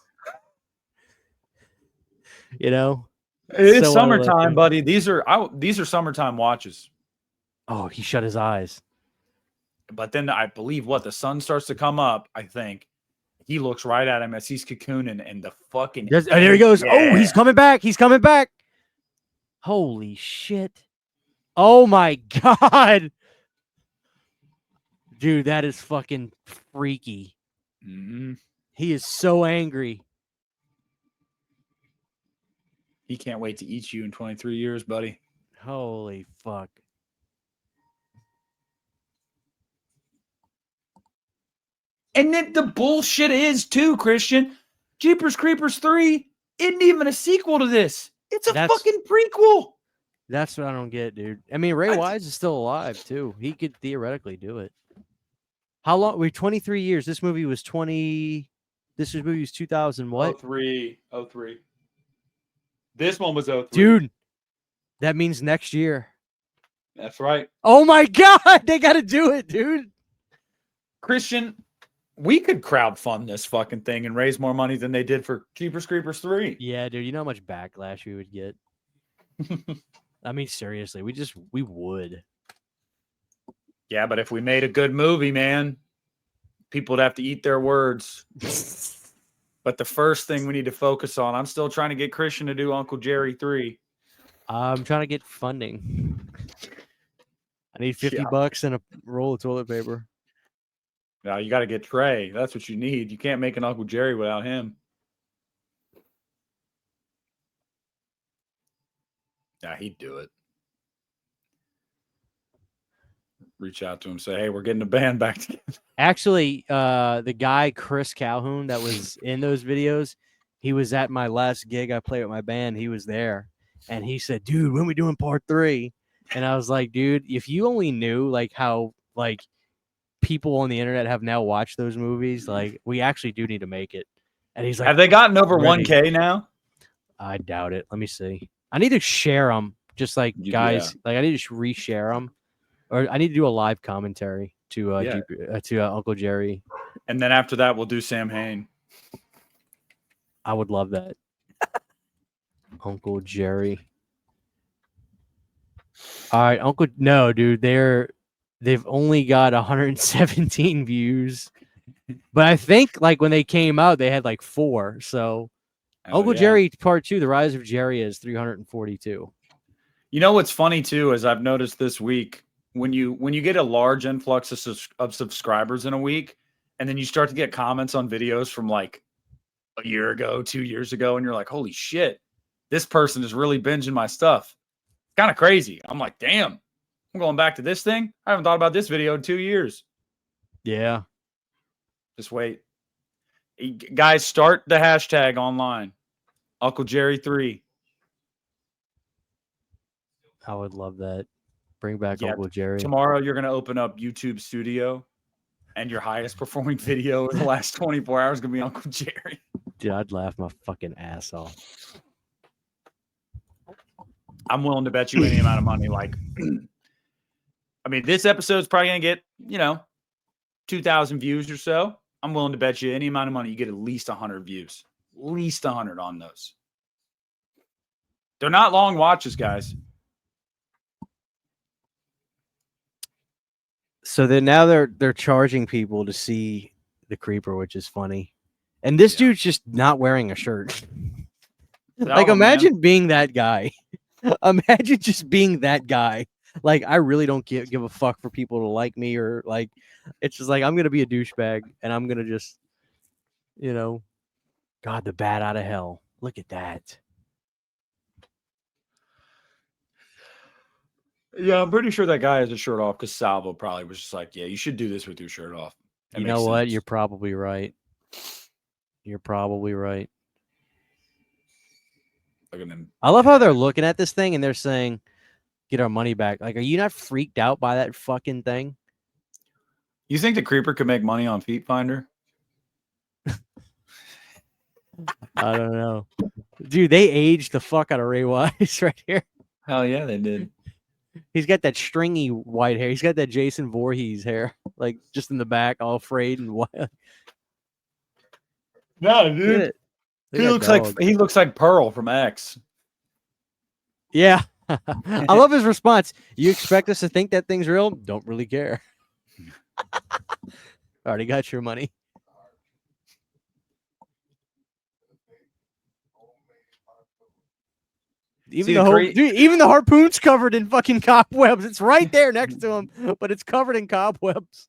You know? It's So summertime, buddy. These are summertime watches. Oh, he shut his eyes. But then I believe the sun starts to come up, I think. He looks right at him as he's cocooning and the fucking there he goes. Yeah. Oh, he's coming back. He's coming back. Holy shit. Oh my God. Dude, that is fucking freaky. Mm-hmm. He is so angry. He can't wait to eat you in 23 years, buddy. Holy fuck. And then the bullshit is, too, Christian. Jeepers Creepers 3 isn't even a sequel to this. It's a fucking prequel. That's what I don't get, dude. I mean, Ray Wise is still alive, too. He could theoretically do it. How long? We're 23 years. This movie was 2000 what? 03. This one was 03. Dude, that means next year. That's right. Oh my God, they got to do it, dude. Christian, we could crowdfund this fucking thing and raise more money than they did for Jeepers Creepers 3. Yeah, dude, you know how much backlash we would get? I mean, seriously, we would. Yeah, but if we made a good movie, man, people would have to eat their words. But the first thing we need to focus on, I'm still trying to get Christian to do Uncle Jerry 3. I'm trying to get funding. I need $50 and a roll of toilet paper. Now you got to get Trey. That's what you need. You can't make an Uncle Jerry without him. Yeah, he'd do it. Reach out to him, say, "Hey, we're getting the band back together." Actually, the guy Chris Calhoun that was in those videos, he was at my last gig I played with my band. He was there, and he said, "Dude, when we doing part 3?" And I was like, "Dude, if you only knew like how like people on the internet have now watched those movies, like we actually do need to make it." And he's like, Have they gotten over ready. 1K now? I doubt it. Let me see. I need to share them, just like guys. Like I need to reshare them, or I need to do a live commentary to Uncle Jerry. And then after that, we'll do Sam Hain. I would love that. Uncle Jerry. All right, No, dude, they've only got 117 views, but I think like when they came out, they had like 4. So Uncle Jerry Part 2, The Rise of Jerry, is 342. You know what's funny too is I've noticed this week when you get a large influx of subscribers in a week, and then you start to get comments on videos from like a year ago, 2 years ago, and you're like, holy shit, this person is really binging my stuff. Kind of crazy. I'm like, damn, I'm going back to this thing. I haven't thought about this video in 2 years. Yeah. Just wait. Guys, start the hashtag online. Uncle Jerry 3. I would love that. Bring back Uncle Jerry. Tomorrow you're going to open up YouTube Studio, and your highest performing video in the last 24 hours is going to be Uncle Jerry. Dude, I'd laugh my fucking ass off. I'm willing to bet you any amount of money. Like, I mean, this episode's probably going to get, 2,000 views or so. I'm willing to bet you any amount of money you get at least 100 views. At least 100 on those. They're not long watches, guys. So now they're charging people to see the creeper, which is funny. And this dude's just not wearing a shirt. Like, imagine being that guy. Imagine just being that guy. Like, I really don't give a fuck for people to like me, or like, it's just like, I'm going to be a douchebag and I'm going to just, God, the bat out of hell. Look at that. Yeah, I'm pretty sure that guy has his shirt off because Salvo probably was just like, yeah, you should do this with your shirt off. You know what? You're probably right. You're probably right. Look at them. I love how they're looking at this thing and they're saying, get our money back. Like, are you not freaked out by that fucking thing? You think the creeper could make money on Feet Finder? I don't know. Dude, they aged the fuck out of Ray Wise right here. Hell yeah, they did. He's got that stringy white hair. He's got that Jason Voorhees hair, like just in the back, all frayed and white. No, dude. He looks like Pearl from X. Yeah. I love his response. You expect us to think that thing's real? Don't really care. Already got your money. Even the harpoon's covered in fucking cobwebs. It's right there next to him, but it's covered in cobwebs.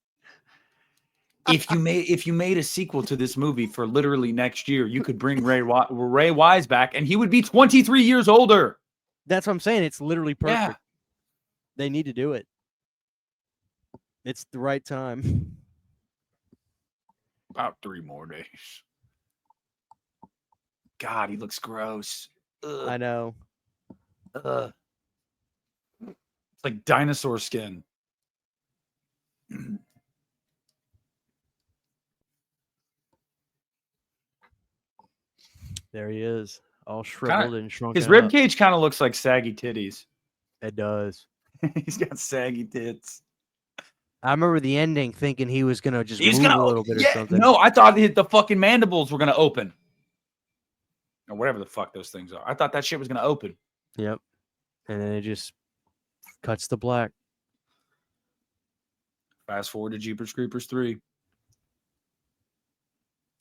If you made a sequel to this movie for literally next year, you could bring Ray Wise back, and he would be 23 years older. That's what I'm saying. It's literally perfect. Yeah. They need to do it. It's the right time. About 3 more days. God, he looks gross. Ugh. I know. It's like dinosaur skin. There he is, all shriveled and shrunken. His rib cage kind of looks like saggy titties. It does. He's got saggy tits. I remember the ending thinking he was gonna just move a little bit or something. No, I thought the fucking mandibles were gonna open. Or whatever the fuck those things are. I thought that shit was gonna open. Yep. And then it just cuts to black. Fast forward to Jeepers Creepers 3.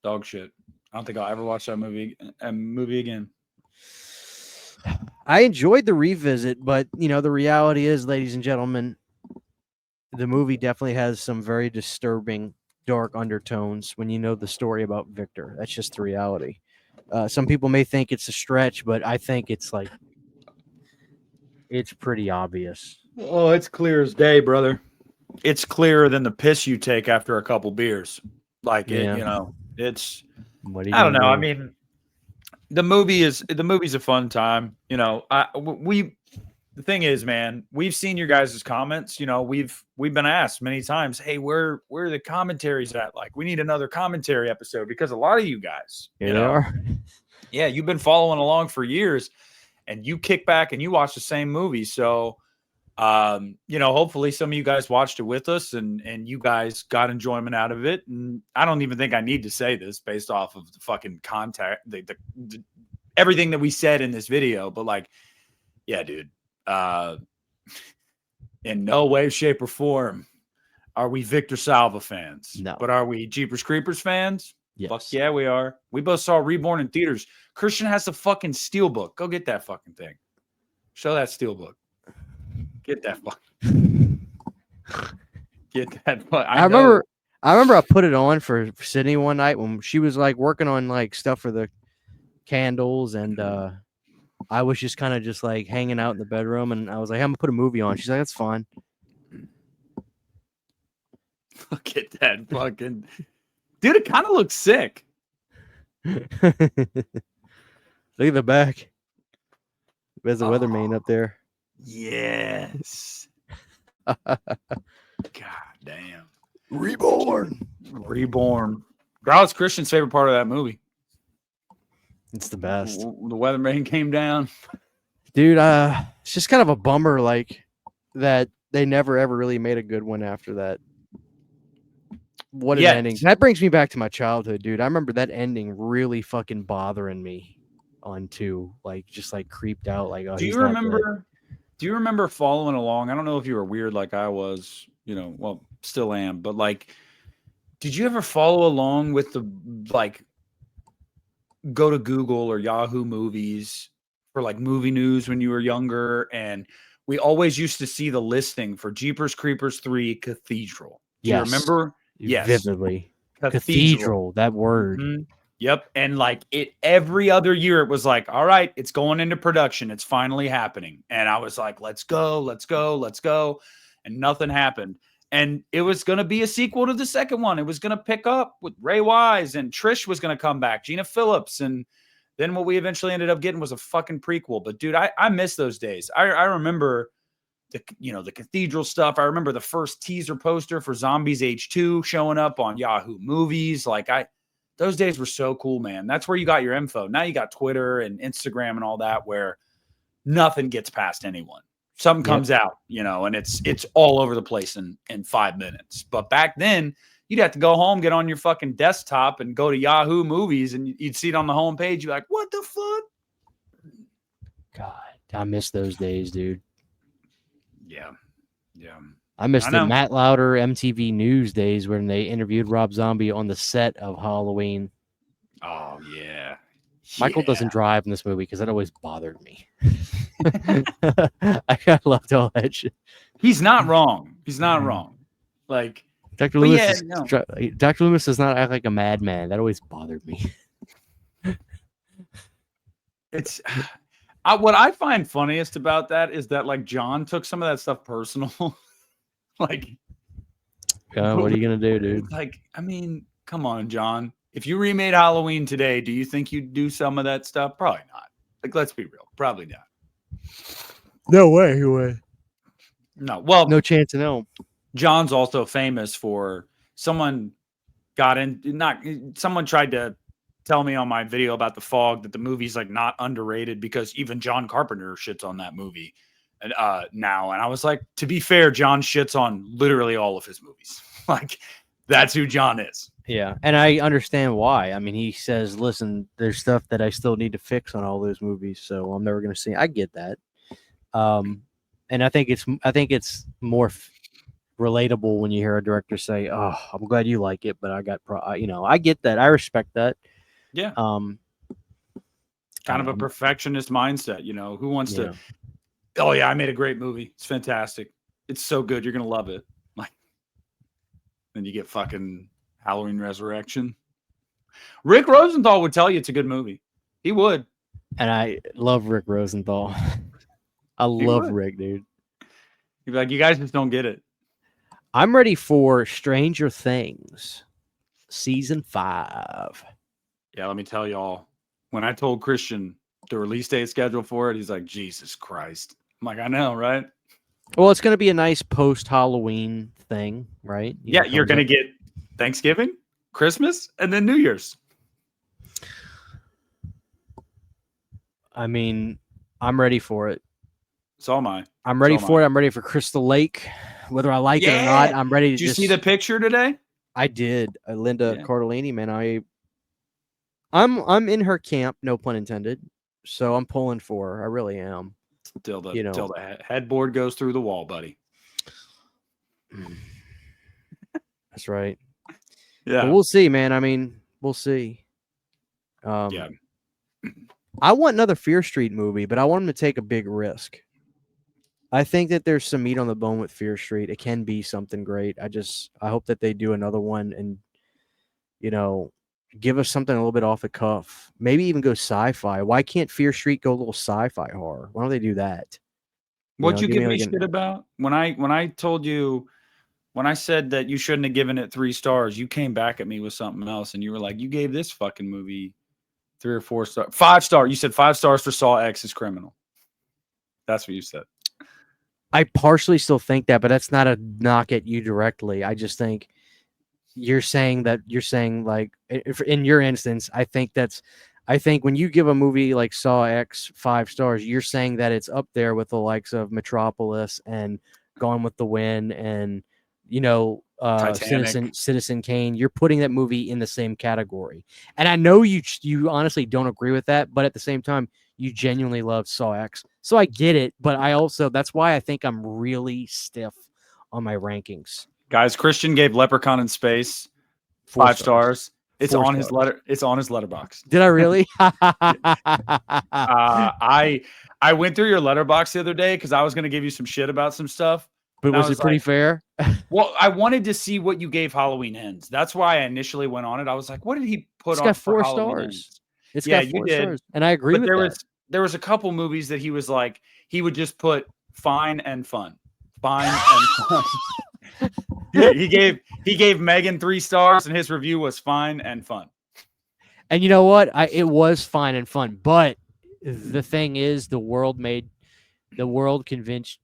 Dog shit. I don't think I'll ever watch that movie again. I enjoyed the revisit, but the reality is, ladies and gentlemen, the movie definitely has some very disturbing, dark undertones when you know the story about Victor. That's just the reality. Some people may think it's a stretch, but I think it's like It's pretty obvious. Oh, it's clear as day, brother. It's clearer than the piss you take after a couple beers. Like it, Yeah. it's. What are you I don't gonna know. I do? mean, the movie's a fun time. The thing is, man, we've seen your guys' comments. We've been asked many times, hey, where are the commentaries at? Like, we need another commentary episode because a lot of you guys, Here they are. yeah, you've been following along for years, and you kick back and you watch the same movie. So, hopefully some of you guys watched it with us, and you guys got enjoyment out of it. And I don't even think I need to say this based off of the fucking contact, the everything that we said in this video, but like, yeah, dude. In no way, shape, or form are we Victor Salva fans. No. But are we Jeepers Creepers fans? Yes. Fuck yeah, we are. We both saw Reborn in theaters. Christian has the fucking steelbook. Go get that fucking thing. Show that steelbook. Get that fucking. Get that. I remember I put it on for Sydney one night when she was like working on like stuff for the candles, and I was just kind of just like hanging out in the bedroom, and I was like, I'm gonna put a movie on. She's like, that's fine. Look at that fucking dude. It kind of looks sick. Look at the back. There's a weatherman up there. Yes. God damn. Reborn. Growl's Christian's favorite part of that movie. It's the best. The weatherman came down. Dude, it's just kind of a bummer, like, that they never ever really made a good one after that. What an ending. That brings me back to my childhood, dude. I remember that ending really fucking bothering me on 2. Like, just like creeped out. Like, oh, do you remember following along? I don't know if you were weird like I was, well, still am, but like, did you ever follow along with the, like, go to Google or Yahoo Movies for like movie news when you were younger? And we always used to see the listing for Jeepers Creepers 3 Cathedral. Do you remember? Yes. Vividly. Cathedral, that word. Mm-hmm. Yep. And like every other year it was like, all right, it's going into production. It's finally happening. And I was like, let's go. And nothing happened. And it was going to be a sequel to the second one. It was going to pick up with Ray Wise, and Trish was going to come back, Gina Phillips. And then what we eventually ended up getting was a fucking prequel. But dude, I miss those days. I remember the Cathedral stuff. I remember the first teaser poster for Zombies H2 showing up on Yahoo Movies. Like those days were so cool, man. That's where you got your info. Now you got Twitter and Instagram and all that, where nothing gets past anyone. Something comes out, and it's all over the place in 5 minutes. But back then, you'd have to go home, get on your fucking desktop, and go to Yahoo Movies, and you'd see it on the homepage. You're like, what the fuck? God, I miss those days, dude. Yeah. I miss the Matt Lauder MTV News days when they interviewed Rob Zombie on the set of Halloween. Oh, yeah. Michael doesn't drive in this movie because that always bothered me. I loved all that shit. He's not wrong. Like, Dr. Loomis, Dr. Loomis does not act like a madman. That always bothered me. It's what I find funniest about that is that like John took some of that stuff personal. Like, what are you gonna do, dude? Like, I mean, come on, John. If you remade Halloween today, do you think you'd do some of that stuff? Probably not. Like, let's be real. Probably not. No way he would. No. Well, no chance in hell. John's also famous for someone tried to tell me on my video about The Fog that the movie's like not underrated because even John Carpenter shits on that movie now. And I was like, to be fair, John shits on literally all of his movies. Like, that's who John is. Yeah, and I understand why. I mean, he says, listen, there's stuff that I still need to fix on all those movies, so I'm never going to see. I get that. And I think it's more relatable when you hear a director say, "Oh, I'm glad you like it, but I got I get that. I respect that." Yeah. Kind of a perfectionist mindset, who wants to, oh yeah, I made a great movie. It's fantastic. It's so good. You're going to love it. Like, then you get fucking Halloween Resurrection. Rick Rosenthal would tell you it's a good movie. He would. And I love Rick Rosenthal. I love would. Rick, dude. He'd be like, you guys just don't get it. I'm ready for Stranger Things season 5. Yeah, let me tell y'all. When I told Christian the release date schedule for it, he's like, Jesus Christ. I'm like, I know, right? Well, it's going to be a nice post-Halloween thing, right? Yeah, you're going to get Thanksgiving, Christmas, and then New Year's. I mean, I'm ready for it. So am I. I'm ready for it. I'm ready for Crystal Lake. Whether I like it or not, I'm ready to Did you see the picture today? I did. Linda Cardellini, man. I'm in her camp, no pun intended. So I'm pulling for her. I really am. Till the headboard goes through the wall, buddy. That's right. Yeah. But we'll see, man. I mean, we'll see. Yeah. I want another Fear Street movie, but I want them to take a big risk. I think that there's some meat on the bone with Fear Street. It can be something great. I hope that they do another one and, give us something a little bit off the cuff. Maybe even go sci-fi. Why can't Fear Street go a little sci-fi horror? Why don't they do that? What'd you give me shit about? When I told you, when I said that you shouldn't have given it 3 stars, you came back at me with something else, and you were like, you gave this fucking movie 3 or 4 stars. 5 stars. You said 5 stars for Saw X is criminal. That's what you said. I partially still think that, but that's not a knock at you directly. I just think you're saying like in your instance, I think when you give a movie like Saw X 5 stars, you're saying that it's up there with the likes of Metropolis and Gone with the Wind and Citizen Kane. You're putting that movie in the same category. And I know you honestly don't agree with that, but at the same time, you genuinely love Saw X. So I get it, but that's why I think I'm really stiff on my rankings. Guys, Christian gave Leprechaun in Space 5 stars. It's on his letterbox. Did I really? I went through your letterbox the other day because I was going to give you some shit about some stuff. But was it pretty fair? Well, I wanted to see what you gave Halloween Ends. That's why I initially went on it. I was like, what did he put on? It's got 4 stars. Ends? It's got 4 stars. And I agree with that. There was a couple movies that he was like, he would just put fine and fun. Fine and fun. He gave Megan 3 stars, and his review was fine and fun. And you know what? It was fine and fun, but the thing is, the world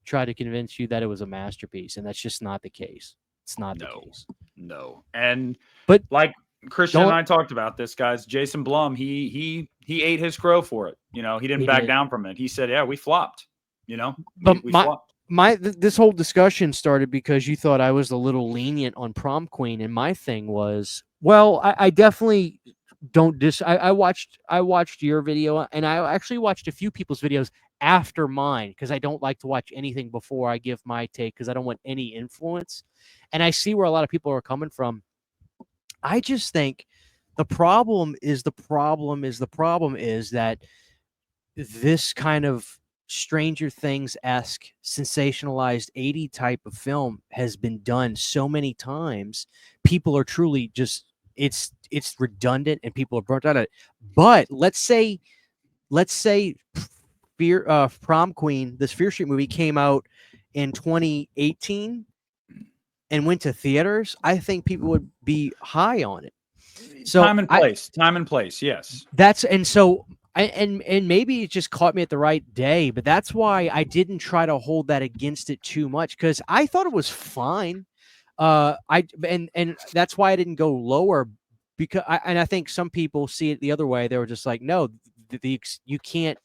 tried to convince you that it was a masterpiece, and that's just not the case. It's not the case. No. And but like Christian and I talked about this, guys. Jason Blum, he ate his crow for it. He didn't back down from it. He said, "Yeah, we flopped." But we flopped. This whole discussion started because you thought I was a little lenient on Prom Queen, and my thing was, well, I definitely don't I watched your video, and I actually watched a few people's videos after mine because I don't like to watch anything before I give my take because I don't want any influence. And I see where a lot of people are coming from. I just think the problem is that this kind of Stranger Things-esque sensationalized 80 type of film has been done so many times. People are truly just it's redundant and people are burnt out of it. But let's say Prom Queen, this Fear Street movie came out in 2018 and went to theaters, I think people would be high on it. So time and place, yes. And maybe it just caught me at the right day, but that's why I didn't try to hold that against it too much because I thought it was fine. And that's why I didn't go lower because I think some people see it the other way. They were just like, no, you can't.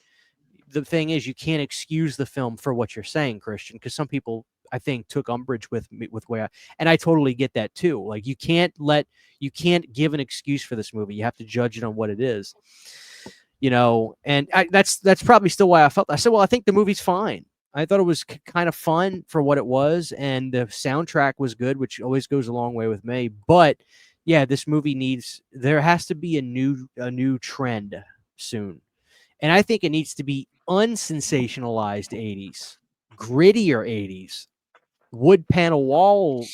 The thing is, you can't excuse the film for what you're saying, Christian, because some people I think took umbrage with where and I totally get that too. Like you can't give an excuse for this movie. You have to judge it on what it is. And that's probably still why I felt. I said, well, I think the movie's fine. I thought it was kind of fun for what it was, and the soundtrack was good, which always goes a long way with me. But yeah, this movie there has to be a new trend soon, and I think it needs to be unsensationalized 80s, grittier 80s, wood panel wall,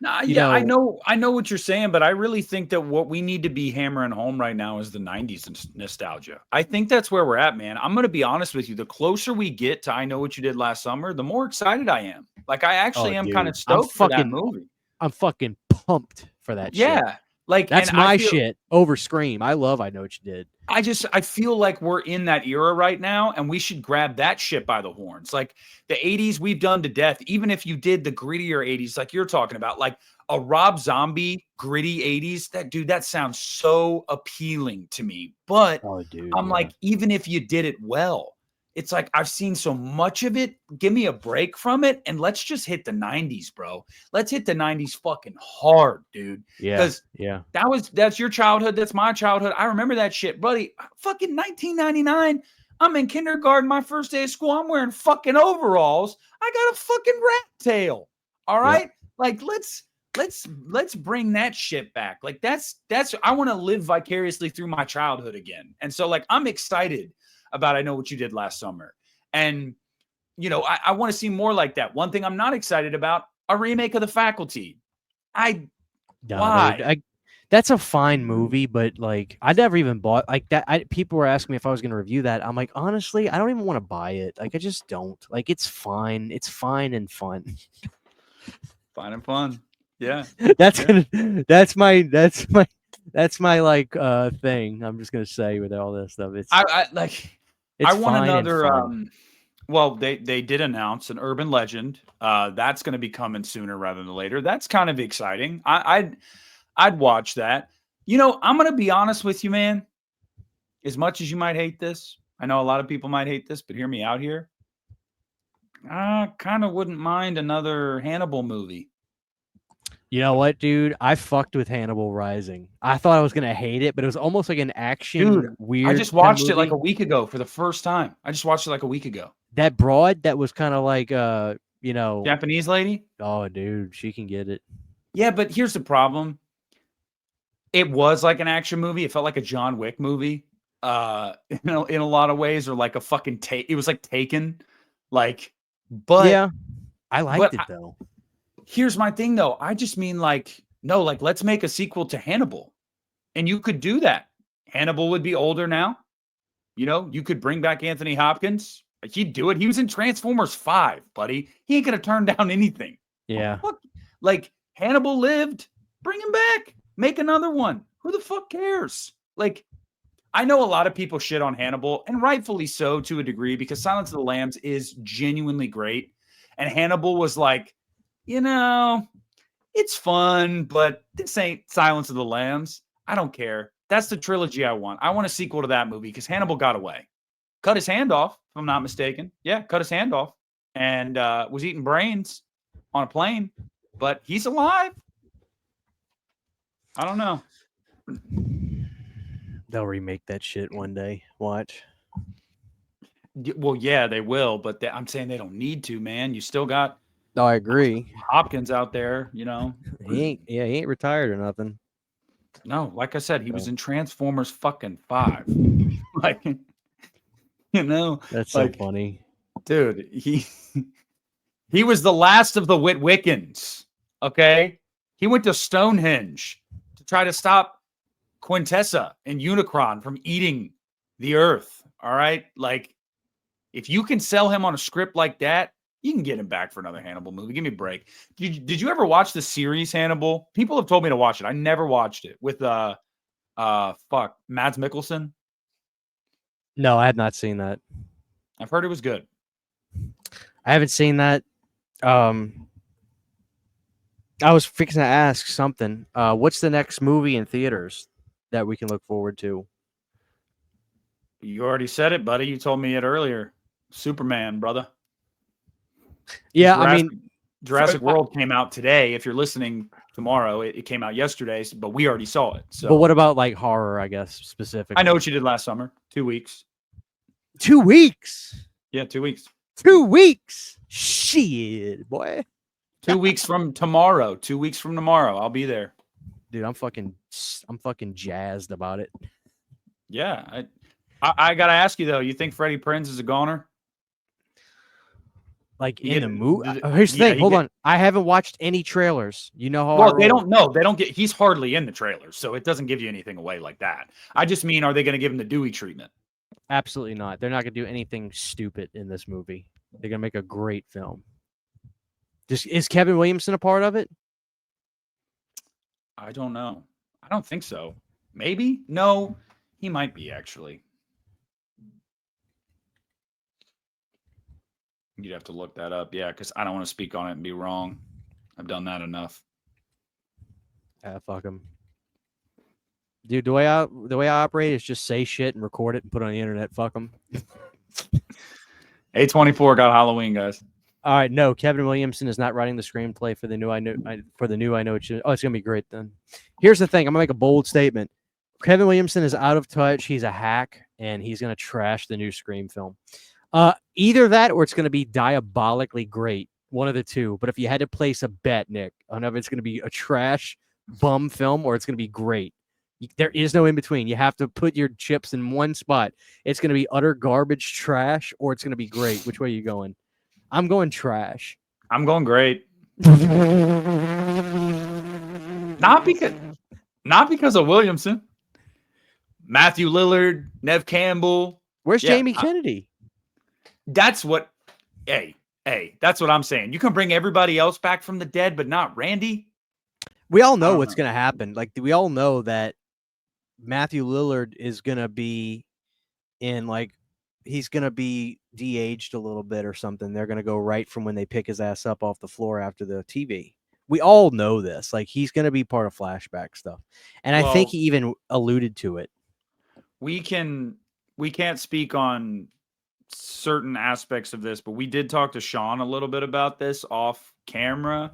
Nah, You yeah, know, I know what you're saying, but I really think that what we need to be hammering home right now is the 90s nostalgia. I think that's where we're at, man. I'm going to be honest with you. The closer we get to I Know What You Did Last Summer, the more excited I am. Like, I oh actually am kind dude, of stoked for that movie. I'm fucking pumped for that shit. Yeah. Like, and That's I my feel, shit over Scream. I love I Know What You Did. I feel like we're in that era right now, and we should grab that shit by the horns. Like the 80s, we've done to death. Even if you did the grittier 80s, like you're talking about, like a Rob Zombie gritty 80s, that sounds so appealing to me. But Oh dude, I'm yeah. like, even if you did it well, it's like I've seen so much of it. Give me a break from it, and let's just hit the 90s, bro. Let's hit the 90s fucking hard, dude. Yeah. Because Yeah. that's your childhood. That's my childhood. I remember that shit, buddy. Fucking 1999. I'm in kindergarten. My first day of school. I'm wearing fucking overalls. I got a fucking rat tail. All Yep. right. Like let's bring that shit back. Like that's I want to live vicariously through my childhood again. And so like I'm excited about I Know What You Did Last Summer. And you know, I want to see more like that. One thing I'm not excited about, a remake of The Faculty. No, dude. Why? That's a fine movie, but like I never even bought like that. People were asking me if I was going to review that. I'm like, honestly, I don't even want to buy it. Like I just don't. Like it's fine. It's fine and fun. Fine and fun. Yeah. That's Yeah. gonna that's my like thing. I'm just gonna say with all this stuff. I like It's I want fine and another fun. well they did announce an urban legend. That's going to be coming sooner rather than later. That's kind of exciting. I'd watch that. You know, I'm going to be honest with you, man. As much as you might hate this, I know a lot of people might hate this, but hear me out here. I kind of wouldn't mind another Hannibal movie. You know what, dude? I fucked with Hannibal Rising. I thought I was gonna hate it, but it was almost like an action Dude, I weird just kind of watched it like movie. a week ago for the first time. I just watched it like a week ago. That broad that was kind of like you know, Japanese lady? oh dude, she can get it. Yeah, but here's the problem. It was like an action movie. It felt like a John Wick movie, in a lot of ways, or like a fucking take. It was like Taken, like, but Yeah, I liked but it though. here's my thing though. I just mean like, no, like let's make a sequel to Hannibal, and you could do that. Hannibal would be older now. You know, you could bring back Anthony Hopkins. Like, he'd do it. He was in Transformers 5, buddy. He ain't gonna turn down anything. Yeah. Fuck. Like Hannibal lived. Bring him back. Make another one. Who the fuck cares? Like, I know a lot of people shit on Hannibal, and rightfully so to a degree, because Silence of the Lambs is genuinely great. And Hannibal was like, you know, it's fun, but this ain't Silence of the Lambs. I don't care. That's the trilogy I want. I want a sequel to that movie because Hannibal got away. Cut his hand off, if I'm not mistaken. Yeah, cut his hand off and was eating brains on a plane, but he's alive. I don't know. They'll remake that shit one day. Watch. Well, yeah, they will, but I'm saying they don't need to, man. You still got No, I agree. Hopkins out there, you know. He ain't retired or nothing. No, like I said, he was So. in Transformers fucking 5. Like, you know, That's so like, funny. dude, he was the last of the Witwickens. Okay, he went to Stonehenge to try to stop Quintessa and Unicron from eating the Earth. All right, like if you can sell him on a script like that, you can get him back for another Hannibal movie. Give me a break. Did you ever watch the series Hannibal? People have told me to watch it. I never watched it with Mads Mikkelsen. No, I have not seen that. I've heard it was good. I haven't seen that. I was fixing to ask something. What's the next movie in theaters that we can look forward to? You already said it, buddy. You told me it earlier. Superman, brother. Yeah, Jurassic, I mean, Jurassic World came out today. If you're listening tomorrow, it came out yesterday, but we already saw it. So, but what about like horror? I guess specifically. I know what you did last summer. 2 weeks. 2 weeks. Yeah, 2 weeks. 2 weeks. Shit, boy. 2 weeks from tomorrow. 2 weeks from tomorrow, I'll be there. Dude, I'm fucking jazzed about it. Yeah, I gotta ask you though. You think Freddie Prinze is a goner? Like He in the get- movie. th- Here's the yeah, thing. he Hold get- on. I haven't watched any trailers. You know how I Well, they roll. don't know. They don't get. He's hardly in the trailers, so it doesn't give you anything away like that. I just mean, are they going to give him the Dewey treatment? Absolutely not. They're not going to do anything stupid in this movie. They're going to make a great film. Is Kevin Williamson a part of it? I don't know. I don't think so. Maybe? No, he might be actually. You'd have to look that up. Yeah, because I don't want to speak on it and be wrong. I've done that enough. Fuck him. Dude, the way I operate is just say shit and record it and put it on the internet. Fuck them. A24 got Halloween, guys. All right, no, Kevin Williamson is not writing the screenplay for the new I know it's gonna be great then. Here's the thing, I'm gonna make a bold statement. Kevin Williamson is out of touch. He's a hack, and he's gonna trash the new Scream film. Either that or it's gonna be diabolically great. One of the two. But if you had to place a bet, Nick, on if it's gonna be a trash bum film or it's gonna be great. There is no in between. You have to put your chips in one spot. It's gonna be utter garbage trash or it's gonna be great. Which way are you going? I'm going trash. I'm going great. Not because of Williamson. Matthew Lillard, Nev Campbell. Where's Yeah, Jamie Kennedy? That's what. Hey, that's what I'm saying. You can bring everybody else back from the dead, but not Randy. We all know what's going to happen. Like, we all know that Matthew Lillard is going to be he's going to be de-aged a little bit or something. They're going to go right from when they pick his ass up off the floor after the TV. We all know this. Like, he's going to be part of flashback stuff. And I think he even alluded to it. We can't speak on certain aspects of this, but we did talk to Sean a little bit about this off camera.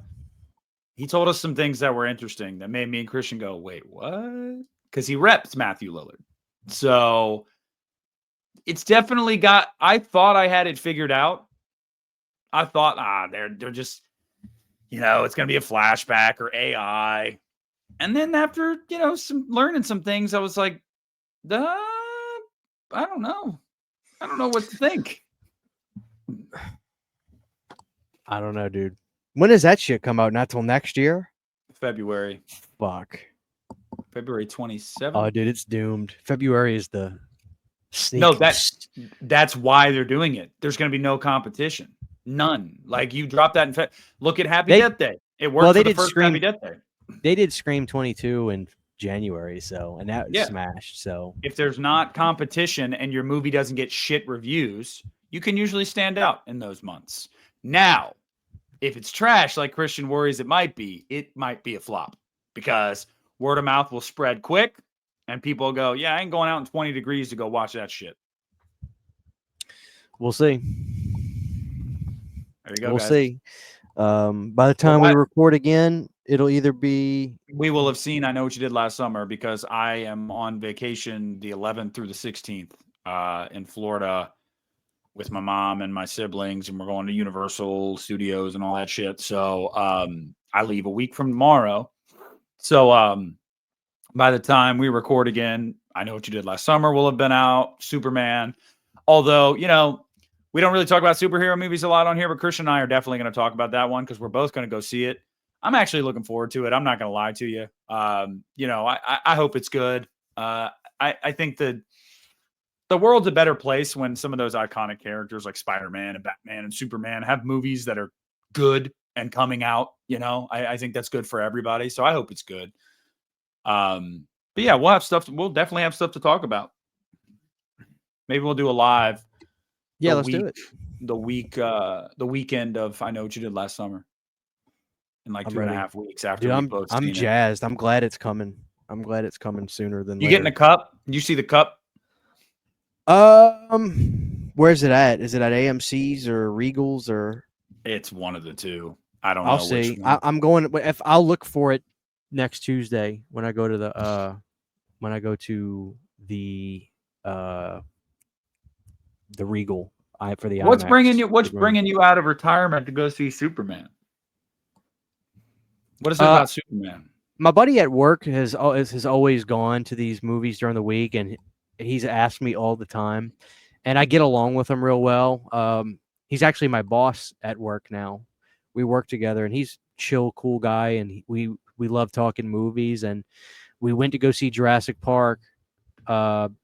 He told us some things that were interesting that made me and Christian go, wait, what? Because he reps Matthew Lillard. So it's definitely got, I thought I had it figured out. I thought, they're just, it's going to be a flashback or AI. And then after, learning some things, I was like, I don't know. I don't know what to think. I don't know, dude. When does that shit come out? Not till next year? February. Fuck. February 27th. Oh, dude, it's doomed. February is the sneak. No, that's why they're doing it. There's going to be no competition. None. Like, you drop that in look at Happy Death Day. It worked for the first Happy Death Day. They did Scream 22 in January, and that smashed. So if there's not competition and your movie doesn't get shit reviews, you can usually stand out in those months. Now, if it's trash like Christian worries it might be a flop because word of mouth will spread quick and people will go, yeah, I ain't going out in 20 degrees to go watch that shit. We'll see. There you go. We'll guys. see. By the time we record again, it'll either be. We will have seen I Know What You Did Last Summer because I am on vacation the 11th through the 16th in Florida with my mom and my siblings, and we're going to Universal Studios and all that shit. So I leave a week from tomorrow. So by the time we record again, I Know What You Did Last Summer will have been out. Superman. Although, we don't really talk about superhero movies a lot on here, but Christian and I are definitely going to talk about that one because we're both going to go see it. I'm actually looking forward to it. I'm not going to lie to you. I hope it's good. I think that the world's a better place when some of those iconic characters like Spider-Man and Batman and Superman have movies that are good and coming out. I think that's good for everybody. So I hope it's good. But yeah, we'll definitely have stuff to talk about. Maybe we'll do a live. Yeah, let's do it. The weekend of I Know What You Did Last Summer. In like 2.5 weeks after we both seen I'm jazzed. I'm glad it's coming. I'm glad it's coming sooner than you later. getting a cup? You see the cup? Where's it at? Is it at AMC's or Regal's or? It's one of the two. I don't know. I'll see. Which one. I'm going. If I'll look for it next Tuesday when I go to the Regal. For the What's IMAX bringing you out of retirement to go see Superman? What is it about Superman? My buddy at work has always gone to these movies during the week, and he's asked me all the time, and I get along with him real well. he's actually my boss at work now. We work together, and he's chill, cool guy, and we love talking movies. And we went to go see Jurassic Park, and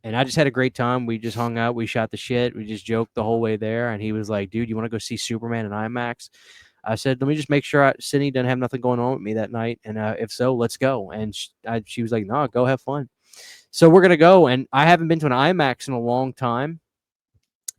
I just had a great time. We just hung out, we shot the shit, we just joked the whole way there. And he was like, "Dude, you want to go see Superman in IMAX?" I said, "Let me just make sure Sydney doesn't have nothing going on with me that night, and if so, let's go." And she was like, "No, go have fun." So we're gonna go, and I haven't been to an IMAX in a long time,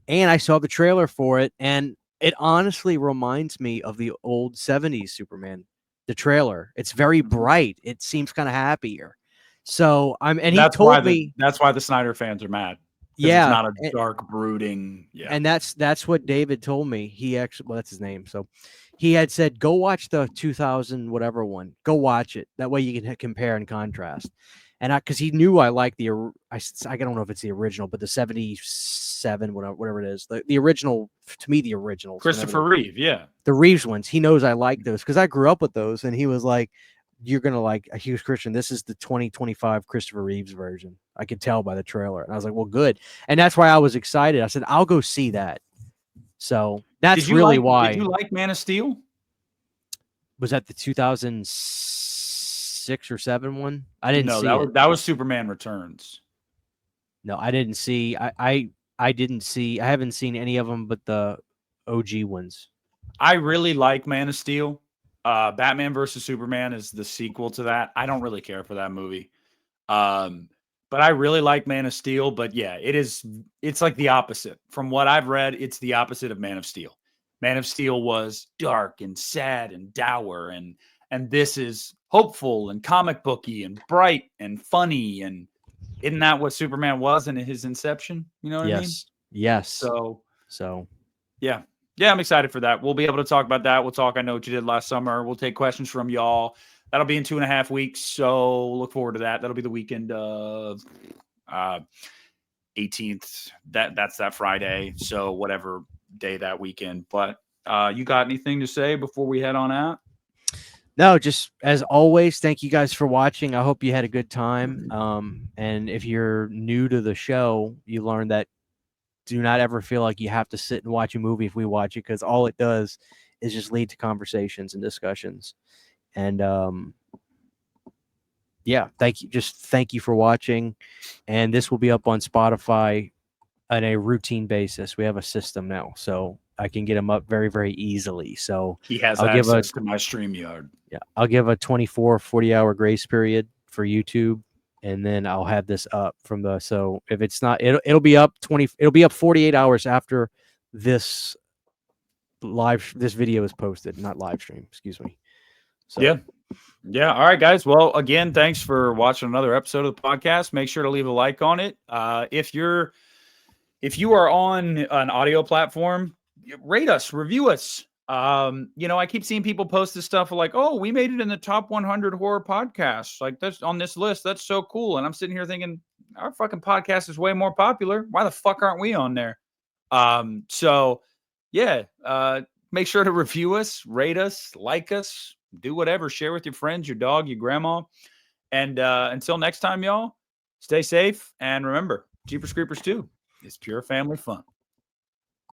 and I saw the trailer for it, and it honestly reminds me of the old '70s Superman. The trailer, it's very bright. It seems kind of happier. So and he told me that's why the Snyder fans are mad. yeah, it's not a dark, brooding. Yeah, and that's what David told me. He actually, well, that's his name. So he had said, go watch the 2000 whatever one. Go watch it. That way you can compare and contrast. And because he knew I liked I don't know if it's the original, but the 77 whatever it is, the original, to me, the original Christopher Reeve. Yeah, the Reeves ones. He knows I like those because I grew up with those, and he was like, "You're gonna like a Hughes Christian. This is the 2025 Christopher Reeves version." I could tell by the trailer, and I was like, "Well, good." And that's why I was excited. I said, "I'll go see that." So that's really why. Did you like Man of Steel? Was that the 2006 or 7 one? I didn't see it. That was Superman Returns. No, I didn't see. I didn't see. I haven't seen any of them but the OG ones. I really like Man of Steel. Batman versus Superman is the sequel to that. I don't really care for that movie. But I really like Man of Steel. But yeah, it's like the opposite. From what I've read, it's the opposite of Man of Steel. Man of Steel was dark and sad and dour, and this is hopeful and comic booky and bright and funny. And isn't that what Superman was in his inception? You know what I mean? Yes. So yeah. Yeah, I'm excited for that. We'll be able to talk about that. We'll talk, I Know What You Did Last Summer. We'll take questions from y'all. That'll be in 2.5 weeks. So look forward to that. That'll be the weekend of 18th. That's that Friday. So whatever day that weekend. But you got anything to say before we head on out? No, just as always, thank you guys for watching. I hope you had a good time. And if you're new to the show, you learned that do not ever feel like you have to sit and watch a movie if we watch it, because all it does is just lead to conversations and discussions. And yeah, thank you for watching. And this will be up on Spotify on a routine basis. We have a system now, so I can get them up very, very easily. So he has access to my StreamYard. Yeah, I'll give a 40-hour grace period for YouTube, and then I'll have this up from the. So if it's not, it'll be up 48 hours after this video is posted, not live stream. Excuse me. So. Yeah. All right, guys. Well, again, thanks for watching another episode of the podcast. Make sure to leave a like on it. If you are on an audio platform, rate us, review us. I keep seeing people post this stuff like, "Oh, we made it in the top 100 horror podcasts. Like, that's on this list. That's so cool." And I'm sitting here thinking, our fucking podcast is way more popular. Why the fuck aren't we on there? So yeah, make sure to review us, rate us, like us, do whatever, share with your friends, your dog, your grandma. And until next time, y'all, stay safe. And remember, Jeepers Creepers 2 is pure family fun.